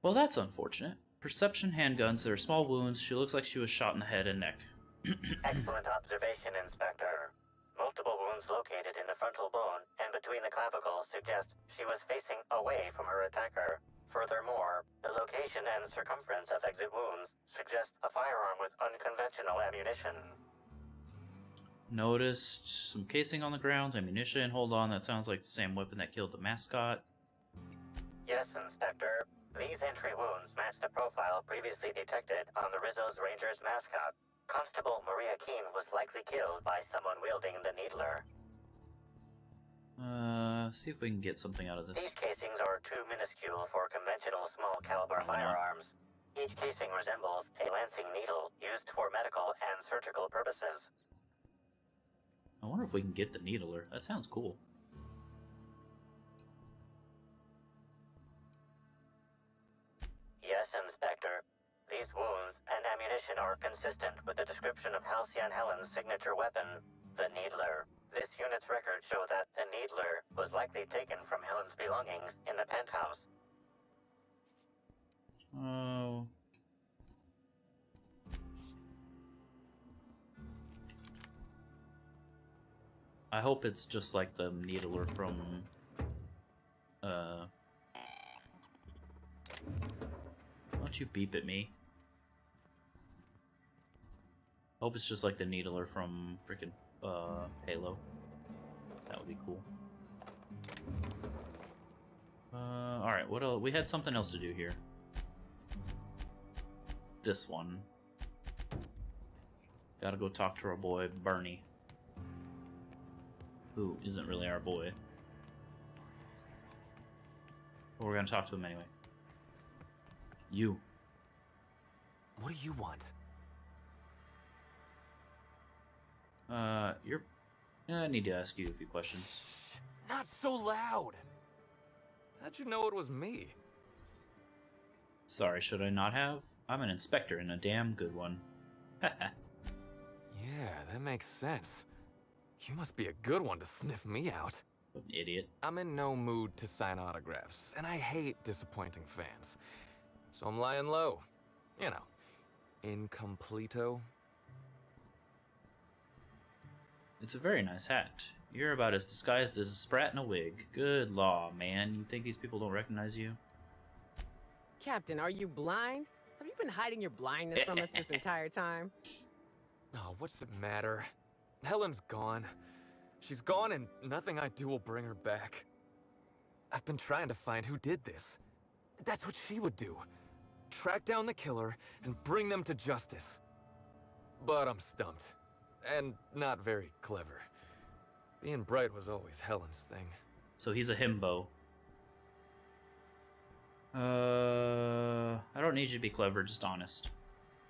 Well, that's unfortunate. Perception handguns, there are small wounds. She looks like she was shot in the head and neck. Excellent observation, Inspector. Multiple wounds located in the frontal bone and between the clavicles suggest she was facing away from her attacker. Furthermore, the location and circumference of exit wounds suggest a firearm with unconventional ammunition. Notice some casing on the grounds, ammunition. Hold on, that sounds like the same weapon that killed the mascot. Yes, Inspector. These entry wounds match the profile previously detected on the Rizzo's Rangers mascot. Constable Maria Keene was likely killed by someone wielding the Needler. See if we can get something out of this. These casings are too minuscule for conventional small caliber firearms. Each casing resembles a lancing needle used for medical and surgical purposes. I wonder if we can get the Needler. That sounds cool. Yes, Inspector. These wounds and ammunition are consistent with the description of Halcyon Helen's signature weapon, the Needler. This unit's records show that the Needler was likely taken from Helen's belongings in the penthouse. Oh. I hope it's just like the Needler from, Don't you beep at me. Hope it's just like the Needler from freaking Halo. That would be cool. Alright, what else? We had something else to do here. This one. Gotta go talk to our boy, Bernie. Who isn't really our boy. But we're gonna talk to him anyway. You. What do you want? I need to ask you a few questions. Not so loud! How'd you know it was me? Sorry, should I not have? I'm an inspector and a damn good one. Yeah, that makes sense. You must be a good one to sniff me out. What an idiot. I'm in no mood to sign autographs, and I hate disappointing fans. So I'm lying low. You know, incompleto. It's a very nice hat. You're about as disguised as a sprat in a wig. Good law, man. You think these people don't recognize you? Captain, are you blind? Have you been hiding your blindness from us this entire time? Oh, what's it matter? Helen's gone. She's gone and nothing I do will bring her back. I've been trying to find who did this. That's what she would do. Track down the killer and bring them to justice. But I'm stumped. And not very clever. Being bright was always Helen's thing. So he's a himbo. I don't need you to be clever, just honest.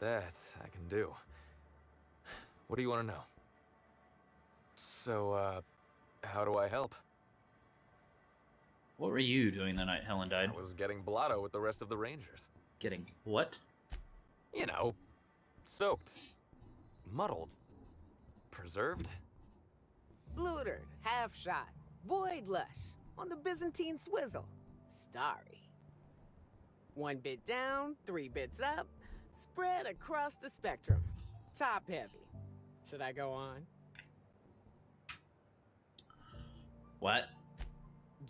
That I can do. What do you want to know? So, how do I help? What were you doing the night Helen died? I was getting blotto with the rest of the Rangers. Getting what? You know, soaked, muddled, preserved. Blutered, half shot, void lush, on the Byzantine swizzle, starry. 1 bit down, 3 bits up, spread across the spectrum. Top heavy. Should I go on? What?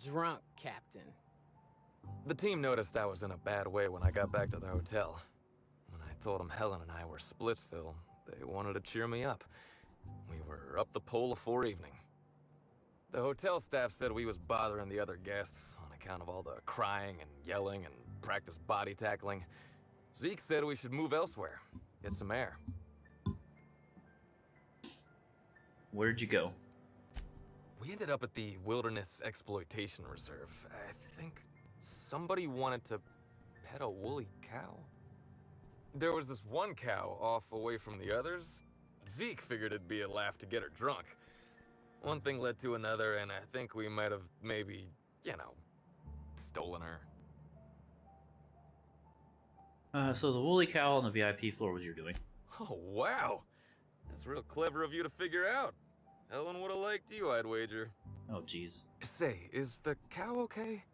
Drunk, Captain. The team noticed I was in a bad way when I got back to the hotel. When I told them Helen and I were Splitsville, they wanted to cheer me up. We were up the pole afore evening. The hotel staff said we was bothering the other guests on account of all the crying and yelling and practice body tackling. Zeke said we should move elsewhere, get some air. Where'd you go? We ended up at the Wilderness Exploitation Reserve. I think somebody wanted to pet a woolly cow. There was this one cow off away from the others. Zeke figured it'd be a laugh to get her drunk. One thing led to another, and I think we might have maybe, you know, stolen her. So the woolly cow on the VIP floor was your doing. Oh, wow! That's real clever of you to figure out. Helen would have liked you, I'd wager. Oh, jeez. Say, is the cow okay?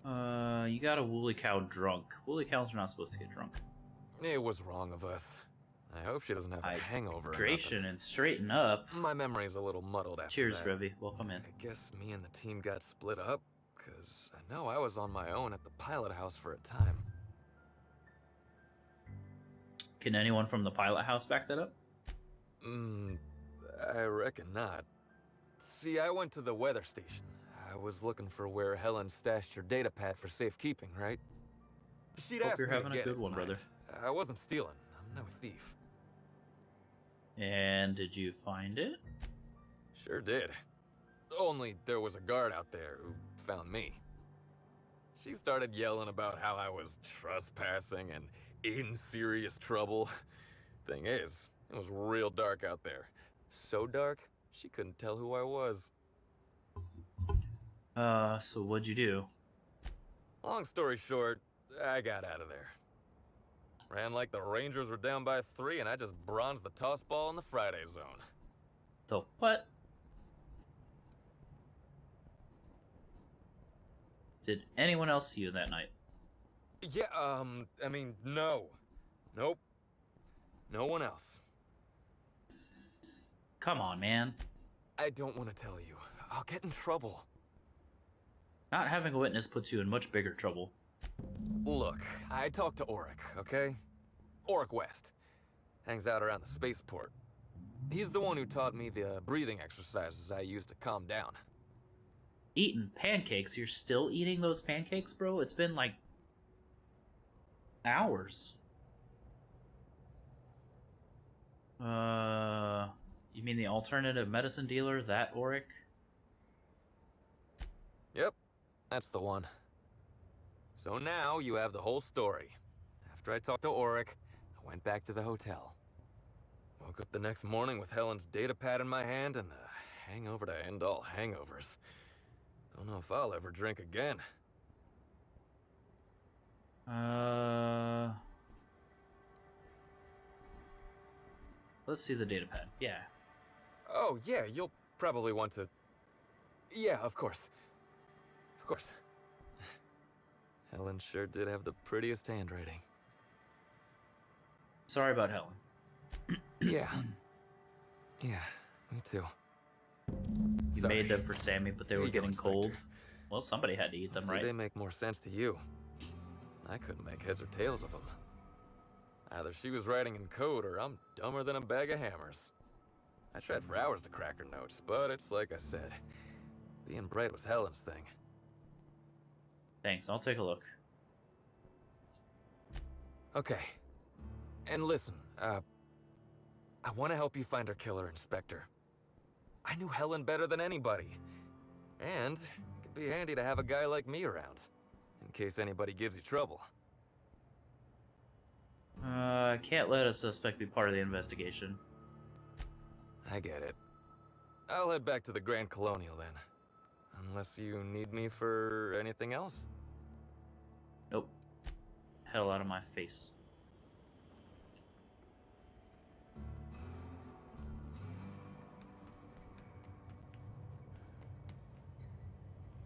You got a woolly cow drunk. Woolly cows are not supposed to get drunk. It was wrong of us. I hope she doesn't have a hangover. Hydration and straighten up. My memory's a little muddled after Cheers, that. Revy. Welcome in. I guess me and the team got split up, because I know I was on my own at the pilot house for a time. Can anyone from the pilot house back that up? I reckon not. See, I went to the weather station. I was looking for where Helen stashed her data pad for safekeeping, right? She'd Hope asked you're me to having a get good it, one, brother. I wasn't stealing. I'm no thief. And did you find it? Sure did. Only there was a guard out there who found me. She started yelling about how I was trespassing and in serious trouble. Thing is, it was real dark out there. So dark, she couldn't tell who I was. So what'd you do? Long story short, I got out of there. Ran like the Rangers were down by 3, and I just bronzed the toss ball in the Friday zone. The what? Did anyone else see you that night? Yeah, I mean, no. Nope. No one else. Come on, man. I don't want to tell you. I'll get in trouble. Not having a witness puts you in much bigger trouble. Look, I talked to Auric, okay? Auric West. Hangs out around the spaceport. He's the one who taught me the breathing exercises I use to calm down. Eating pancakes? You're still eating those pancakes, bro? It's been like hours. You mean the alternative medicine dealer, that Auric? Yep, that's the one. So now you have the whole story. After I talked to Auric, I went back to the hotel. Woke up the next morning with Helen's data pad in my hand and the hangover to end all hangovers. Don't know if I'll ever drink again. Let's see the data pad. Yeah. Oh, yeah, you'll probably want to... Yeah, of course. Of course. Helen sure did have the prettiest handwriting. Sorry about Helen. Yeah. Yeah, me too. You Sorry. made them for Sammy, but they Here were you go, getting Inspector. cold. Well, somebody had to eat them, Hopefully right? they make more sense to you. I couldn't make heads or tails of them. Either she was writing in code or I'm dumber than a bag of hammers. I tried for hours to crack her notes, but it's like I said. Being bright was Helen's thing. Thanks, I'll take a look. Okay. And listen, I want to help you find her killer, Inspector. I knew Helen better than anybody. And it could be handy to have a guy like me around, in case anybody gives you trouble. I can't let a suspect be part of the investigation. I get it. I'll head back to the Grand Colonial then. Unless you need me for anything else? Nope. Hell out of my face.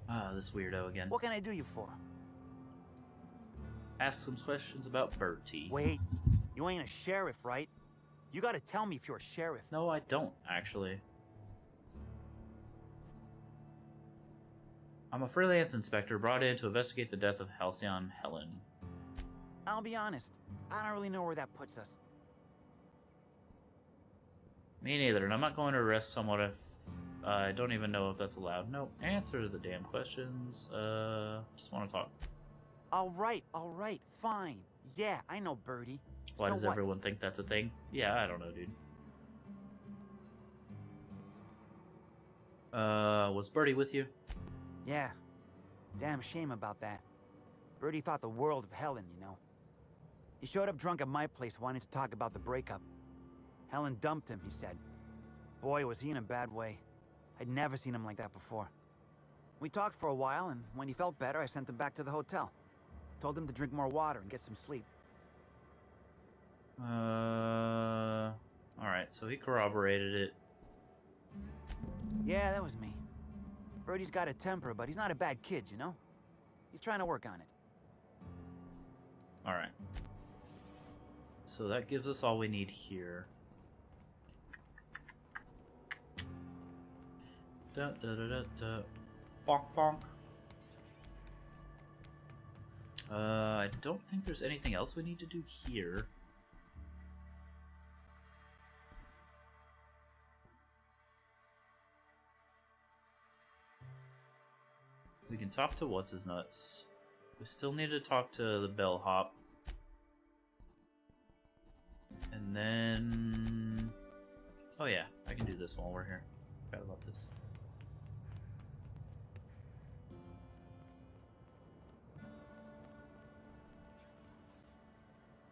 Ah, this weirdo again. What can I do you for? Ask some questions about Bertie. Wait, you ain't a sheriff, right? You gotta tell me if you're a sheriff. No, I don't, actually. I'm a freelance inspector brought in to investigate the death of Halcyon Helen. I'll be honest, I don't really know where that puts us. Me neither, and I'm not going to arrest someone if I don't even know if that's allowed. Nope. Answer the damn questions. Just want to talk. All right, fine. Yeah, I know Birdie. Why So does what? everyone think that's a thing? Yeah, I don't know, dude. Was Birdie with you? Yeah. Damn shame about that. Birdie thought the world of Helen, you know. He showed up drunk at my place wanting to talk about the breakup. Helen dumped him, he said. Boy, was he in a bad way. I'd never seen him like that before. We talked for a while, and when he felt better, I sent him back to the hotel. Told him to drink more water and get some sleep. Alright, so he corroborated it. Yeah, that was me. Birdie's got a temper, but he's not a bad kid, you know? He's trying to work on it. Alright. So that gives us all we need here. Da da da da da. Bonk bonk. I don't think there's anything else we need to do here. We can talk to What's-His-Nuts. We still need to talk to the bellhop. And then... Oh yeah, I can do this while we're here. Forgot about this.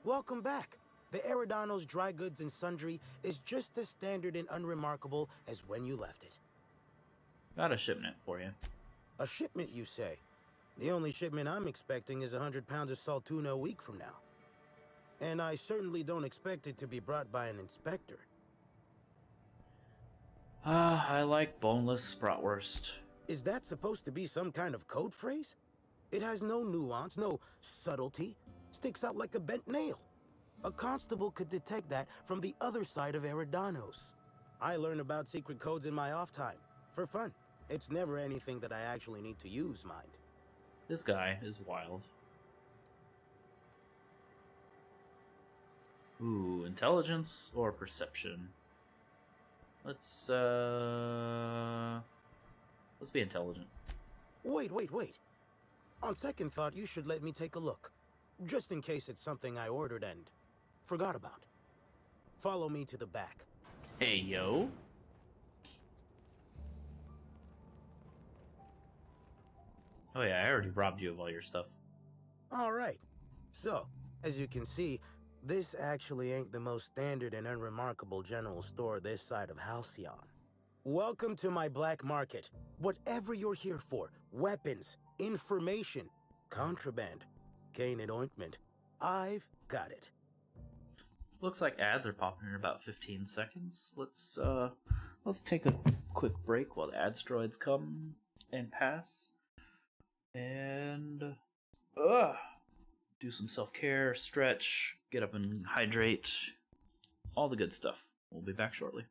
Welcome back. The Eridanos Dry Goods and Sundry is just as standard and unremarkable as when you left it. Got a shipment for you. A shipment, you say? The only shipment I'm expecting is 100 pounds of saltuna a week from now. And I certainly don't expect it to be brought by an inspector. I like boneless bratwurst. Is that supposed to be some kind of code phrase? It has no nuance, no subtlety. Sticks out like a bent nail. A constable could detect that from the other side of Eridanos. I learn about secret codes in my off time. For fun. It's never anything that I actually need to use, mind. This guy is wild. Ooh, intelligence or perception? Let's be intelligent. Wait. On second thought, you should let me take a look. Just in case it's something I ordered and forgot about. Follow me to the back. Hey, yo. Oh yeah, I already robbed you of all your stuff. Alright. So, as you can see, this actually ain't the most standard and unremarkable general store this side of Halcyon. Welcome to my black market. Whatever you're here for, weapons, information, contraband, cane and ointment, I've got it. Looks like ads are popping in about 15 seconds. Let's take a quick break while the ad droids come and pass. And do some self-care, stretch, get up and hydrate, all the good stuff. We'll be back shortly.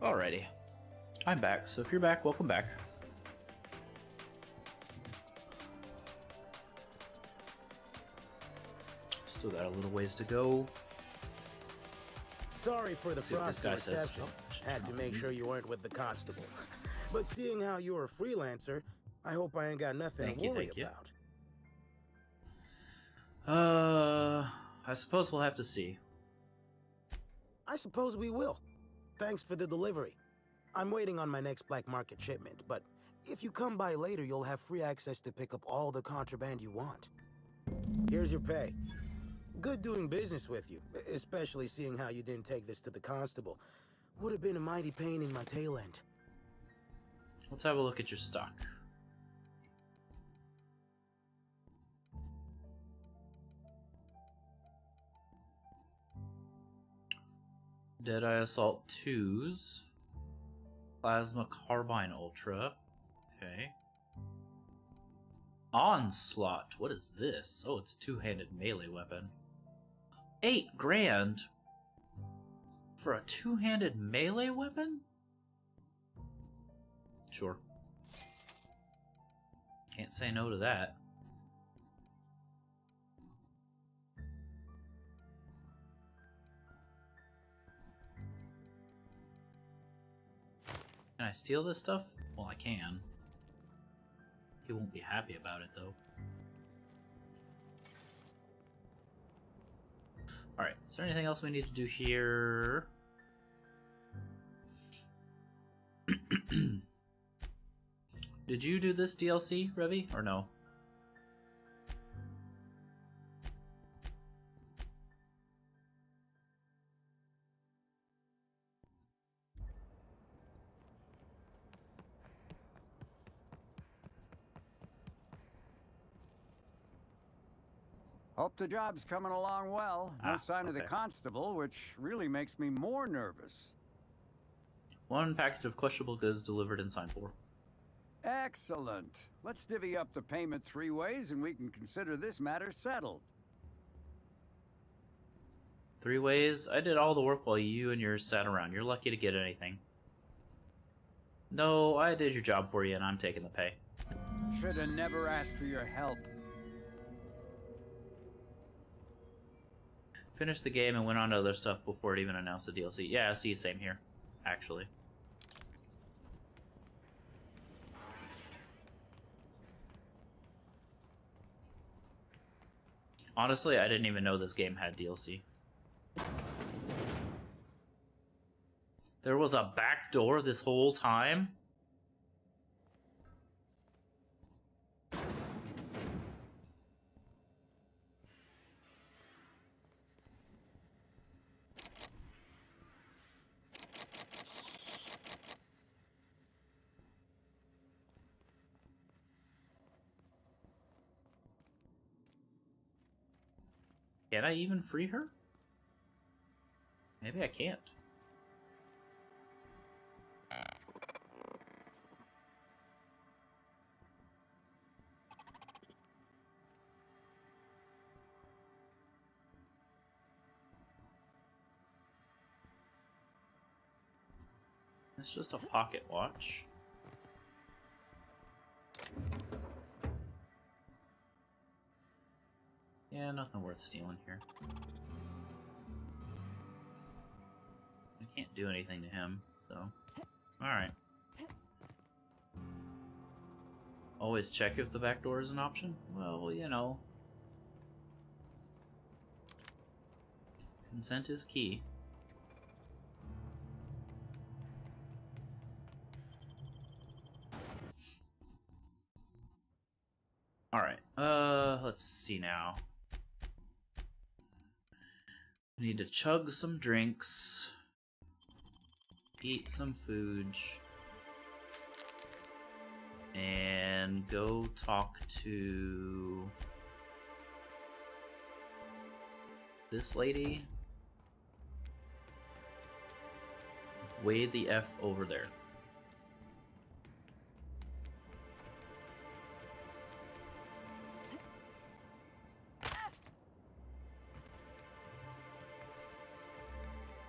Alrighty. I'm back, so if you're back, welcome back. Still got a little ways to go. Sorry for the Let's see what this frosty guy says. reception. Had to make sure you weren't with the constable. But seeing how you're a freelancer, I hope I ain't got nothing to worry about. I suppose we'll have to see. I suppose we will. Thanks for the delivery. I'm waiting on my next black market shipment, but if you come by later, you'll have free access to pick up all the contraband you want. Here's your pay. Good doing business with you, especially seeing how you didn't take this to the constable. Would have been a mighty pain in my tail end. Let's have a look at your stock. Deadeye Assault 2s. Plasma Carbine Ultra. Okay. Onslaught. What is this? Oh, it's a two-handed melee weapon. 8 grand for a two-handed melee weapon? Sure. Can't say no to that. Can I steal this stuff? Well, I can. He won't be happy about it, though. Alright, is there anything else we need to do here? Did you do this DLC, Revy, or no? Hope the job's coming along well. No sign of the okay. constable, which really makes me more nervous. 1 package of questionable goods delivered and signed for. Excellent. Let's divvy up the payment 3 ways and we can consider this matter settled. 3 ways? I did all the work while you and yours sat around. You're lucky to get anything. No, I did your job for you and I'm taking the pay. Should have never asked for your help. Finished the game and went on to other stuff before it even announced the DLC. Yeah, see, same here, actually. Honestly, I didn't even know this game had DLC. There was a back door this whole time? Can I even free her? Maybe I can't. It's just a pocket watch. Yeah, nothing worth stealing here. I can't do anything to him, so... Alright. Always check if the back door is an option? Well, you know. Consent is key. Alright, let's see now. I need to chug some drinks, eat some food, and go talk to this lady. Way the F over there.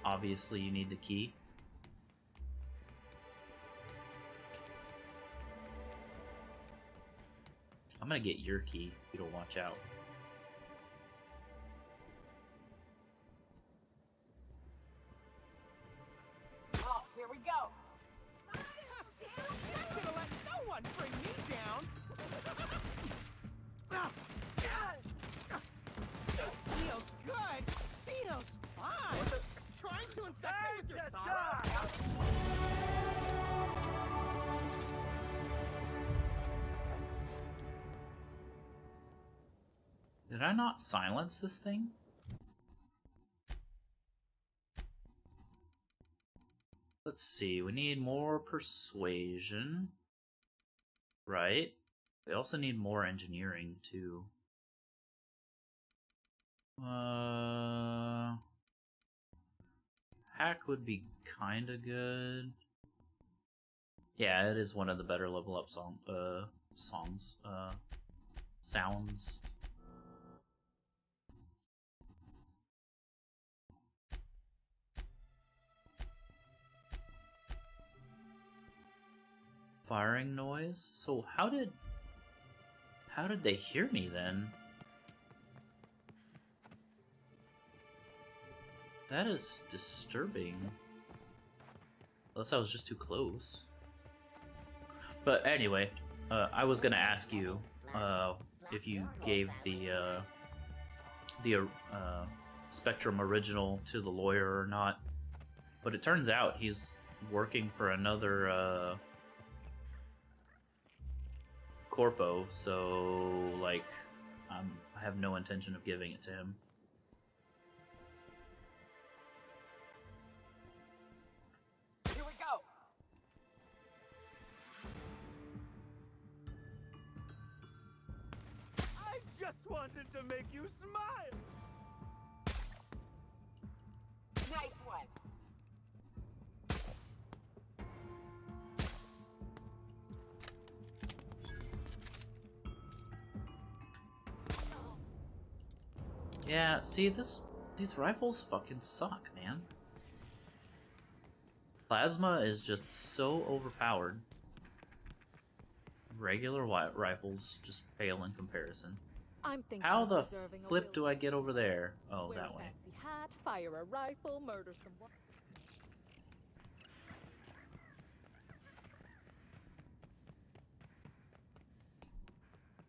Obviously, you need the key. gonna get your key if you don't watch out. Oh, here we go. I'm gonna let no one bring me down. Feels good. Feels fine. Trying to infect me with your sorrow. Did I not silence this thing? Let's see, we need more persuasion. Right. We also need more engineering too. Hack would be kinda good. Yeah, it is one of the better level up sounds. Firing noise? So how did they hear me then? That is disturbing. Unless I was just too close. But anyway, I was gonna ask you if you gave the Spectrum original to the lawyer or not. But it turns out he's working for another corpo, so like I have no intention of giving it to him. Here we go. I just wanted to make you smile. Nice one. Yeah, see, these rifles fucking suck, man. Plasma is just so overpowered. Regular rifles just pale in comparison. I'm thinking How of the reserving a flip do I get over there? Oh, Wear that a way. fancy hat, fire a rifle, murder someone.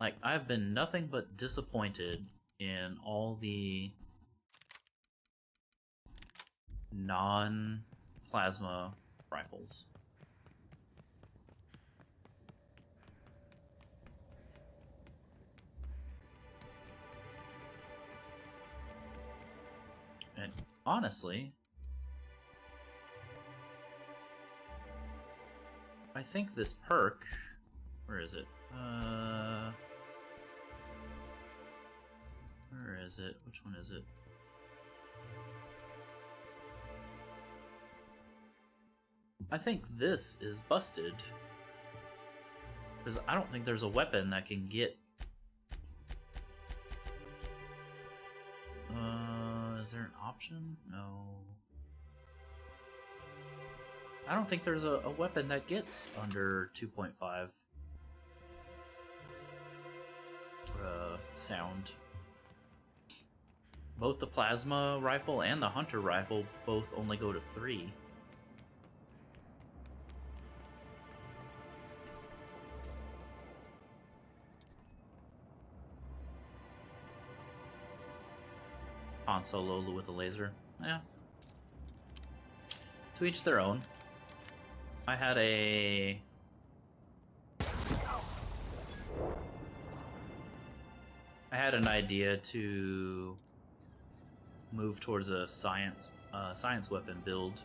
Like, I've been nothing but disappointed in all the non-plasma rifles. And honestly, I think this perk, where is it? Where is it? Which one is it? I think this is busted. Because I don't think there's a weapon that can get... is there an option? No. I don't think there's a weapon that gets under 2.5 sound. Both the plasma rifle and the hunter rifle both only go to 3. Han Solo with a laser. Yeah. To each their own. I had an idea to move towards a science weapon build.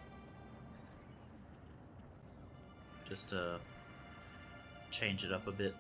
Just to change it up a bit.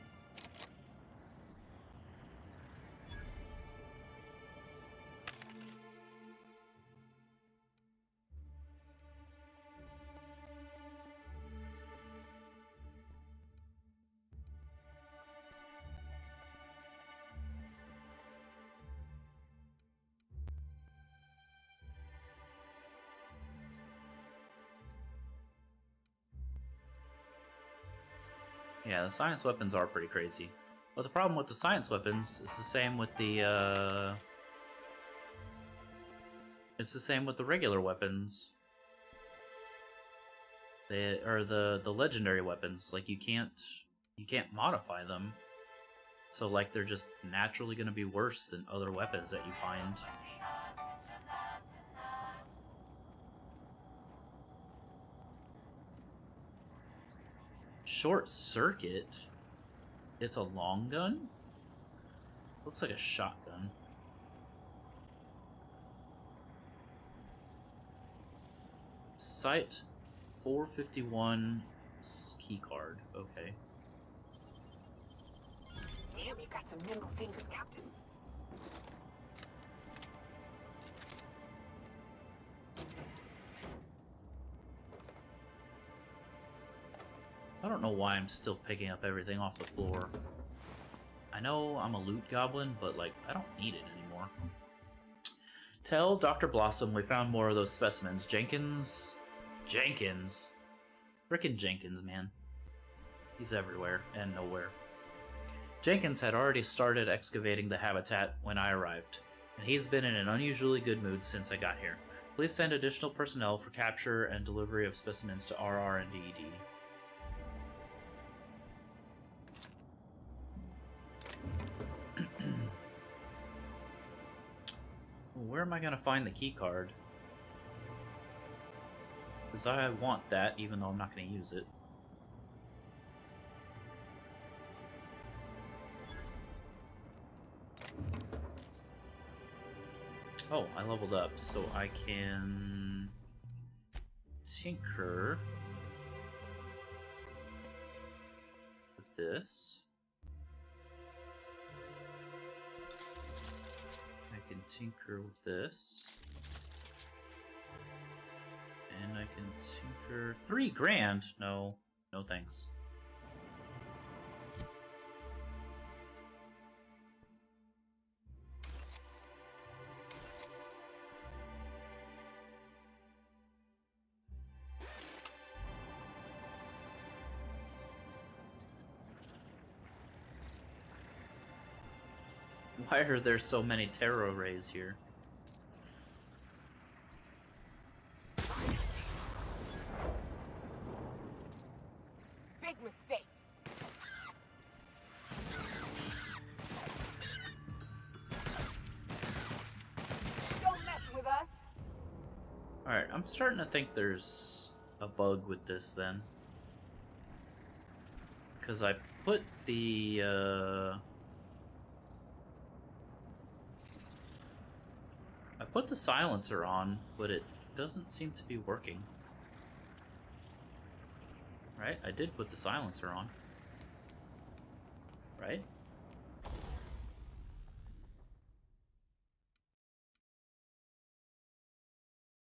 Yeah, the science weapons are pretty crazy. But the problem with the science weapons is the same with the, it's the same with the regular weapons. The legendary weapons. Like, you can't modify them. So, like, they're just naturally gonna be worse than other weapons that you find. Short circuit? It's a long gun? Looks like a shotgun. Site 451 keycard. Okay. Damn, you got some nimble fingers, Captain. I don't know why I'm still picking up everything off the floor. I know I'm a loot goblin, but, like, I don't need it anymore. Tell Dr. Blossom we found more of those specimens. Jenkins? Frickin' Jenkins, man. He's everywhere and nowhere. Jenkins had already started excavating the habitat when I arrived, and he's been in an unusually good mood since I got here. Please send additional personnel for capture and delivery of specimens to RR and DED. Where am I gonna find the key card? Because I want that, even though I'm not gonna use it. Oh, I leveled up, so I can tinker with this. I can tinker with this. And I can tinker... 3 grand? No. No thanks. Why are there so many terror rays here? Big mistake. Don't mess with us. Alright, I'm starting to think there's a bug with this then. Because I put the, I put the silencer on, but it doesn't seem to be working. Right? I did put the silencer on. Right?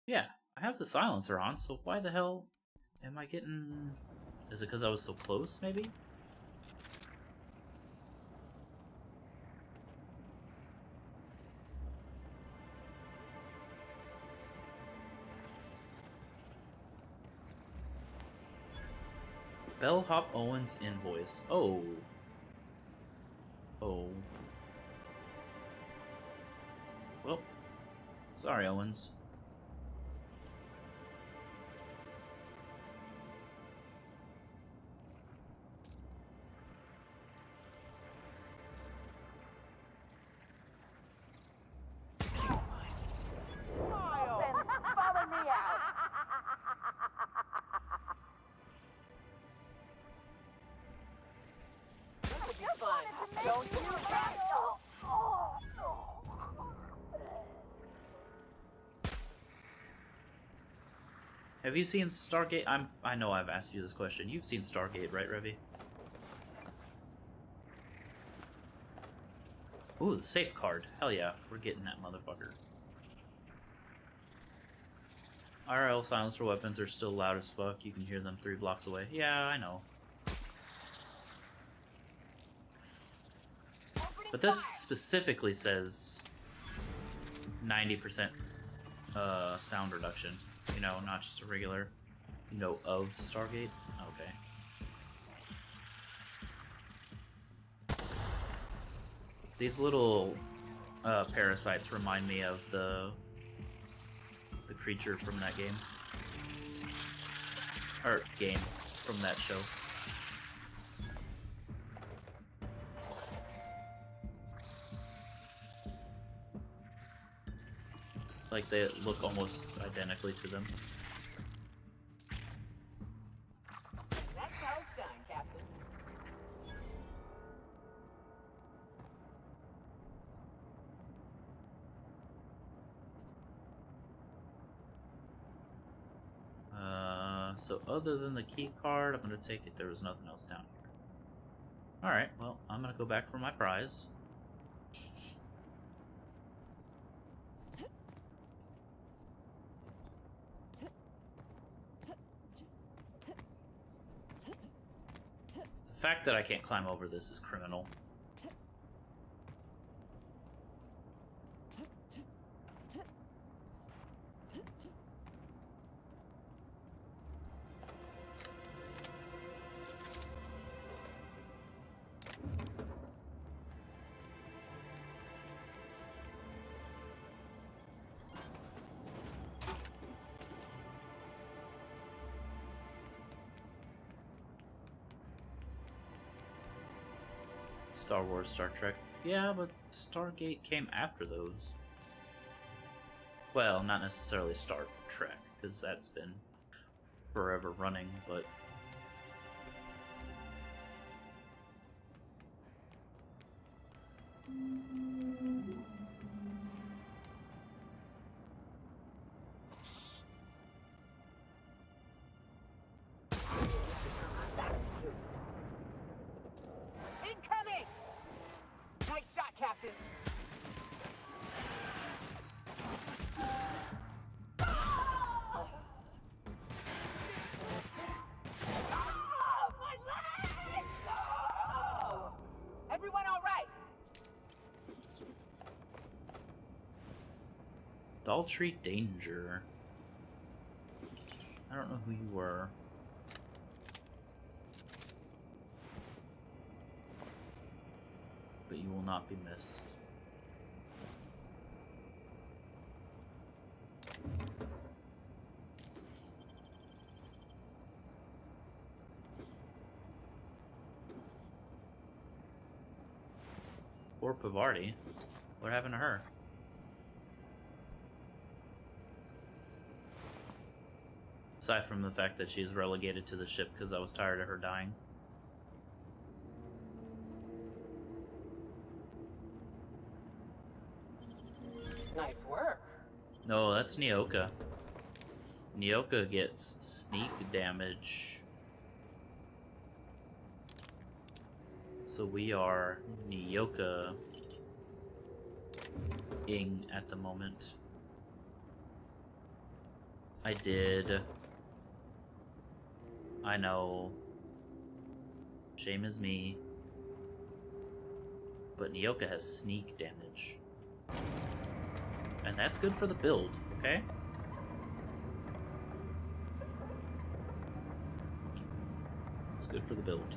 Yeah, I have the silencer on, so why the hell am I getting... Is it because I was so close, maybe? Bellhop Owens invoice. Oh. Oh. Well, sorry, Owens. Follow me out. This will be fun. Don't you guys? Have you seen Stargate? I know I've asked you this question. You've seen Stargate, right, Revy? Ooh, the safe card. Hell yeah, we're getting that motherfucker. IRL silencer weapons are still loud as fuck. You can hear them 3 blocks away. Yeah, I know. But this specifically says 90% sound reduction. You know, not just a regular, you know, of Stargate. Okay. These little parasites remind me of the creature from that game. Or game from that show. Like they look almost identically to them. That's how it's done, Captain. So other than the key card, I'm gonna take it there was nothing else down here. Alright, well, I'm gonna go back for my prize. The fact that I can't climb over this is criminal. Star Wars, Star Trek. Yeah, but Stargate came after those. Well, not necessarily Star Trek, because that's been forever running, but... Incoming! Nice shot, Captain. My leg! Oh! Everyone all right? Daltrey Danger. I don't know who you were. But you will not be missed. Poor Pavarti. What happened to her? Aside from the fact that she's relegated to the ship because I was tired of her dying. Nice work. No, that's Nyoka. Nyoka gets sneak damage. So we are Nyoka-ing at the moment. I did. I know. Shame is me. But Nyoka has sneak damage. And that's good for the build, okay? It's good for the build.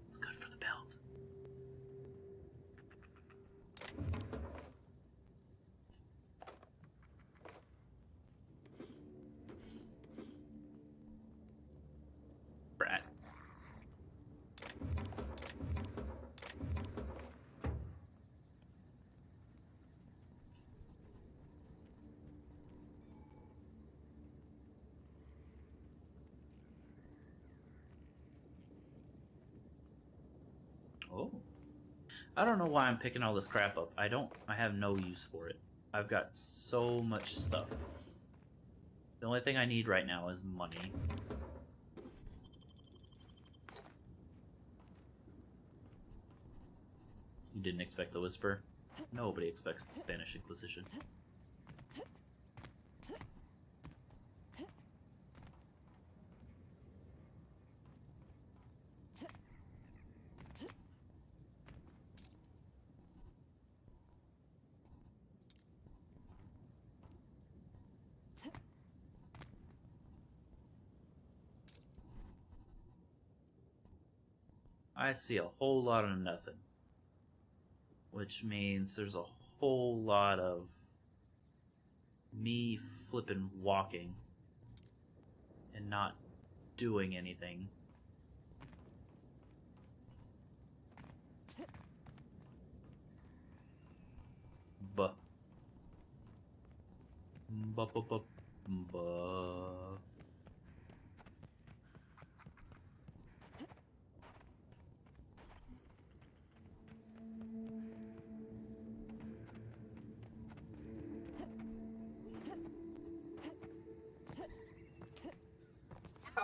It's good for the build. Brat. Oh. I don't know why I'm picking all this crap up. I have no use for it. I've got so much stuff. The only thing I need right now is money. You didn't expect the whisper? Nobody expects the Spanish Inquisition. I see a whole lot of nothing. Which means there's a whole lot of me flippin' walking and not doing anything. Buh. Buh, buh, buh, buh.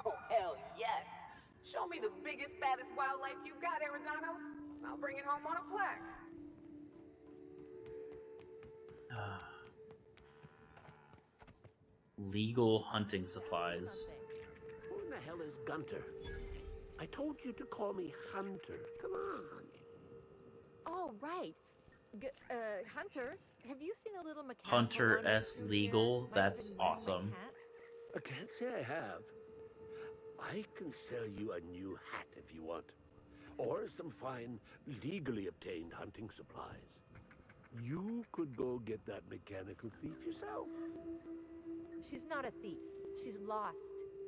Oh, hell yes. Show me the biggest, baddest wildlife you got, Arizonos. I'll bring it home on a plaque. Legal hunting supplies. Who in the hell is Gunter? I told you to call me Hunter. Come on. Oh, right. Hunter, have you seen a little mechanical Hunter wandering S. through Legal? here? Might have That's been wearing my awesome. hat. I can't say I have. I can sell you a new hat if you want. Or some fine, legally obtained hunting supplies. You could go get that mechanical thief yourself. She's not a thief. She's lost.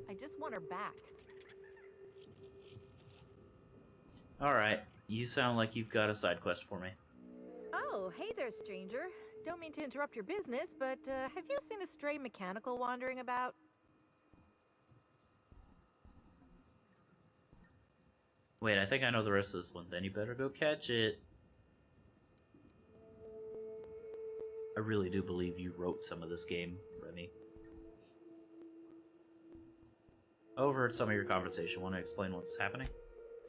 I just want her back. Alright, you sound like you've got a side quest for me. Oh, hey there, stranger. Don't mean to interrupt your business, but have you seen a stray mechanical wandering about? Wait, I think I know the rest of this one. Then you better go catch it. I really do believe you wrote some of this game, Remy. Overheard some of your conversation. Want to explain what's happening?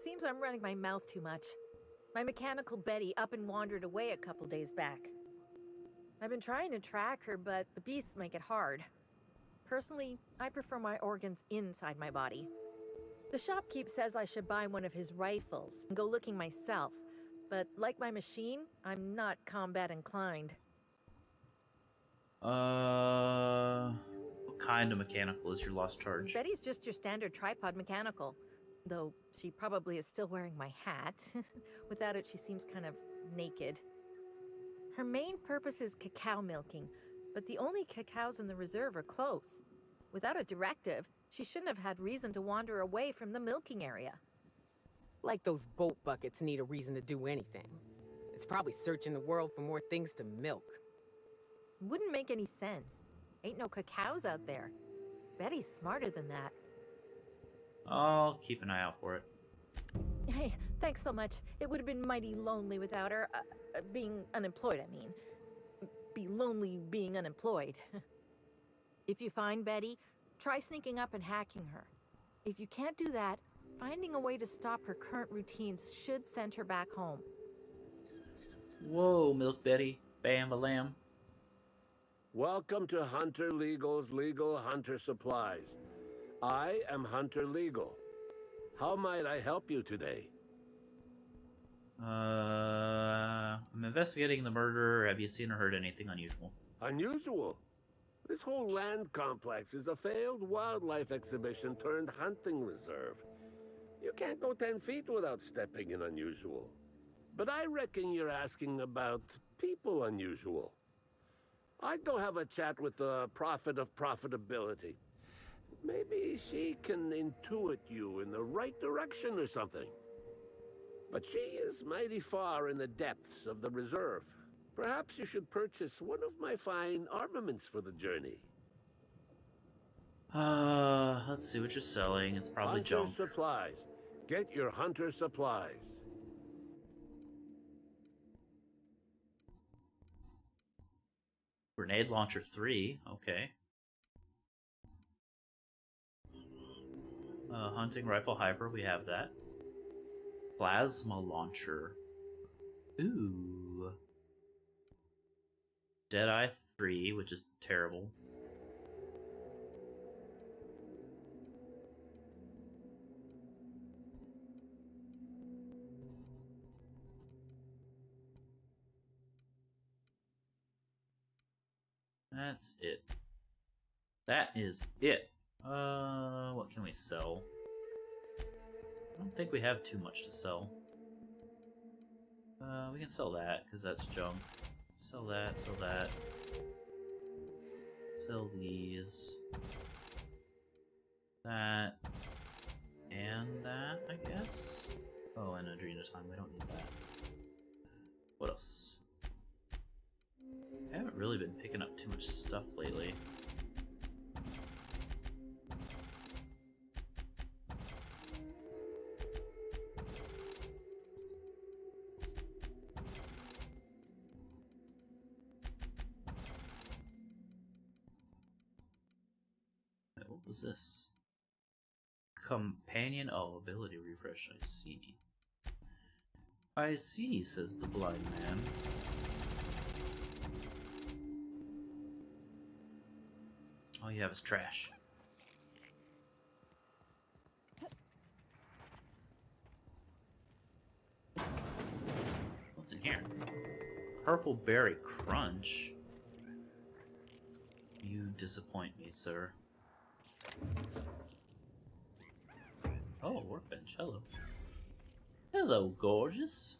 Seems I'm running my mouth too much. My mechanical Betty up and wandered away a couple days back. I've been trying to track her, but the beasts make it hard. Personally, I prefer my organs inside my body. The shopkeep says I should buy one of his rifles and go looking myself, but like my machine, I'm not combat inclined. What kind of mechanical is your lost charge? Betty's just your standard tripod mechanical, though she probably is still wearing my hat. Without it, she seems kind of naked. Her main purpose is cacao milking, but the only cacaos in the reserve are close. Without a directive, she shouldn't have had reason to wander away from the milking area. Like those boat buckets need a reason to do anything. It's probably searching the world for more things to milk. Wouldn't make any sense. Ain't no cacaos out there. Betty's smarter than that. I'll keep an eye out for it. Hey, thanks so much. It would have been mighty lonely without her. Being unemployed, I mean. Be lonely being unemployed. If you find Betty, try sneaking up and hacking her. If you can't do that, finding a way to stop her current routines should send her back home. Whoa, Milk Betty. Bam-a-lam. Welcome to Hunter Legal's Legal Hunter Supplies. I am Hunter Legal. How might I help you today? I'm investigating the murder. Have you seen or heard anything unusual? Unusual? This whole land complex is a failed wildlife exhibition turned hunting reserve. You can't go 10 feet without stepping in unusual. But I reckon you're asking about people unusual. I'd go have a chat with the prophet of profitability. Maybe she can intuit you in the right direction or something. But she is mighty far in the depths of the reserve. Perhaps you should purchase one of my fine armaments for the journey. Let's see what you're selling. It's probably Hunter junk. supplies. Get your hunter supplies. Grenade launcher 3. Okay. Hunting rifle hyper. We have that. Plasma launcher. Ooh. Deadeye 3, which is terrible. That's it. That is it. What can we sell? I don't think we have too much to sell. We can sell that, because that's junk. Sell that, sell that. Sell these. That. And that, I guess? Oh, and Adrena time, we don't need that. What else? I haven't really been picking up too much stuff lately. What was this? Companion? Oh, ability refresh, I see. I see, says the blind man. All you have is trash. What's in here? Purple berry crunch? You disappoint me, sir. Oh, workbench. Hello. Hello, gorgeous.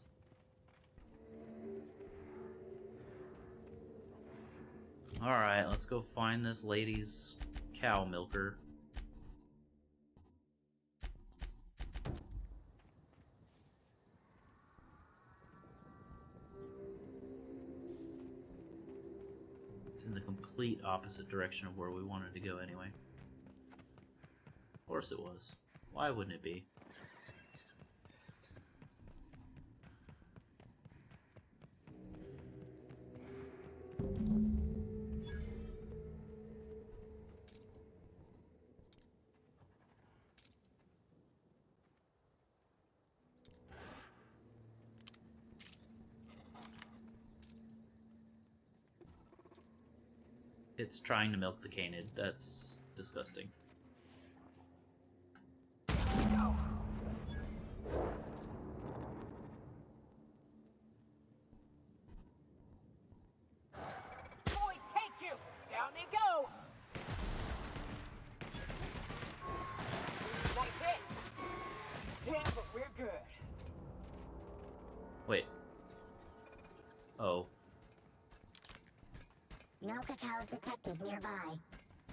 Alright, let's go find this lady's cow milker. It's in the complete opposite direction of where we wanted to go anyway. Of course it was. Why wouldn't it be? It's trying to milk the canid. That's disgusting. Boy, take you! Down they go! Nice hit! Damn, but we're good. Wait. Oh. No cacaos detected nearby.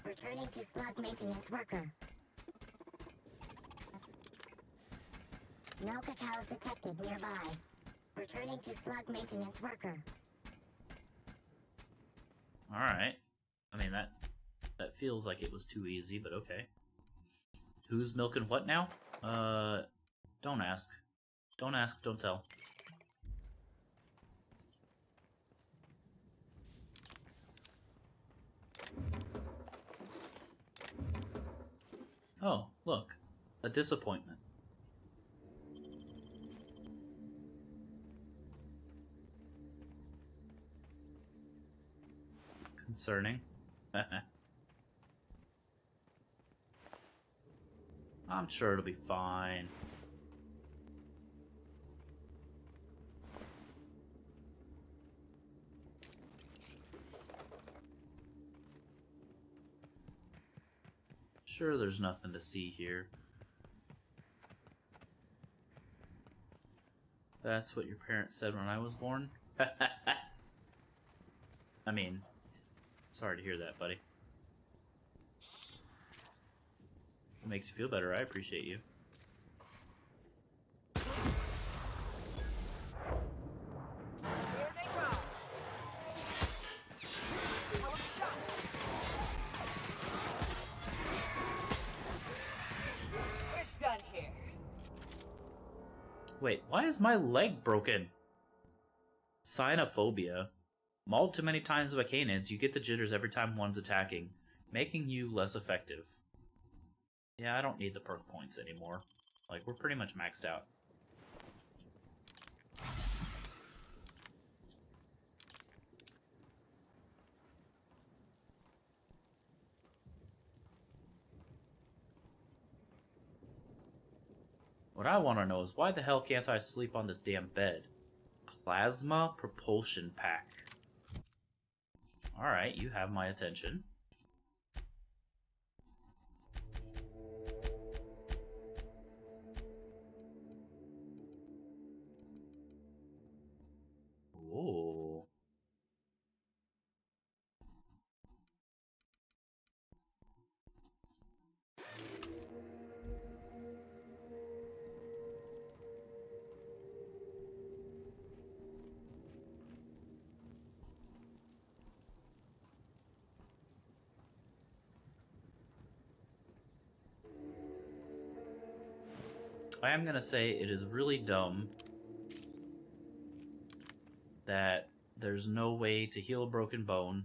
Returning to slug maintenance worker. No cacaos detected nearby. Returning to slug maintenance worker. Alright. I mean, that feels like it was too easy, but okay. Who's milking what now? Don't ask. Don't ask, don't tell. Oh, look. A disappointment. Concerning. I'm sure it'll be fine. Sure, there's nothing to see here. That's what your parents said when I was born? I mean, sorry to hear that, buddy. It makes you feel better. I appreciate you. Here they come! We're done here. Wait, why is my leg broken? Cynophobia. Mauled too many times by canids, you get the jitters every time one's attacking, making you less effective. Yeah, I don't need the perk points anymore. Like, we're pretty much maxed out. What I want to know is why the hell can't I sleep on this damn bed? Plasma propulsion pack. Alright, you have my attention. I am gonna say it is really dumb that there's no way to heal a broken bone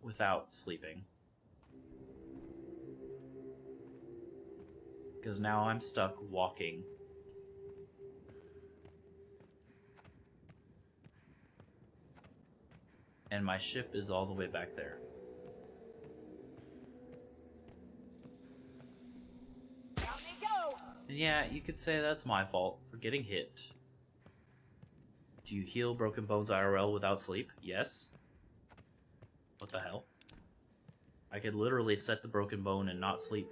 without sleeping. Because now I'm stuck walking. And my ship is all the way back there. And yeah, you could say that's my fault for getting hit. Do you heal broken bones IRL without sleep? Yes. What the hell? I could literally set the broken bone and not sleep,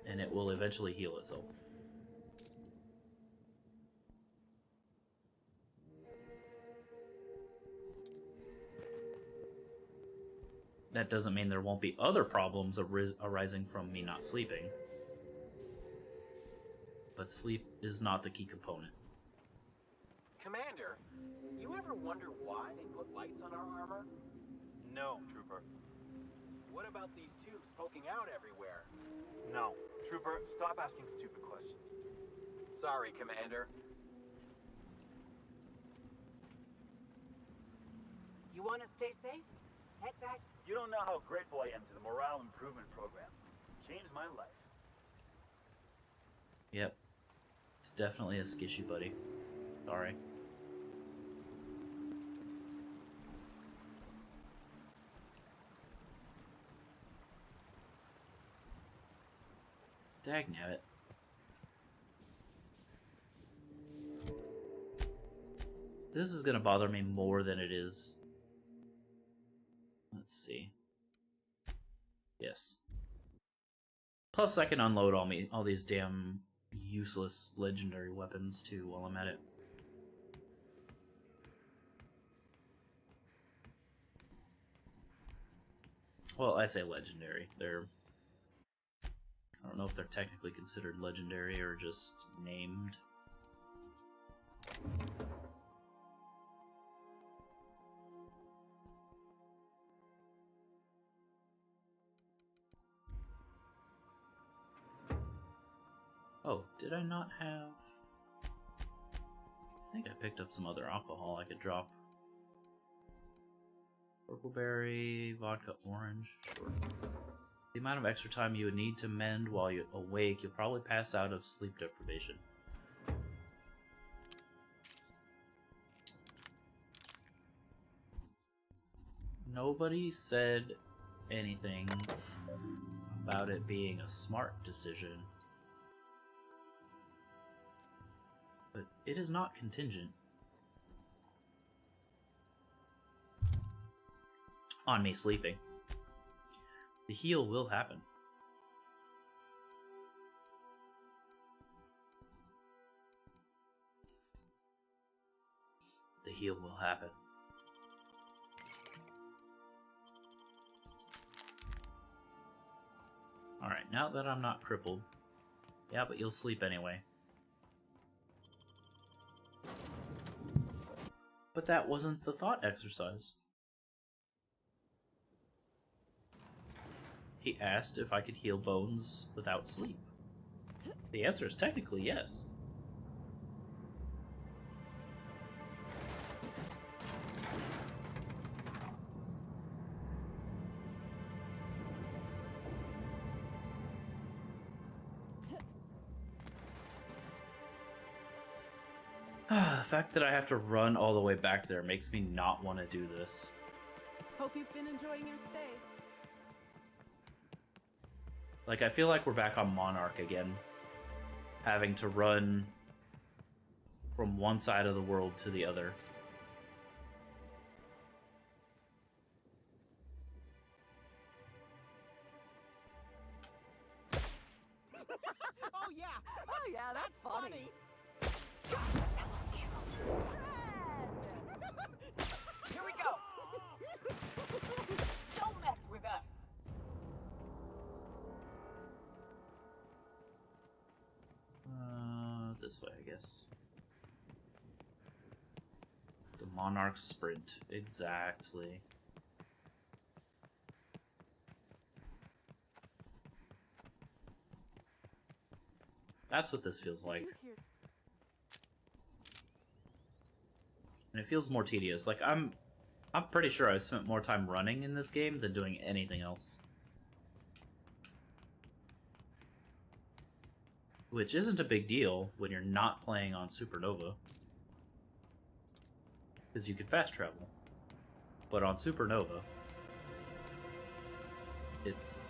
and it will eventually heal itself. That doesn't mean there won't be other problems arising from me not sleeping. But sleep is not the key component. Commander, you ever wonder why they put lights on our armor? No, Trooper. What about these tubes poking out everywhere? No. Trooper, stop asking stupid questions. Sorry, Commander. You want to stay safe? Head back. You don't know how grateful I am to the morale improvement program. Changed my life. Yep. It's definitely a skishy, buddy. Sorry. Dagnabbit. This is gonna bother me more than it is. Let's see. Yes. Plus, I can unload all these damn useless legendary weapons too while I'm at it. Well, I say legendary. I don't know if they're technically considered legendary or just named. Oh, did I not have... I think I picked up some other alcohol I could drop. Purpleberry, vodka orange, sure. The amount of extra time you would need to mend while you're awake, you'll probably pass out of sleep deprivation. Nobody said anything about it being a smart decision. But it is not contingent on me sleeping. The heal will happen. The heal will happen. Alright, now that I'm not crippled. Yeah, but you'll sleep anyway. But that wasn't the thought exercise. He asked if I could heal bones without sleep. The answer is technically yes. The fact that I have to run all the way back there makes me not want to do this. Hope you've been enjoying your stay. Like, I feel like we're back on Monarch again. Having to run from one side of the world to the other. Oh yeah, that's funny. Here we go! Don't mess with us! This way, I guess. The Monarch Sprint. Exactly. That's what this feels like. And it feels more tedious. Like, I'm pretty sure I spent more time running in this game than doing anything else. Which isn't a big deal when you're not playing on Supernova. Because you can fast travel. But on Supernova, it's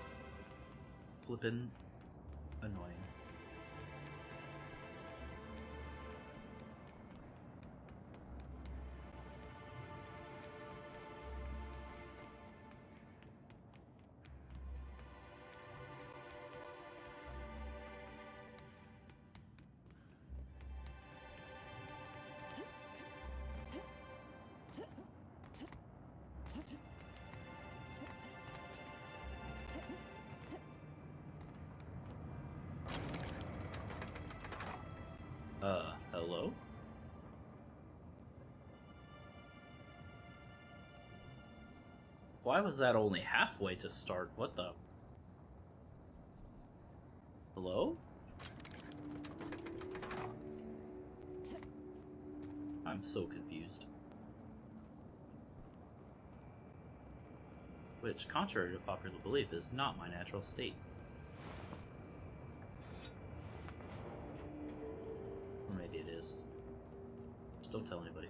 flippin' annoying. Hello? Why was that only halfway to start? What the? Hello? I'm so confused. Which, contrary to popular belief, is not my natural state. Or maybe it is. Just don't tell anybody.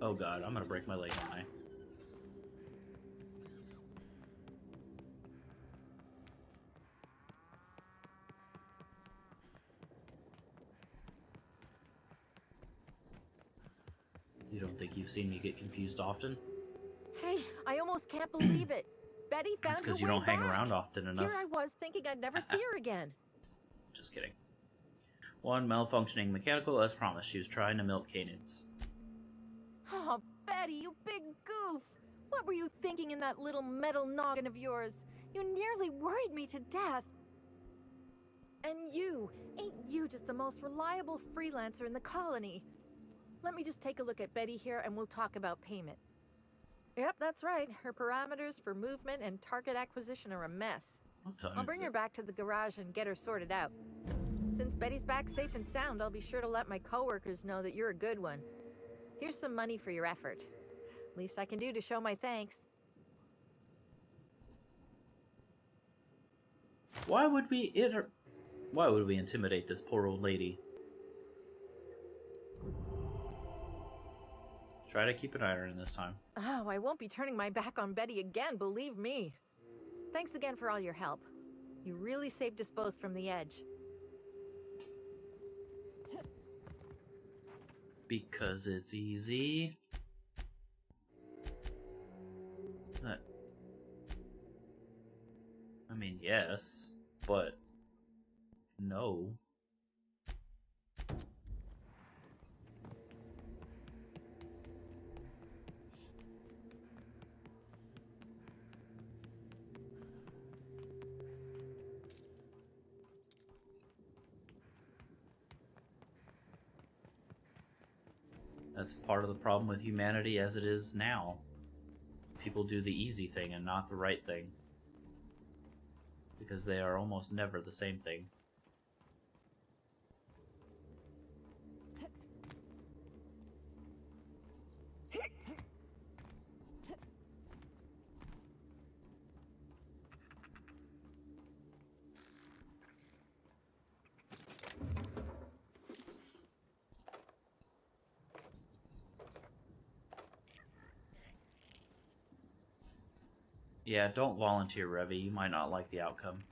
Oh god, I'm gonna break my leg, aren't I? You don't think you've seen me get confused often? Hey, I almost can't believe it. Betty found That's her because you way don't hang back. around often enough. Here I was thinking I'd never see her again. Just kidding. One malfunctioning mechanical, as promised. She was trying to milk canids. Oh, Betty, you big goof! What were you thinking in that little metal noggin of yours? You nearly worried me to death. And ain't you just the most reliable freelancer in the colony? Let me just take a look at Betty here and we'll talk about payment. Yep, that's right. Her parameters for movement and target acquisition are a mess. I'll bring her back to the garage and get her sorted out. Since Betty's back safe and sound, I'll be sure to let my coworkers know that you're a good one. Here's some money for your effort. Least I can do to show my thanks. Why would we intimidate this poor old lady? Try to keep an eye on her this time. Oh, I won't be turning my back on Betty again, believe me. Thanks again for all your help. You really saved us both from the edge. Because it's easy. I mean, yes, but no. That's part of the problem with humanity as it is now. People do the easy thing and not the right thing. Because they are almost never the same thing. Yeah, don't volunteer, Revy. You might not like the outcome.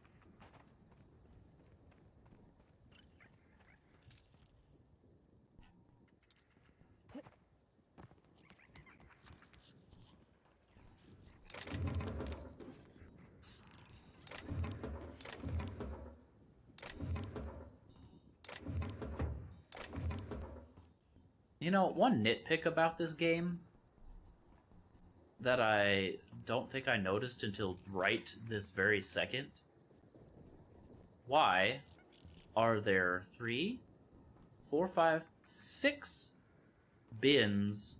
You know, one nitpick about this game that I don't think I noticed until right this very second. Why are there 3, 4, 5, 6 bins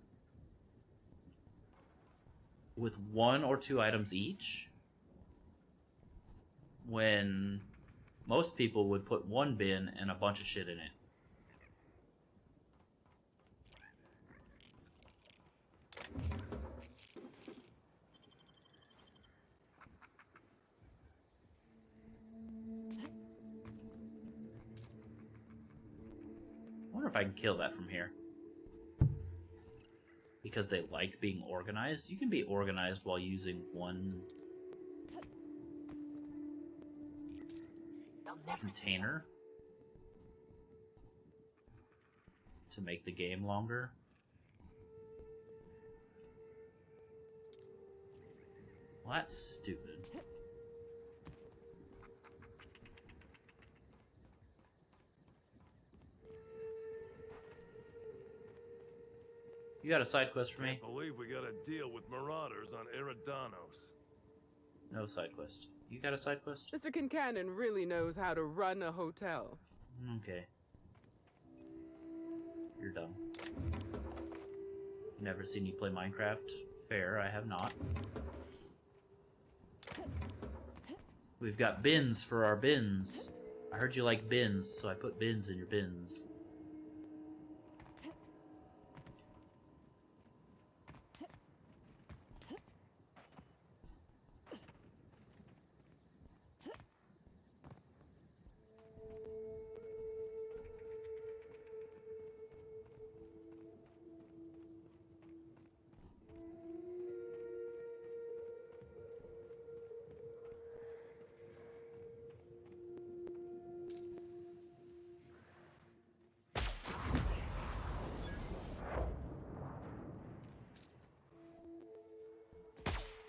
with 1 or 2 items each, when most people would put 1 bin and a bunch of shit in it? I wonder if I can kill that from here. Because they like being organized. You can be organized while using 1 container to make the game longer. Well, that's stupid. You got a side quest for me? Can't believe we got to deal with marauders on Eridanos. No side quest. You got a side quest? Mr. Kincannon really knows how to run a hotel. Okay. You're dumb. Never seen you play Minecraft? Fair, I have not. We've got bins for our bins. I heard you like bins, so I put bins in your bins.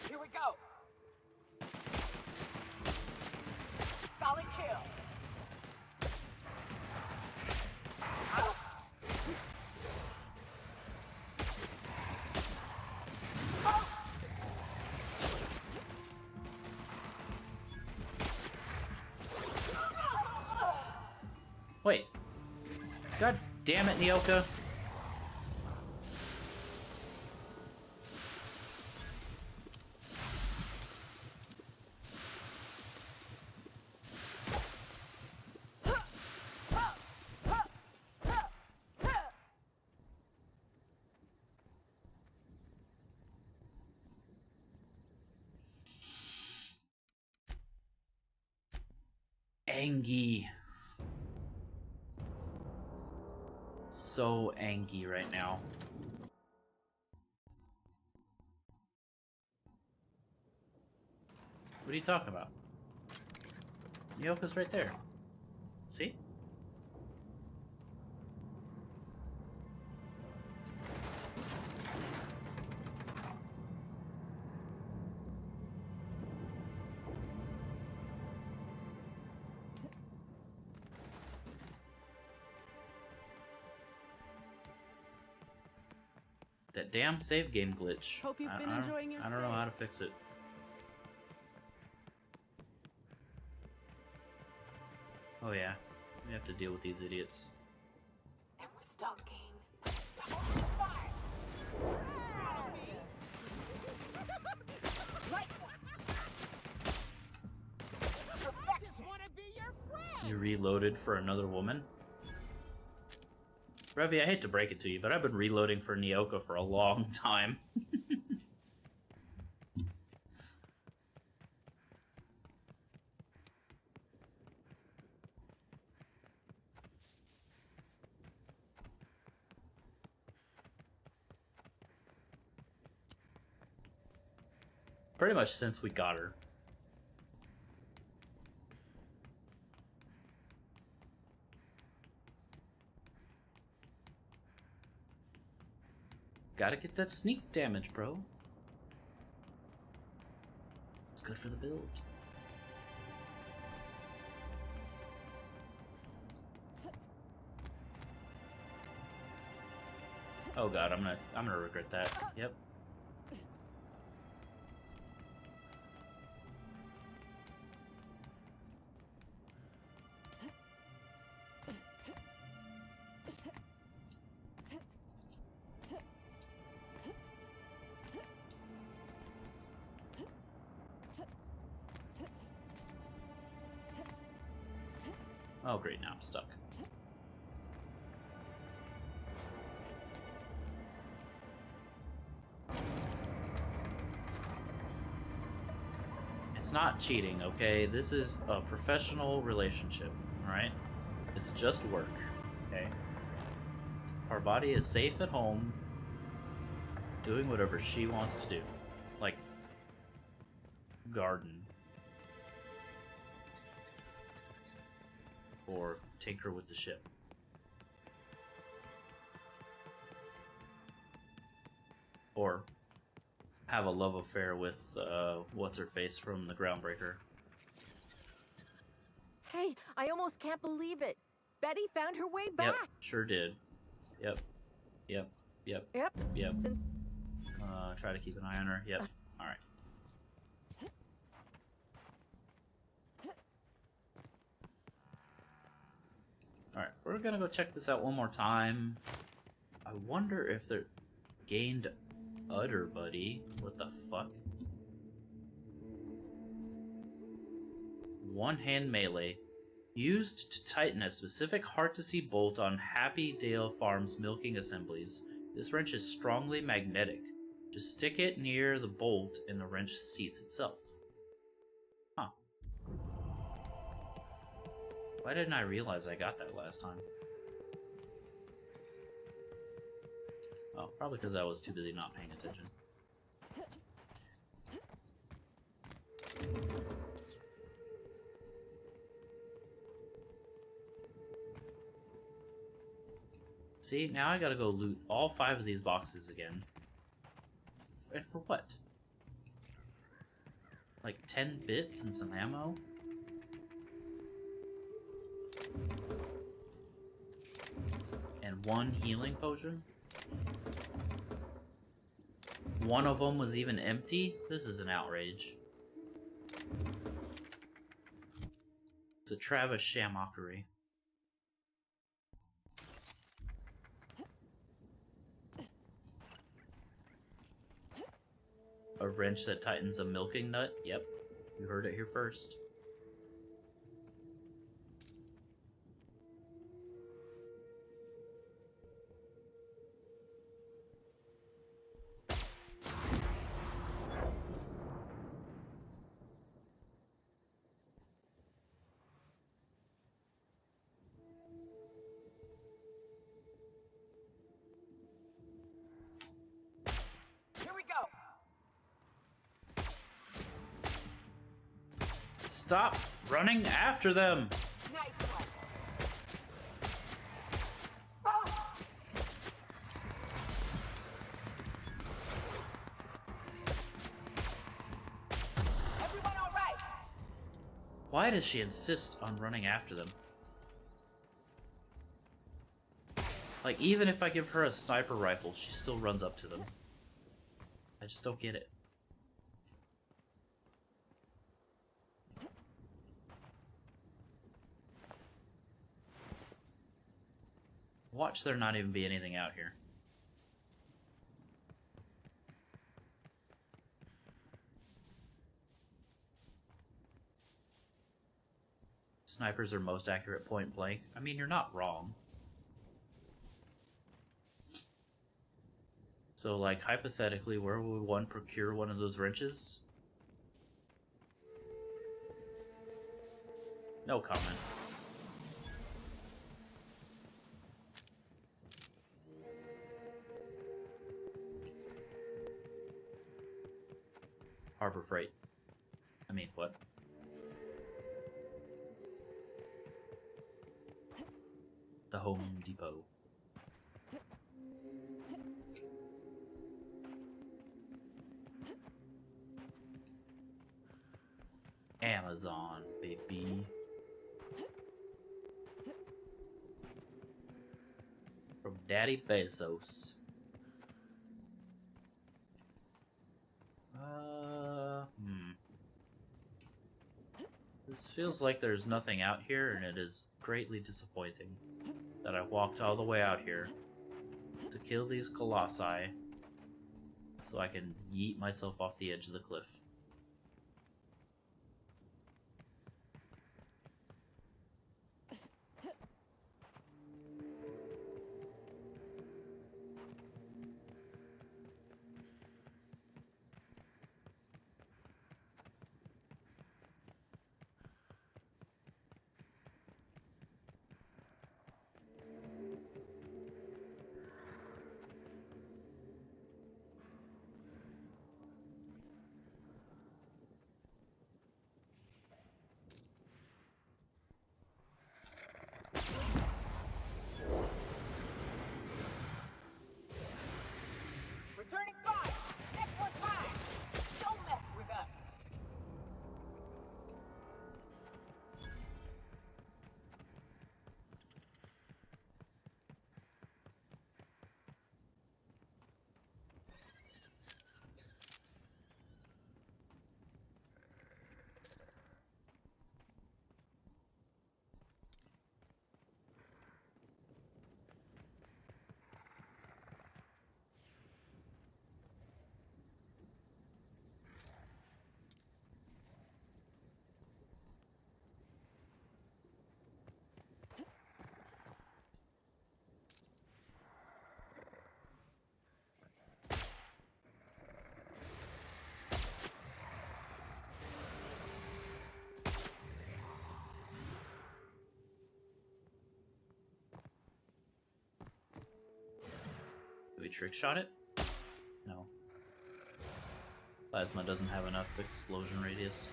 Here we go. Solid kill. Wait. God damn it, Nyoka. Angie. So angry right now. What are you talking about? Nyoka's right there. See? That damn save game glitch. Hope you've been enjoying your I don't know how to fix it. Oh yeah, we have to deal with these idiots. And we're stalking. You reloaded for another woman? Revi, I hate to break it to you, but I've been reloading for Nyoka for a long time. Pretty much since we got her. Gotta get that sneak damage, bro. It's good for the build. Oh god, I'm gonna regret that. Yep. Oh great, now I'm stuck. It's not cheating, okay? This is a professional relationship, alright? It's just work, okay? Our body is safe at home, doing whatever she wants to do. Like, garden. Or tinker with the ship. Or have a love affair with, what's-her-face from the Groundbreaker. Hey, I almost can't believe it. Betty found her way back. Yep, sure did. Yep. Yep. Yep. Yep. Yep. Try to keep an eye on her. Yep. Alright. Alright, we're gonna go check this out one more time. I wonder if they're gained Udder Buddy. What the fuck? One-hand melee. Used to tighten a specific hard-to-see bolt on Happy Dale Farm's milking assemblies. This wrench is strongly magnetic. Just stick it near the bolt and the wrench seats itself. Huh. Why didn't I realize I got that last time? Oh, probably because I was too busy not paying attention. See, now I gotta go loot all 5 of these boxes again. And for what? Like 10 bits and some ammo? And 1 healing potion? One of them was even empty? This is an outrage. It's a Travis Shamockery. A wrench that tightens a milking nut? Yep. You heard it here first. Here we go. Stop running after them! Nice one. Oh. Everyone all right? Why does she insist on running after them? Like, even if I give her a sniper rifle, she still runs up to them. I just don't get it. Watch there not even be anything out here. Snipers are most accurate point blank. I mean, you're not wrong. So, like, hypothetically, where would one procure one of those wrenches? No comment. Harbor Freight. I mean, what? The Home Depot. Amazon, baby. From Daddy Bezos. This feels like there's nothing out here, and it is greatly disappointing that I walked all the way out here to kill these colossi so I can yeet myself off the edge of the cliff. Returning fire! Next one fire! Don't mess with us! Do we trick shot it? No. Plasma doesn't have enough explosion radius.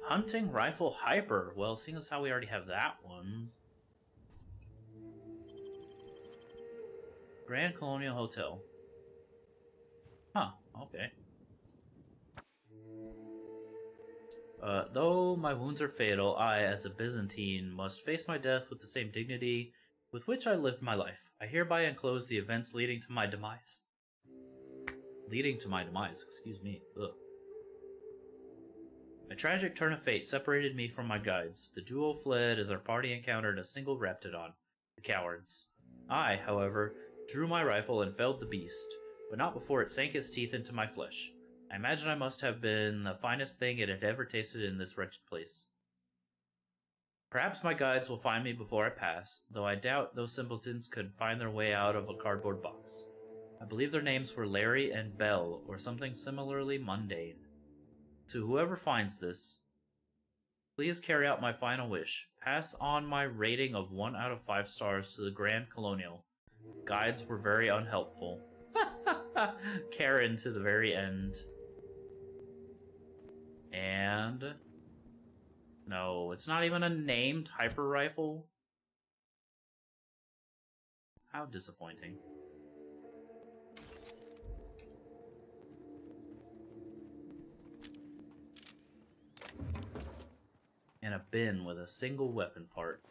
Hunting rifle hyper. Well, seeing as how we already have that one. Grand Colonial Hotel. Huh, okay. Though my wounds are fatal, I, as a Byzantine, must face my death with the same dignity with which I lived my life. I hereby enclose the events leading to my demise. Leading to my demise, excuse me. Ugh. A tragic turn of fate separated me from my guides. The duo fled as our party encountered a single Raptidon, the cowards. I, however, drew my rifle and felled the beast, but not before it sank its teeth into my flesh. I imagine I must have been the finest thing it had ever tasted in this wretched place. Perhaps my guides will find me before I pass, though I doubt those simpletons could find their way out of a cardboard box. I believe their names were Larry and Bell, or something similarly mundane. To whoever finds this, please carry out my final wish. Pass on my rating of 1 out of 5 stars to the Grand Colonial. Guides were very unhelpful. Karen to the very end. And... no, it's not even a named hyper rifle. How disappointing. And a bin with a single weapon part.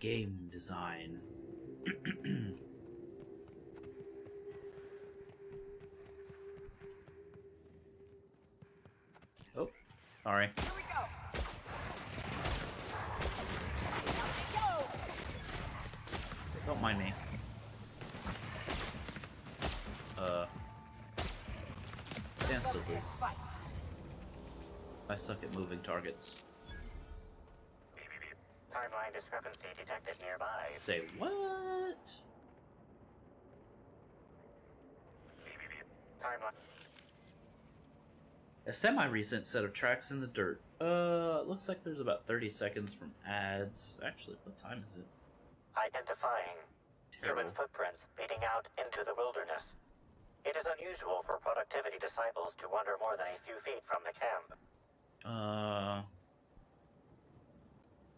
Game design. Oh, sorry. Here we go! Don't mind me. Stand still, please. I suck at moving targets. Timeline discrepancy detected nearby. Say what? Timeline. A semi-recent set of tracks in the dirt. Looks like there's about 30 seconds from ads. Actually, what time is it? Identifying human footprints leading out into the wilderness. It is unusual for productivity disciples to wander more than a few feet from the camp.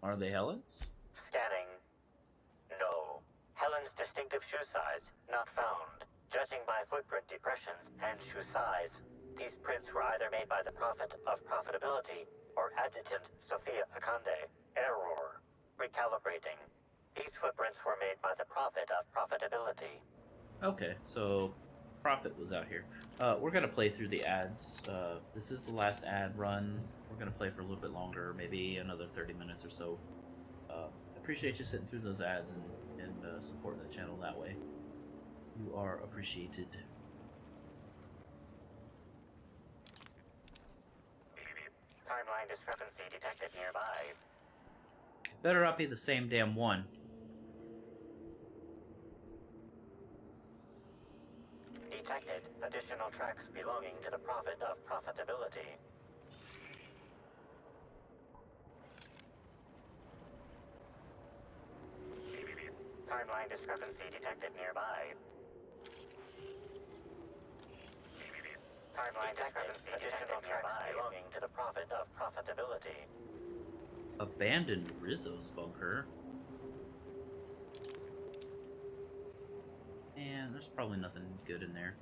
Are they Helens? Scanning. No. Helen's distinctive shoe size, not found. Judging by footprint depressions and shoe size, these prints were either made by the Prophet of Profitability or Adjutant Sophia Akande. Error. Recalibrating. were made by the Prophet of Profitability. Okay, so Prophet was out here. We're gonna play through the ads. This is the last ad run. We're gonna play for a little bit longer, maybe another 30 minutes or so. Appreciate you sitting through those ads and supporting the channel that way. You are appreciated. Timeline discrepancy detected nearby. Better not be the same damn one. Detected additional tracks belonging to the Prophet of Profitability. Timeline discrepancy detected nearby. Timeline discrepancy additional tracks belonging to the Prophet of Profitability. Abandoned Rizzo's bunker. And there's probably nothing good in there.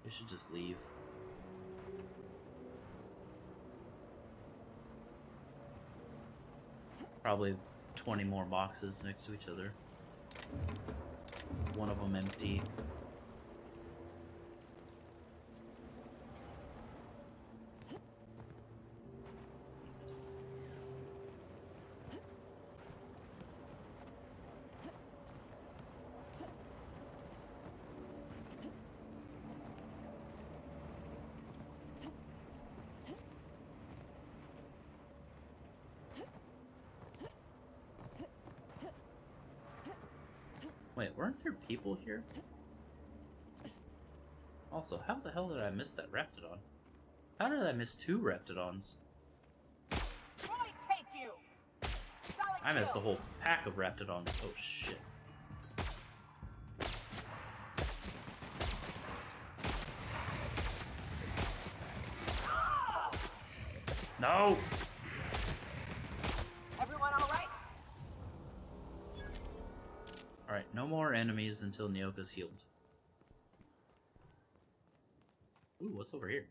We should just leave. Probably 20 more boxes next to each other. One of them empty. Wait, weren't there people here? Also, how the hell did I miss that Raptidon? How did I miss 2 Raptidons? I missed a whole pack of Raptidons. Oh shit. No! Everyone all right? Alright, no more enemies until Nyoka's healed. Ooh, what's over here?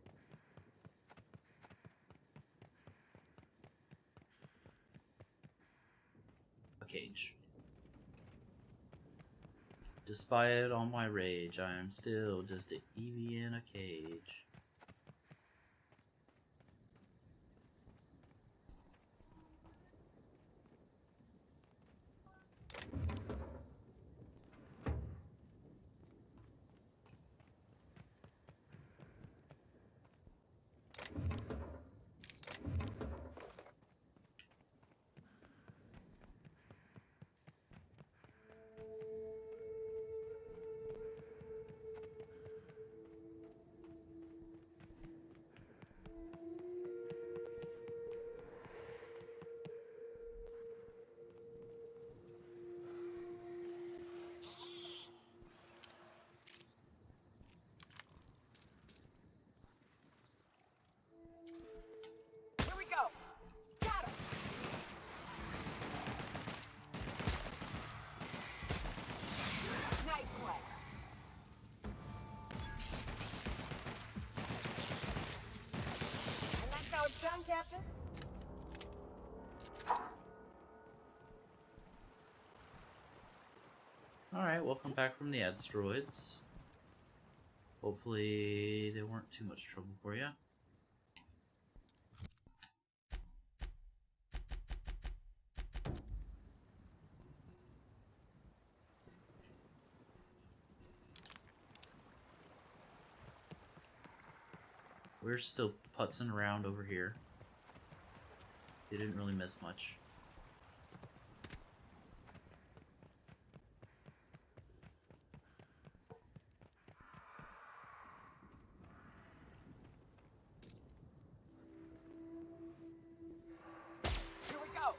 A cage. Despite all my rage, I am still just an Eevee in a cage. Here we go. Got him. Nice play. And that's how it's done, Captain? Alright, welcome back from the asteroids. Hopefully they weren't too much trouble for you. We're still putzing around over here. They didn't really miss much. Here we go.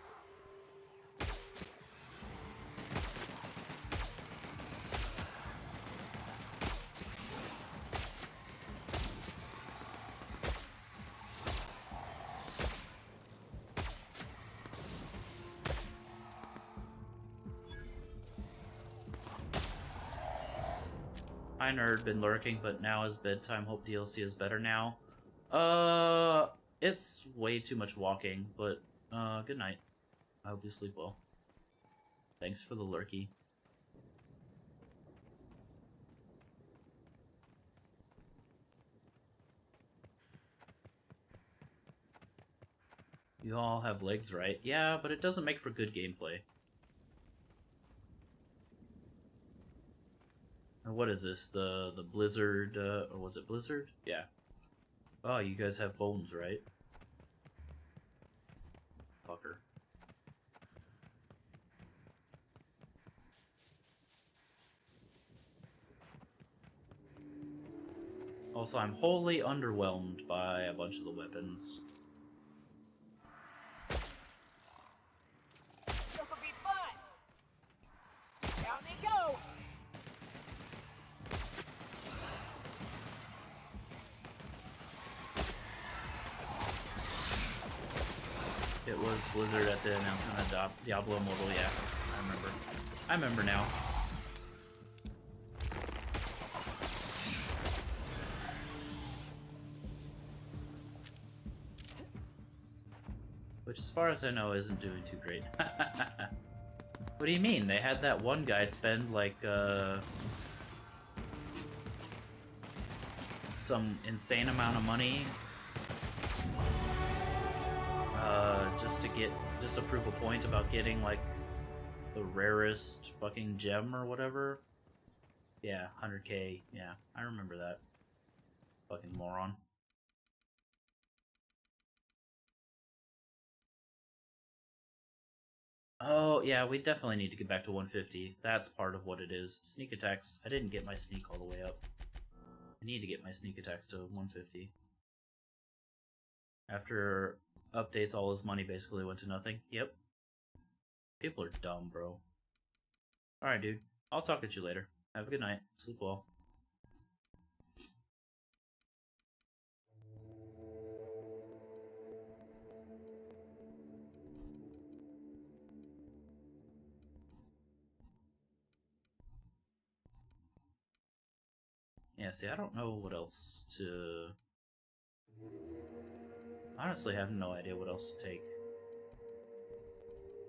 Hi nerd, been lurking, but now is bedtime. Hope DLC is better now. It's way too much walking, but good night. I hope you sleep well. Thanks for the lurky. You all have legs, right? Yeah, but it doesn't make for good gameplay. And what is this? The Blizzard, or was it Blizzard? Yeah. Oh, you guys have phones, right? Fucker. Also, I'm wholly underwhelmed by a bunch of the weapons. This will be fun. Down they go. It was Blizzard at the announcement of Diablo Immortal, yeah. I remember. I remember now. Which, as far as I know, isn't doing too great. What do you mean? They had that one guy spend, like, some insane amount of money just to prove a point about getting, like, the rarest fucking gem or whatever. Yeah, 100k. Yeah, I remember that. Fucking moron. Oh, yeah, we definitely need to get back to 150. That's part of what it is. Sneak attacks. I didn't get my sneak all the way up. I need to get my sneak attacks to 150. After updates, all his money basically went to nothing. Yep. People are dumb, bro. Alright, dude. I'll talk at you later. Have a good night. Sleep well. Yeah, see, I don't know what else to... Honestly, I have no idea what else to take.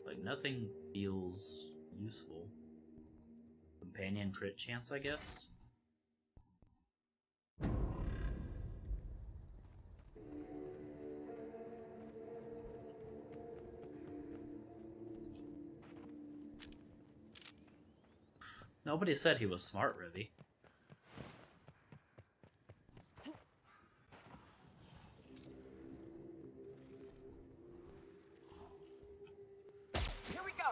Like, nothing feels useful. Companion crit chance, I guess? Nobody said he was smart, Rivy. Here we go.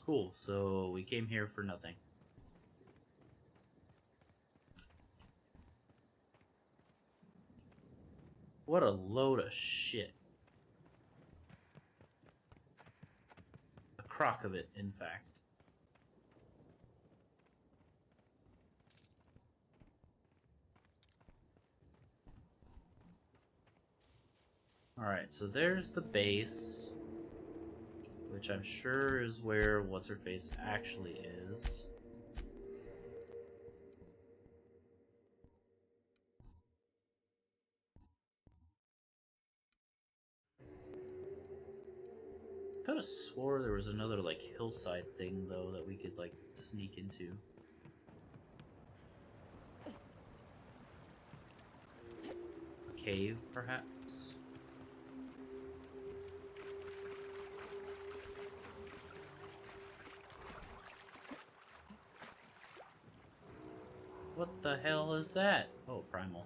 Cool, so we came here for nothing. What a load of shit. A crock of it, in fact. Alright, so there's the base, which I'm sure is where What's-Her-Face actually is. I could have swore there was another, like, hillside thing, though, that we could, like, sneak into. A cave, perhaps? What the hell is that? Oh, primal.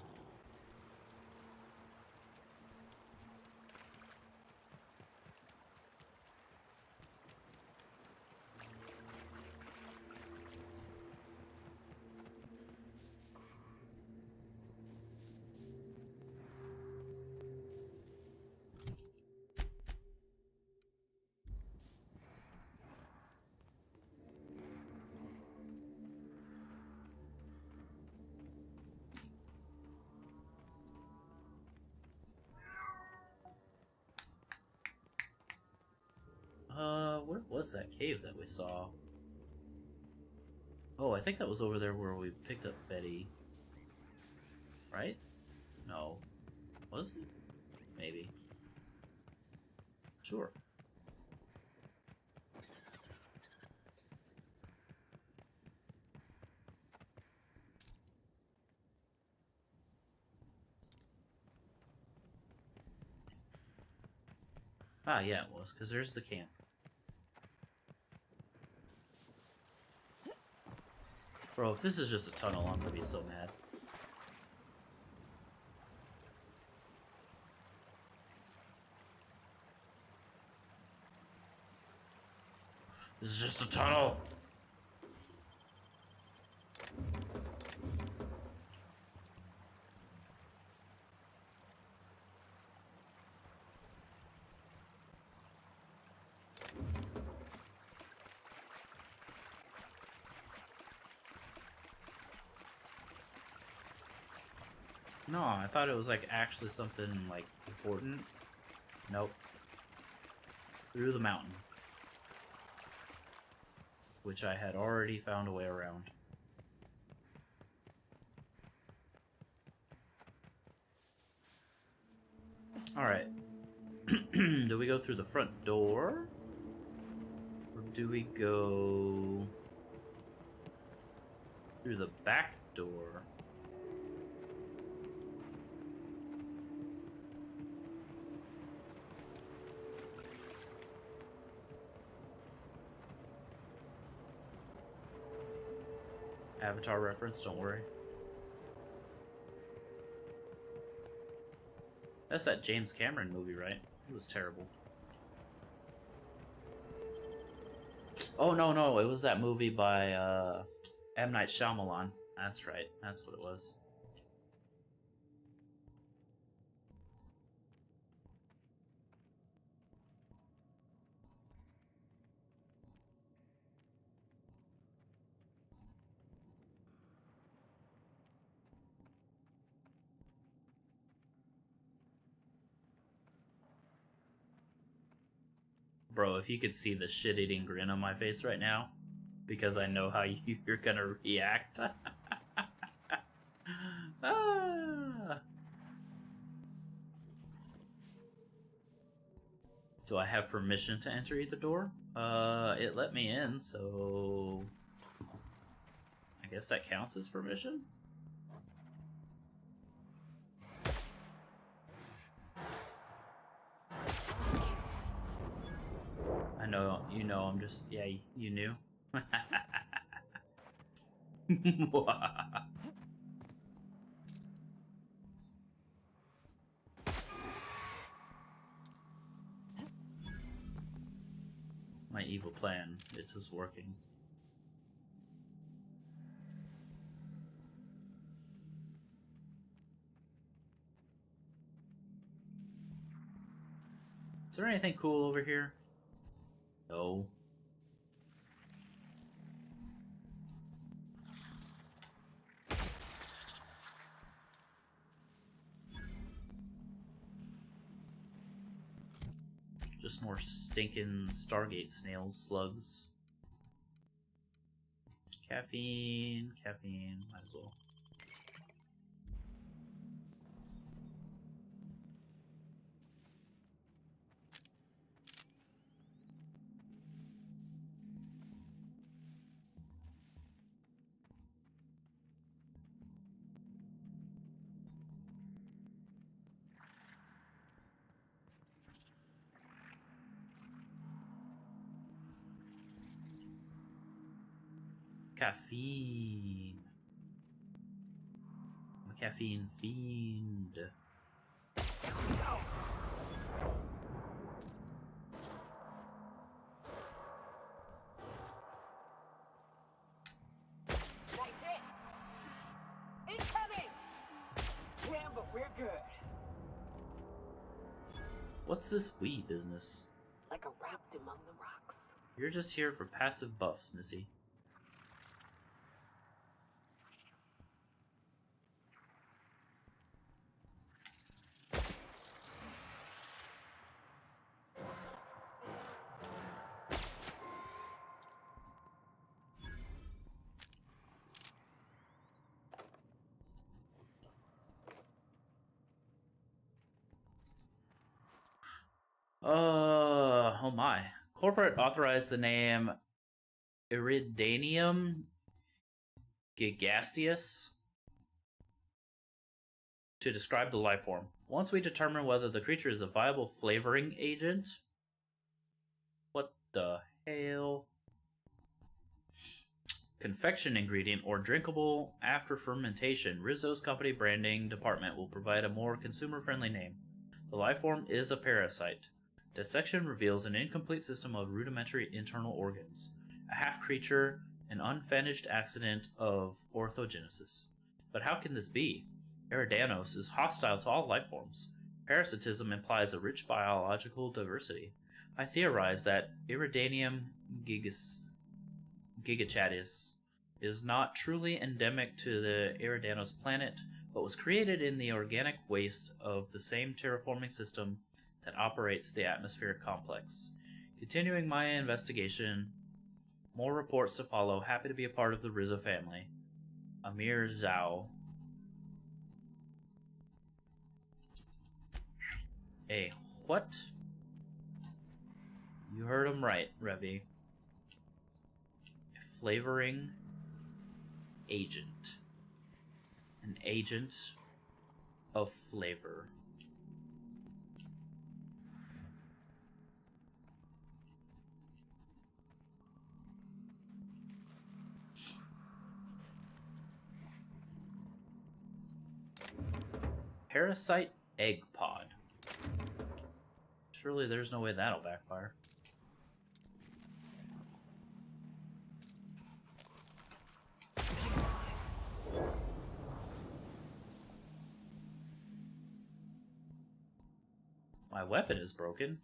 was that cave that we saw? Oh, I think that was over there where we picked up Betty. Right? No. Was it? Maybe. Sure. Ah, yeah, it was, because there's the camp. Bro, if this is just a tunnel, I'm gonna be so mad. This is just a tunnel! No, I thought it was like actually something like important. Nope. Through the mountain. Which I had already found a way around. Alright. Do we go through the front door? Or do we go through the back door? Avatar reference, don't worry. That's that James Cameron movie, right? It was terrible. Oh, no, it was that movie by M. Night Shyamalan. That's right, that's what it was. Bro, if you could see the shit-eating grin on my face right now, because I know how you're gonna react. Ah. Do I have permission to enter either door? It let me in, so I guess that counts as permission? I know, you know, I'm just, yeah, you knew. My evil plan, it is working. Is there anything cool over here? No. Just more stinking Stargate snails, slugs. Caffeine, might as well. Caffeine. I'm a caffeine fiend. Nice hit! Incoming! Damn, but we're good. What's this weed business? Like a rapt among the rocks. You're just here for passive buffs, Missy. Oh my. Corporate authorized the name Iridanium gigaseus to describe the life form. Once we determine whether the creature is a viable flavoring agent... What the hell? Confection ingredient or drinkable after fermentation, Rizzo's company branding department will provide a more consumer-friendly name. The life form is a parasite. Dissection reveals an incomplete system of rudimentary internal organs, a half-creature, an unfinished accident of orthogenesis. But how can this be? Eridanos is hostile to all life forms. Parasitism implies a rich biological diversity. I theorize that Iridanium gigachatis is not truly endemic to the Eridanos planet, but was created in the organic waste of the same terraforming system that operates the atmospheric complex. Continuing my investigation, more reports to follow. Happy to be a part of the Rizzo family. Amir Zhao. Hey, what? You heard him right, Revy. A flavoring agent. An agent of flavor. Parasite egg pod. Surely there's no way that'll backfire. My weapon is broken.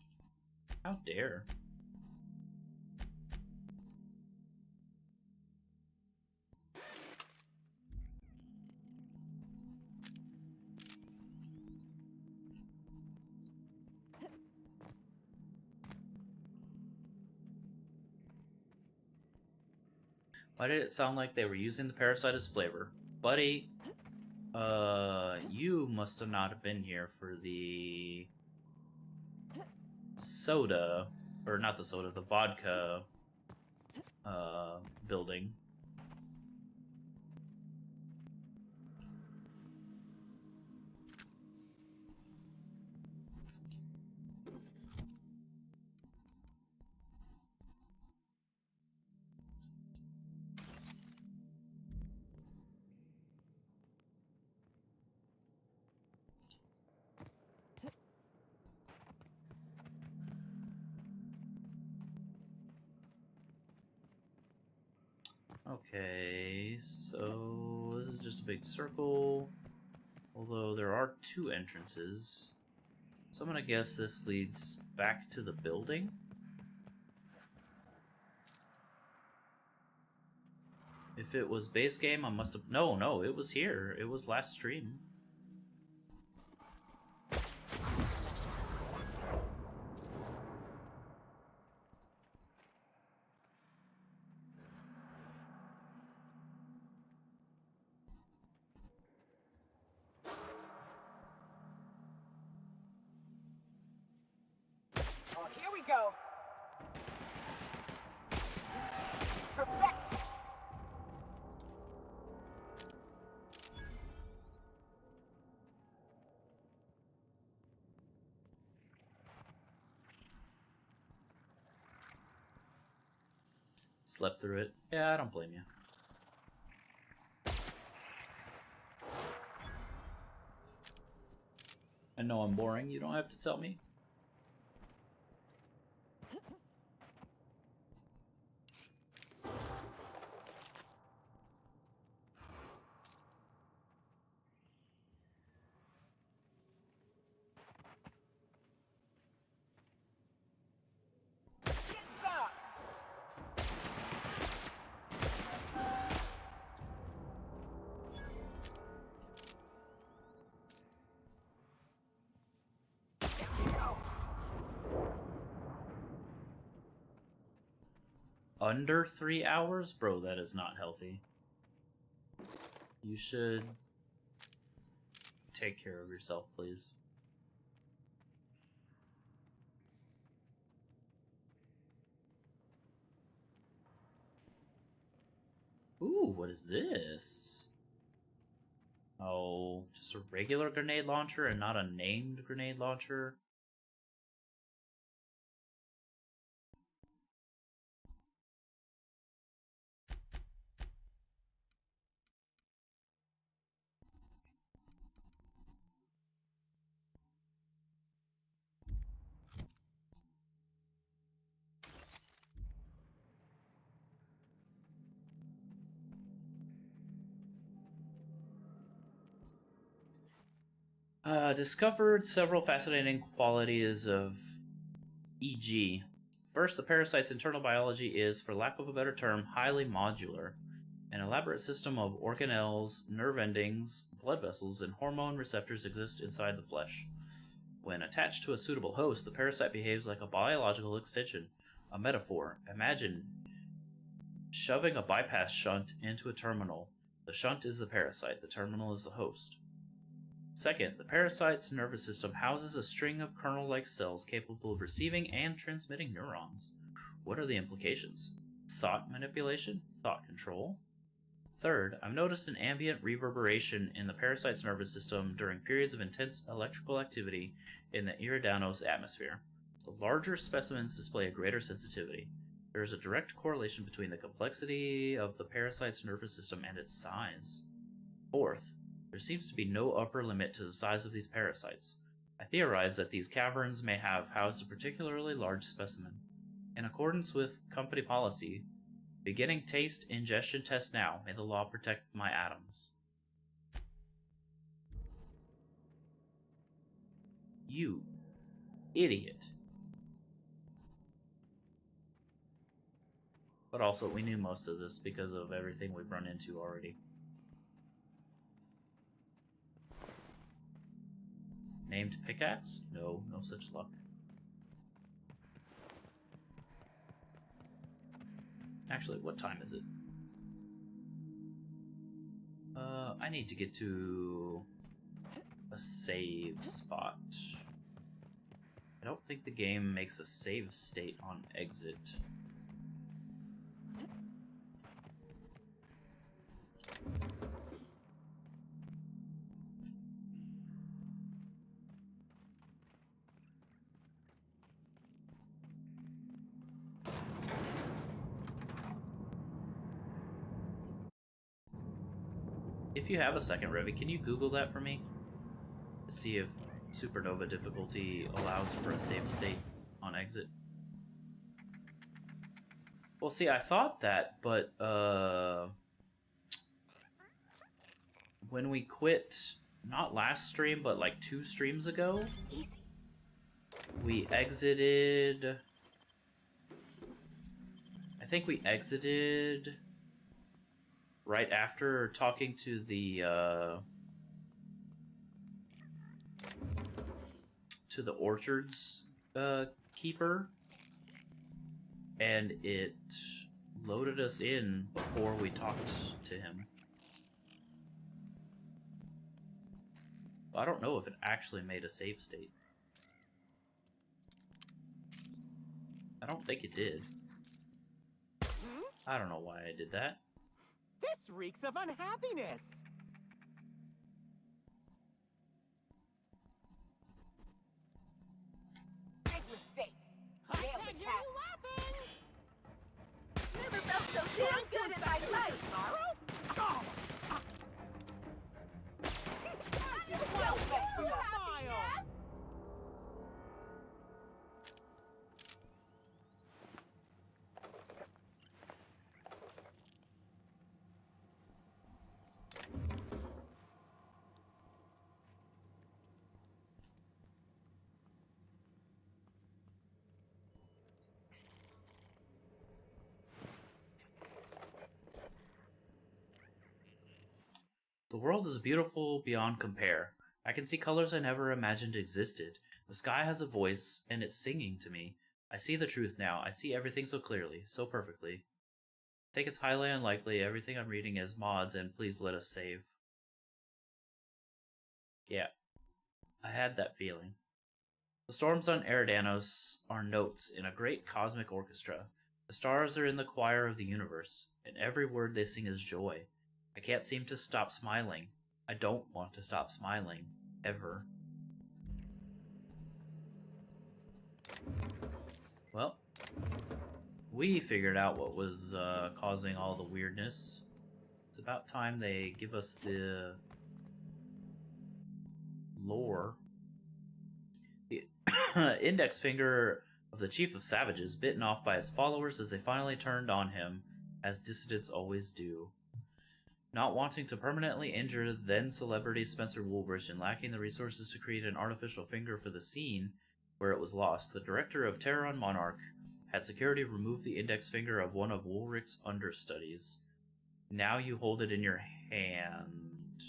How dare. Why did it sound like they were using the parasite as flavor? Buddy, you must have not have been here for the soda, or not the soda, the vodka, building. Okay, so this is just a big circle, although there are two entrances. So I'm gonna guess this leads back to the building? If it was base game, I must have... No, it was here. It was last stream. Oh, here we go. Perfect. Slept through it. Yeah, I don't blame you. I know I'm boring. You don't have to tell me. Under 3 hours? Bro, that is not healthy. You should take care of yourself, please. Ooh, what is this? Oh, just a regular grenade launcher and not a named grenade launcher? Discovered several fascinating qualities of EG. First, the parasite's internal biology is, for lack of a better term, highly modular. An elaborate system of organelles, nerve endings, blood vessels, and hormone receptors exist inside the flesh. When attached to a suitable host, the parasite behaves like a biological extension, a metaphor. Imagine shoving a bypass shunt into a terminal. The shunt is the parasite, the terminal is the host. Second, the parasite's nervous system houses a string of kernel-like cells capable of receiving and transmitting neurons. What are the implications? Thought manipulation? Thought control? Third, I've noticed an ambient reverberation in the parasite's nervous system during periods of intense electrical activity in the Iridanos atmosphere. The larger specimens display a greater sensitivity. There is a direct correlation between the complexity of the parasite's nervous system and its size. Fourth, there seems to be no upper limit to the size of these parasites. I theorize that these caverns may have housed a particularly large specimen. In accordance with company policy, beginning taste ingestion test now. May the law protect my atoms. You idiot. But also, we knew most of this because of everything we've run into already. Named pickaxe? No, no such luck. Actually, what time is it? I need to get to a save spot. I don't think the game makes a save state on exit. If you have a second, Revy, can you Google that for me? To see if Supernova difficulty allows for a save state on exit. Well, see, I thought that, but when we quit, not last stream, but like 2 streams ago, we exited... I think we exited right after talking to the Oorlds keeper, and it loaded us in before we talked to him. I don't know if it actually made a save state. I don't think it did. I don't know why I did that. This reeks of unhappiness! Big mistake. I can't hear you laughing! Never felt so damn good in my life. Sorrow? Oh. Well, Happiness! The world is beautiful beyond compare. I can see colors I never imagined existed. The sky has a voice, and it's singing to me. I see the truth now. I see everything so clearly, so perfectly. I think it's highly unlikely everything I'm reading is mods, and please let us save. Yeah, I had that feeling. The storms on Eridanos are notes in a great cosmic orchestra. The stars are in the choir of the universe, and every word they sing is joy. I can't seem to stop smiling. I don't want to stop smiling. Ever. Well, we figured out what was causing all the weirdness. It's about time they give us the lore. The index finger of the Chief of Savages bitten off by his followers as they finally turned on him, as dissidents always do. Not wanting to permanently injure then-celebrity Spencer Woolrich and lacking the resources to create an artificial finger for the scene where it was lost, the director of Terran Monarch had security remove the index finger of one of Woolrich's understudies. Now you hold it in your hand.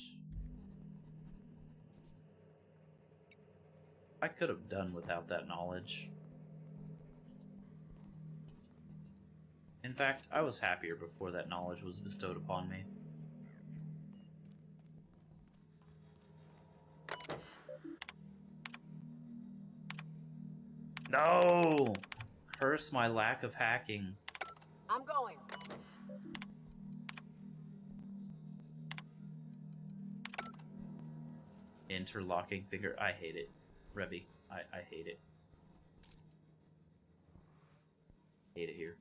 I could have done without that knowledge. In fact, I was happier before that knowledge was bestowed upon me. No! Curse my lack of hacking. I'm going. Interlocking finger. I hate it. Rebby, I hate it. Hate it here.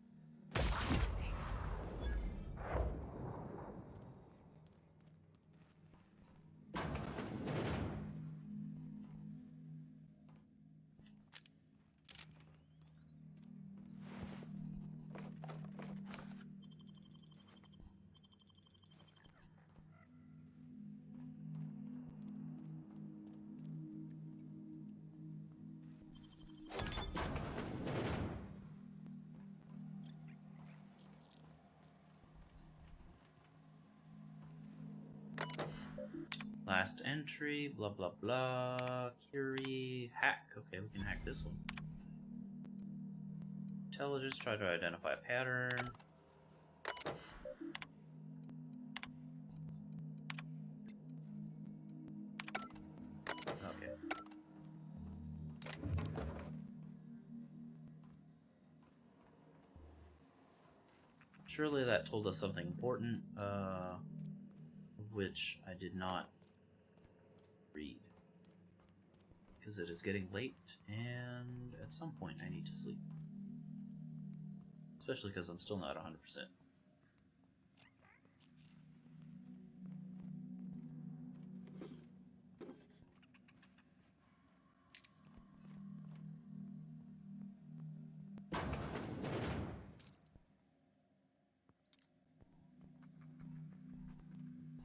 Last entry, blah blah blah. Curie, hack. Okay, we can hack this one. Intelligence, try to identify a pattern. Okay. Surely that told us something important, which I did not read. Because it is getting late, and at some point I need to sleep. Especially because I'm still not 100%.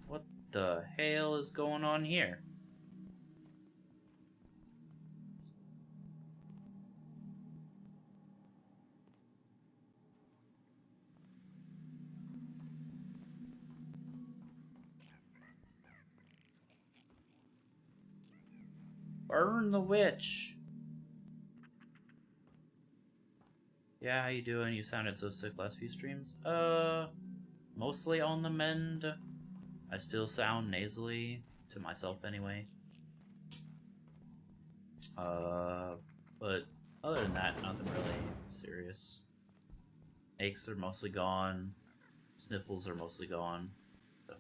What the hell is going on here? Burn the witch! Yeah, how you doing? You sounded so sick last few streams. Mostly on the mend. I still sound nasally, to myself anyway. But other than that, nothing really serious. Aches are mostly gone. Sniffles are mostly gone. So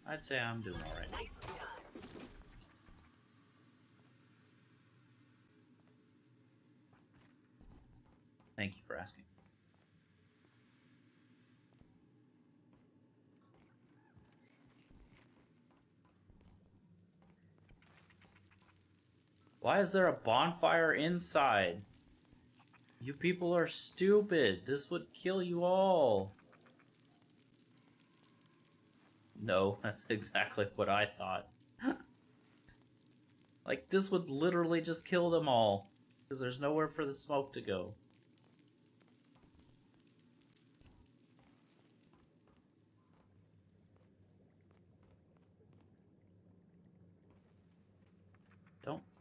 I'd say I'm doing alright. Thank you for asking. Why is there a bonfire inside? You people are stupid. This would kill you all. No, that's exactly what I thought. Like, this would literally just kill them all. Because there's nowhere for the smoke to go.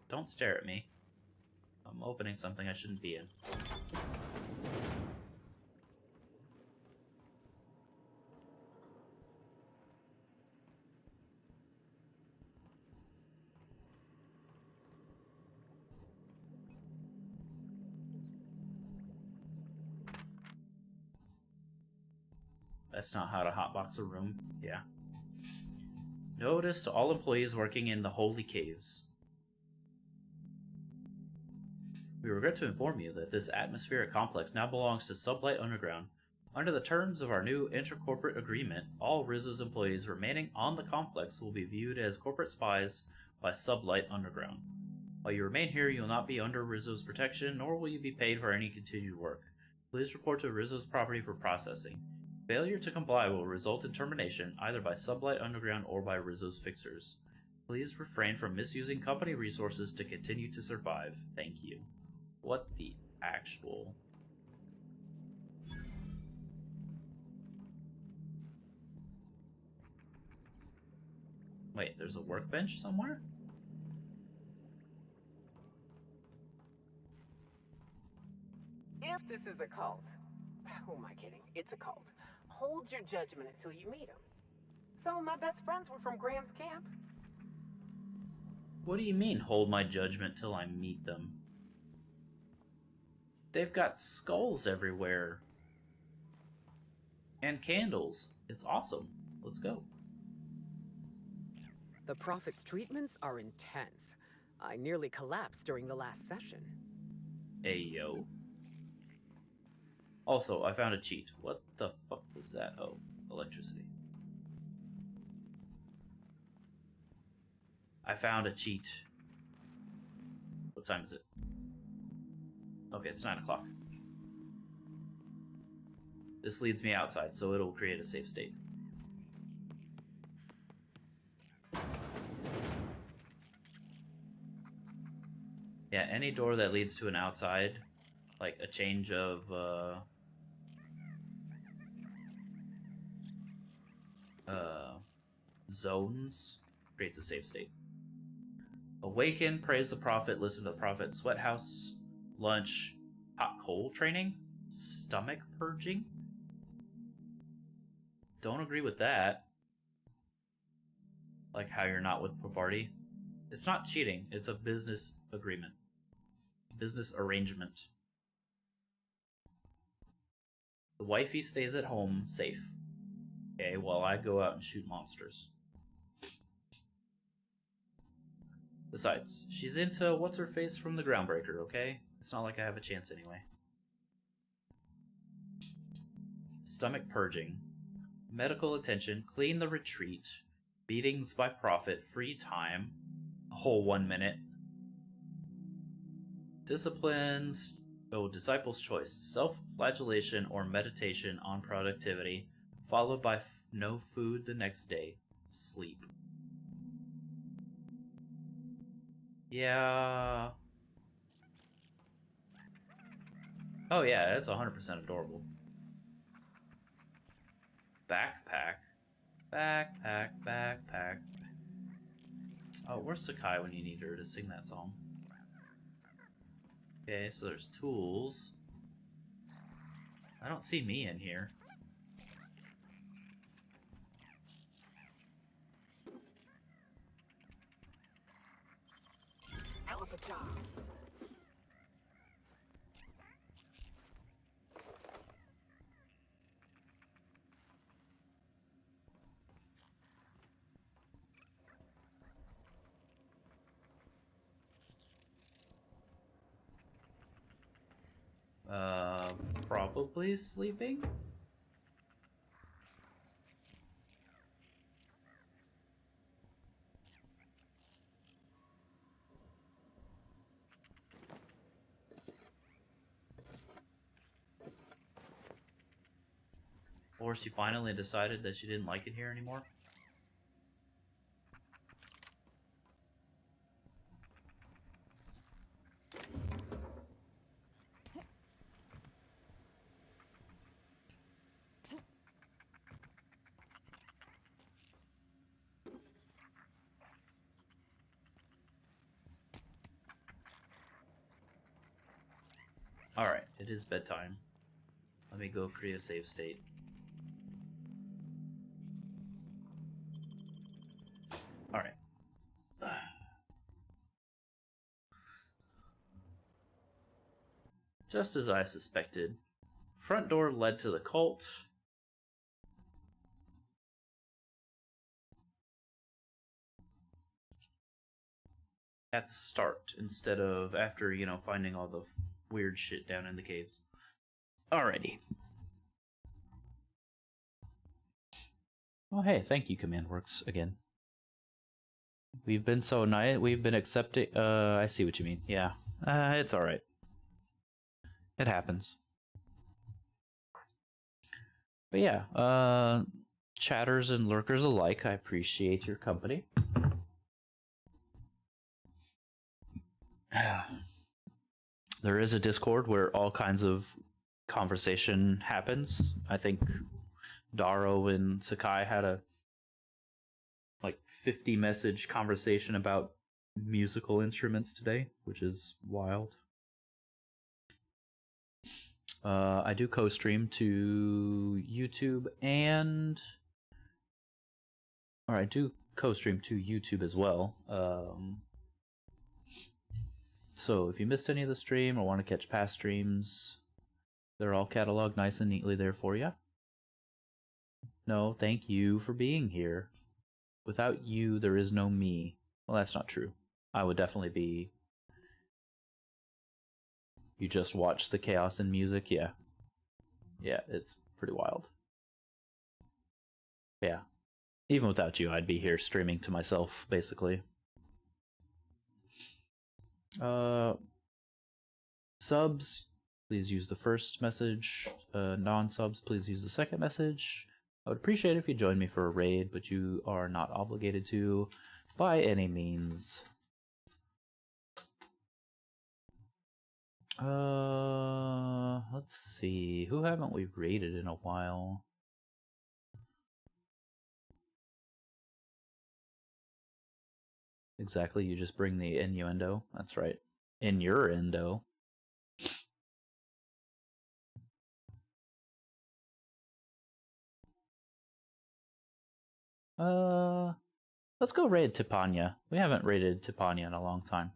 Don't stare at me. I'm opening something I shouldn't be in. That's not how to hotbox a room. Yeah. Notice to all employees working in the Holy Caves. We regret to inform you that this atmospheric complex now belongs to Sublight Underground. Under the terms of our new intercorporate agreement, all Rizzo's employees remaining on the complex will be viewed as corporate spies by Sublight Underground. While you remain here, you will not be under Rizzo's protection, nor will you be paid for any continued work. Please report to Rizzo's property for processing. Failure to comply will result in termination, either by Sublight Underground or by Rizzo's fixers. Please refrain from misusing company resources to continue to survive. Thank you. What the actual... Wait, there's a workbench somewhere? If this is a cult, who am I kidding? It's a cult. Hold your judgment until you meet them. Some of my best friends were from Graham's camp. What do you mean, hold my judgment till I meet them? They've got skulls everywhere. And candles. It's awesome. Let's go. The Prophet's treatments are intense. I nearly collapsed during the last session. Ayo. Also, I found a cheat. What the fuck was that? Oh, electricity. I found a cheat. What time is it? Okay, it's 9 o'clock. This leads me outside, so it'll create a safe state. Yeah, any door that leads to an outside, like a change of zones, creates a safe state. Awaken, praise the Prophet, listen to the Prophet, sweat house, lunch, hot coal training, stomach purging. Don't agree with that. Like how you're not with Pavarti. It's not cheating, it's a business agreement. Business arrangement. The wifey stays at home, safe. Okay, while I go out and shoot monsters. Besides, she's into what's-her-face from the Groundbreaker, okay? It's not like I have a chance anyway. Stomach purging. Medical attention, clean the retreat. Beatings by Prophet, free time. A whole 1 minute. Disciplines. Oh, disciple's choice. Self-flagellation or meditation on productivity, followed by no food the next day. Sleep. Yeah. Oh yeah, it's 100% adorable. Backpack. Backpack, backpack. Oh, where's Sakai when you need her to sing that song? Okay, so there's tools. I don't see me in here. Probably sleeping? Or she finally decided that she didn't like it here anymore? Alright, it is bedtime. Let me go create a save state. Alright. Just as I suspected, front door led to the cult. at the start instead of after, you know, finding all the weird shit down in the caves. Alrighty. Oh, hey, thank you, CommandWorks, again. We've been so nice. We've been accepting. I see what you mean. Yeah. It's alright. It happens. But yeah, chatters and lurkers alike, I appreciate your company. There is a Discord where all kinds of conversation happens. I think Daro and Sakai had a like 50 message conversation about musical instruments today, which is wild. I do co-stream to YouTube I do co-stream to YouTube as well. So if you missed any of the stream or want to catch past streams, they're all cataloged nice and neatly there for you. No, thank you for being here. Without you, there is no me. Well, that's not true. I would definitely be... You just watch the chaos in music? Yeah. Yeah, it's pretty wild. Yeah. Even without you, I'd be here streaming to myself, basically. Subs, please use the first message. Non-subs, please use the second message. I would appreciate it if you joined me for a raid, but you are not obligated to by any means. Let's see. Who haven't we raided in a while? Exactly, you just bring the innuendo. That's right. In your endo. Let's go raid Tipanya. We haven't raided Tipanya in a long time.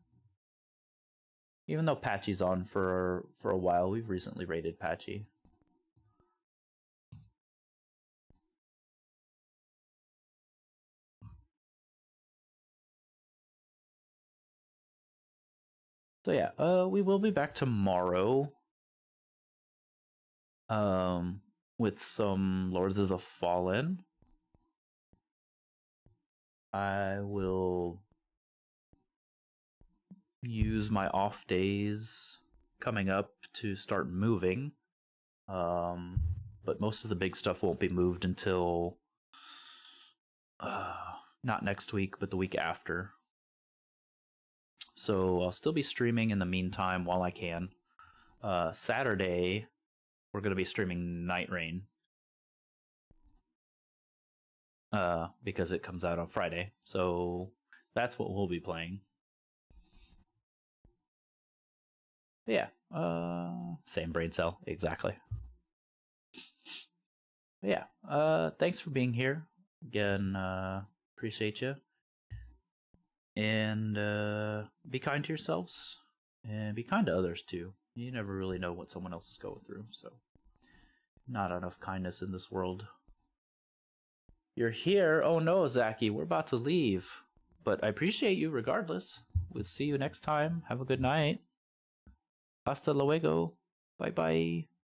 Even though Patchy's on for a while, we've recently raided Patchy. So yeah, we will be back tomorrow. With some Lords of the Fallen. I will use my off days coming up to start moving. But most of the big stuff won't be moved until not next week, but the week after. So I'll still be streaming in the meantime while I can. Saturday, we're going to be streaming Night Rain. Because it comes out on Friday. So that's what we'll be playing. But yeah, same brain cell, exactly. But yeah, thanks for being here. Again, appreciate you. And be kind to yourselves. And be kind to others too. You never really know what someone else is going through, so not enough kindness in this world. You're here? Oh no, Zaki, we're about to leave. But I appreciate you regardless. We'll see you next time. Have a good night. Hasta luego. Bye-bye.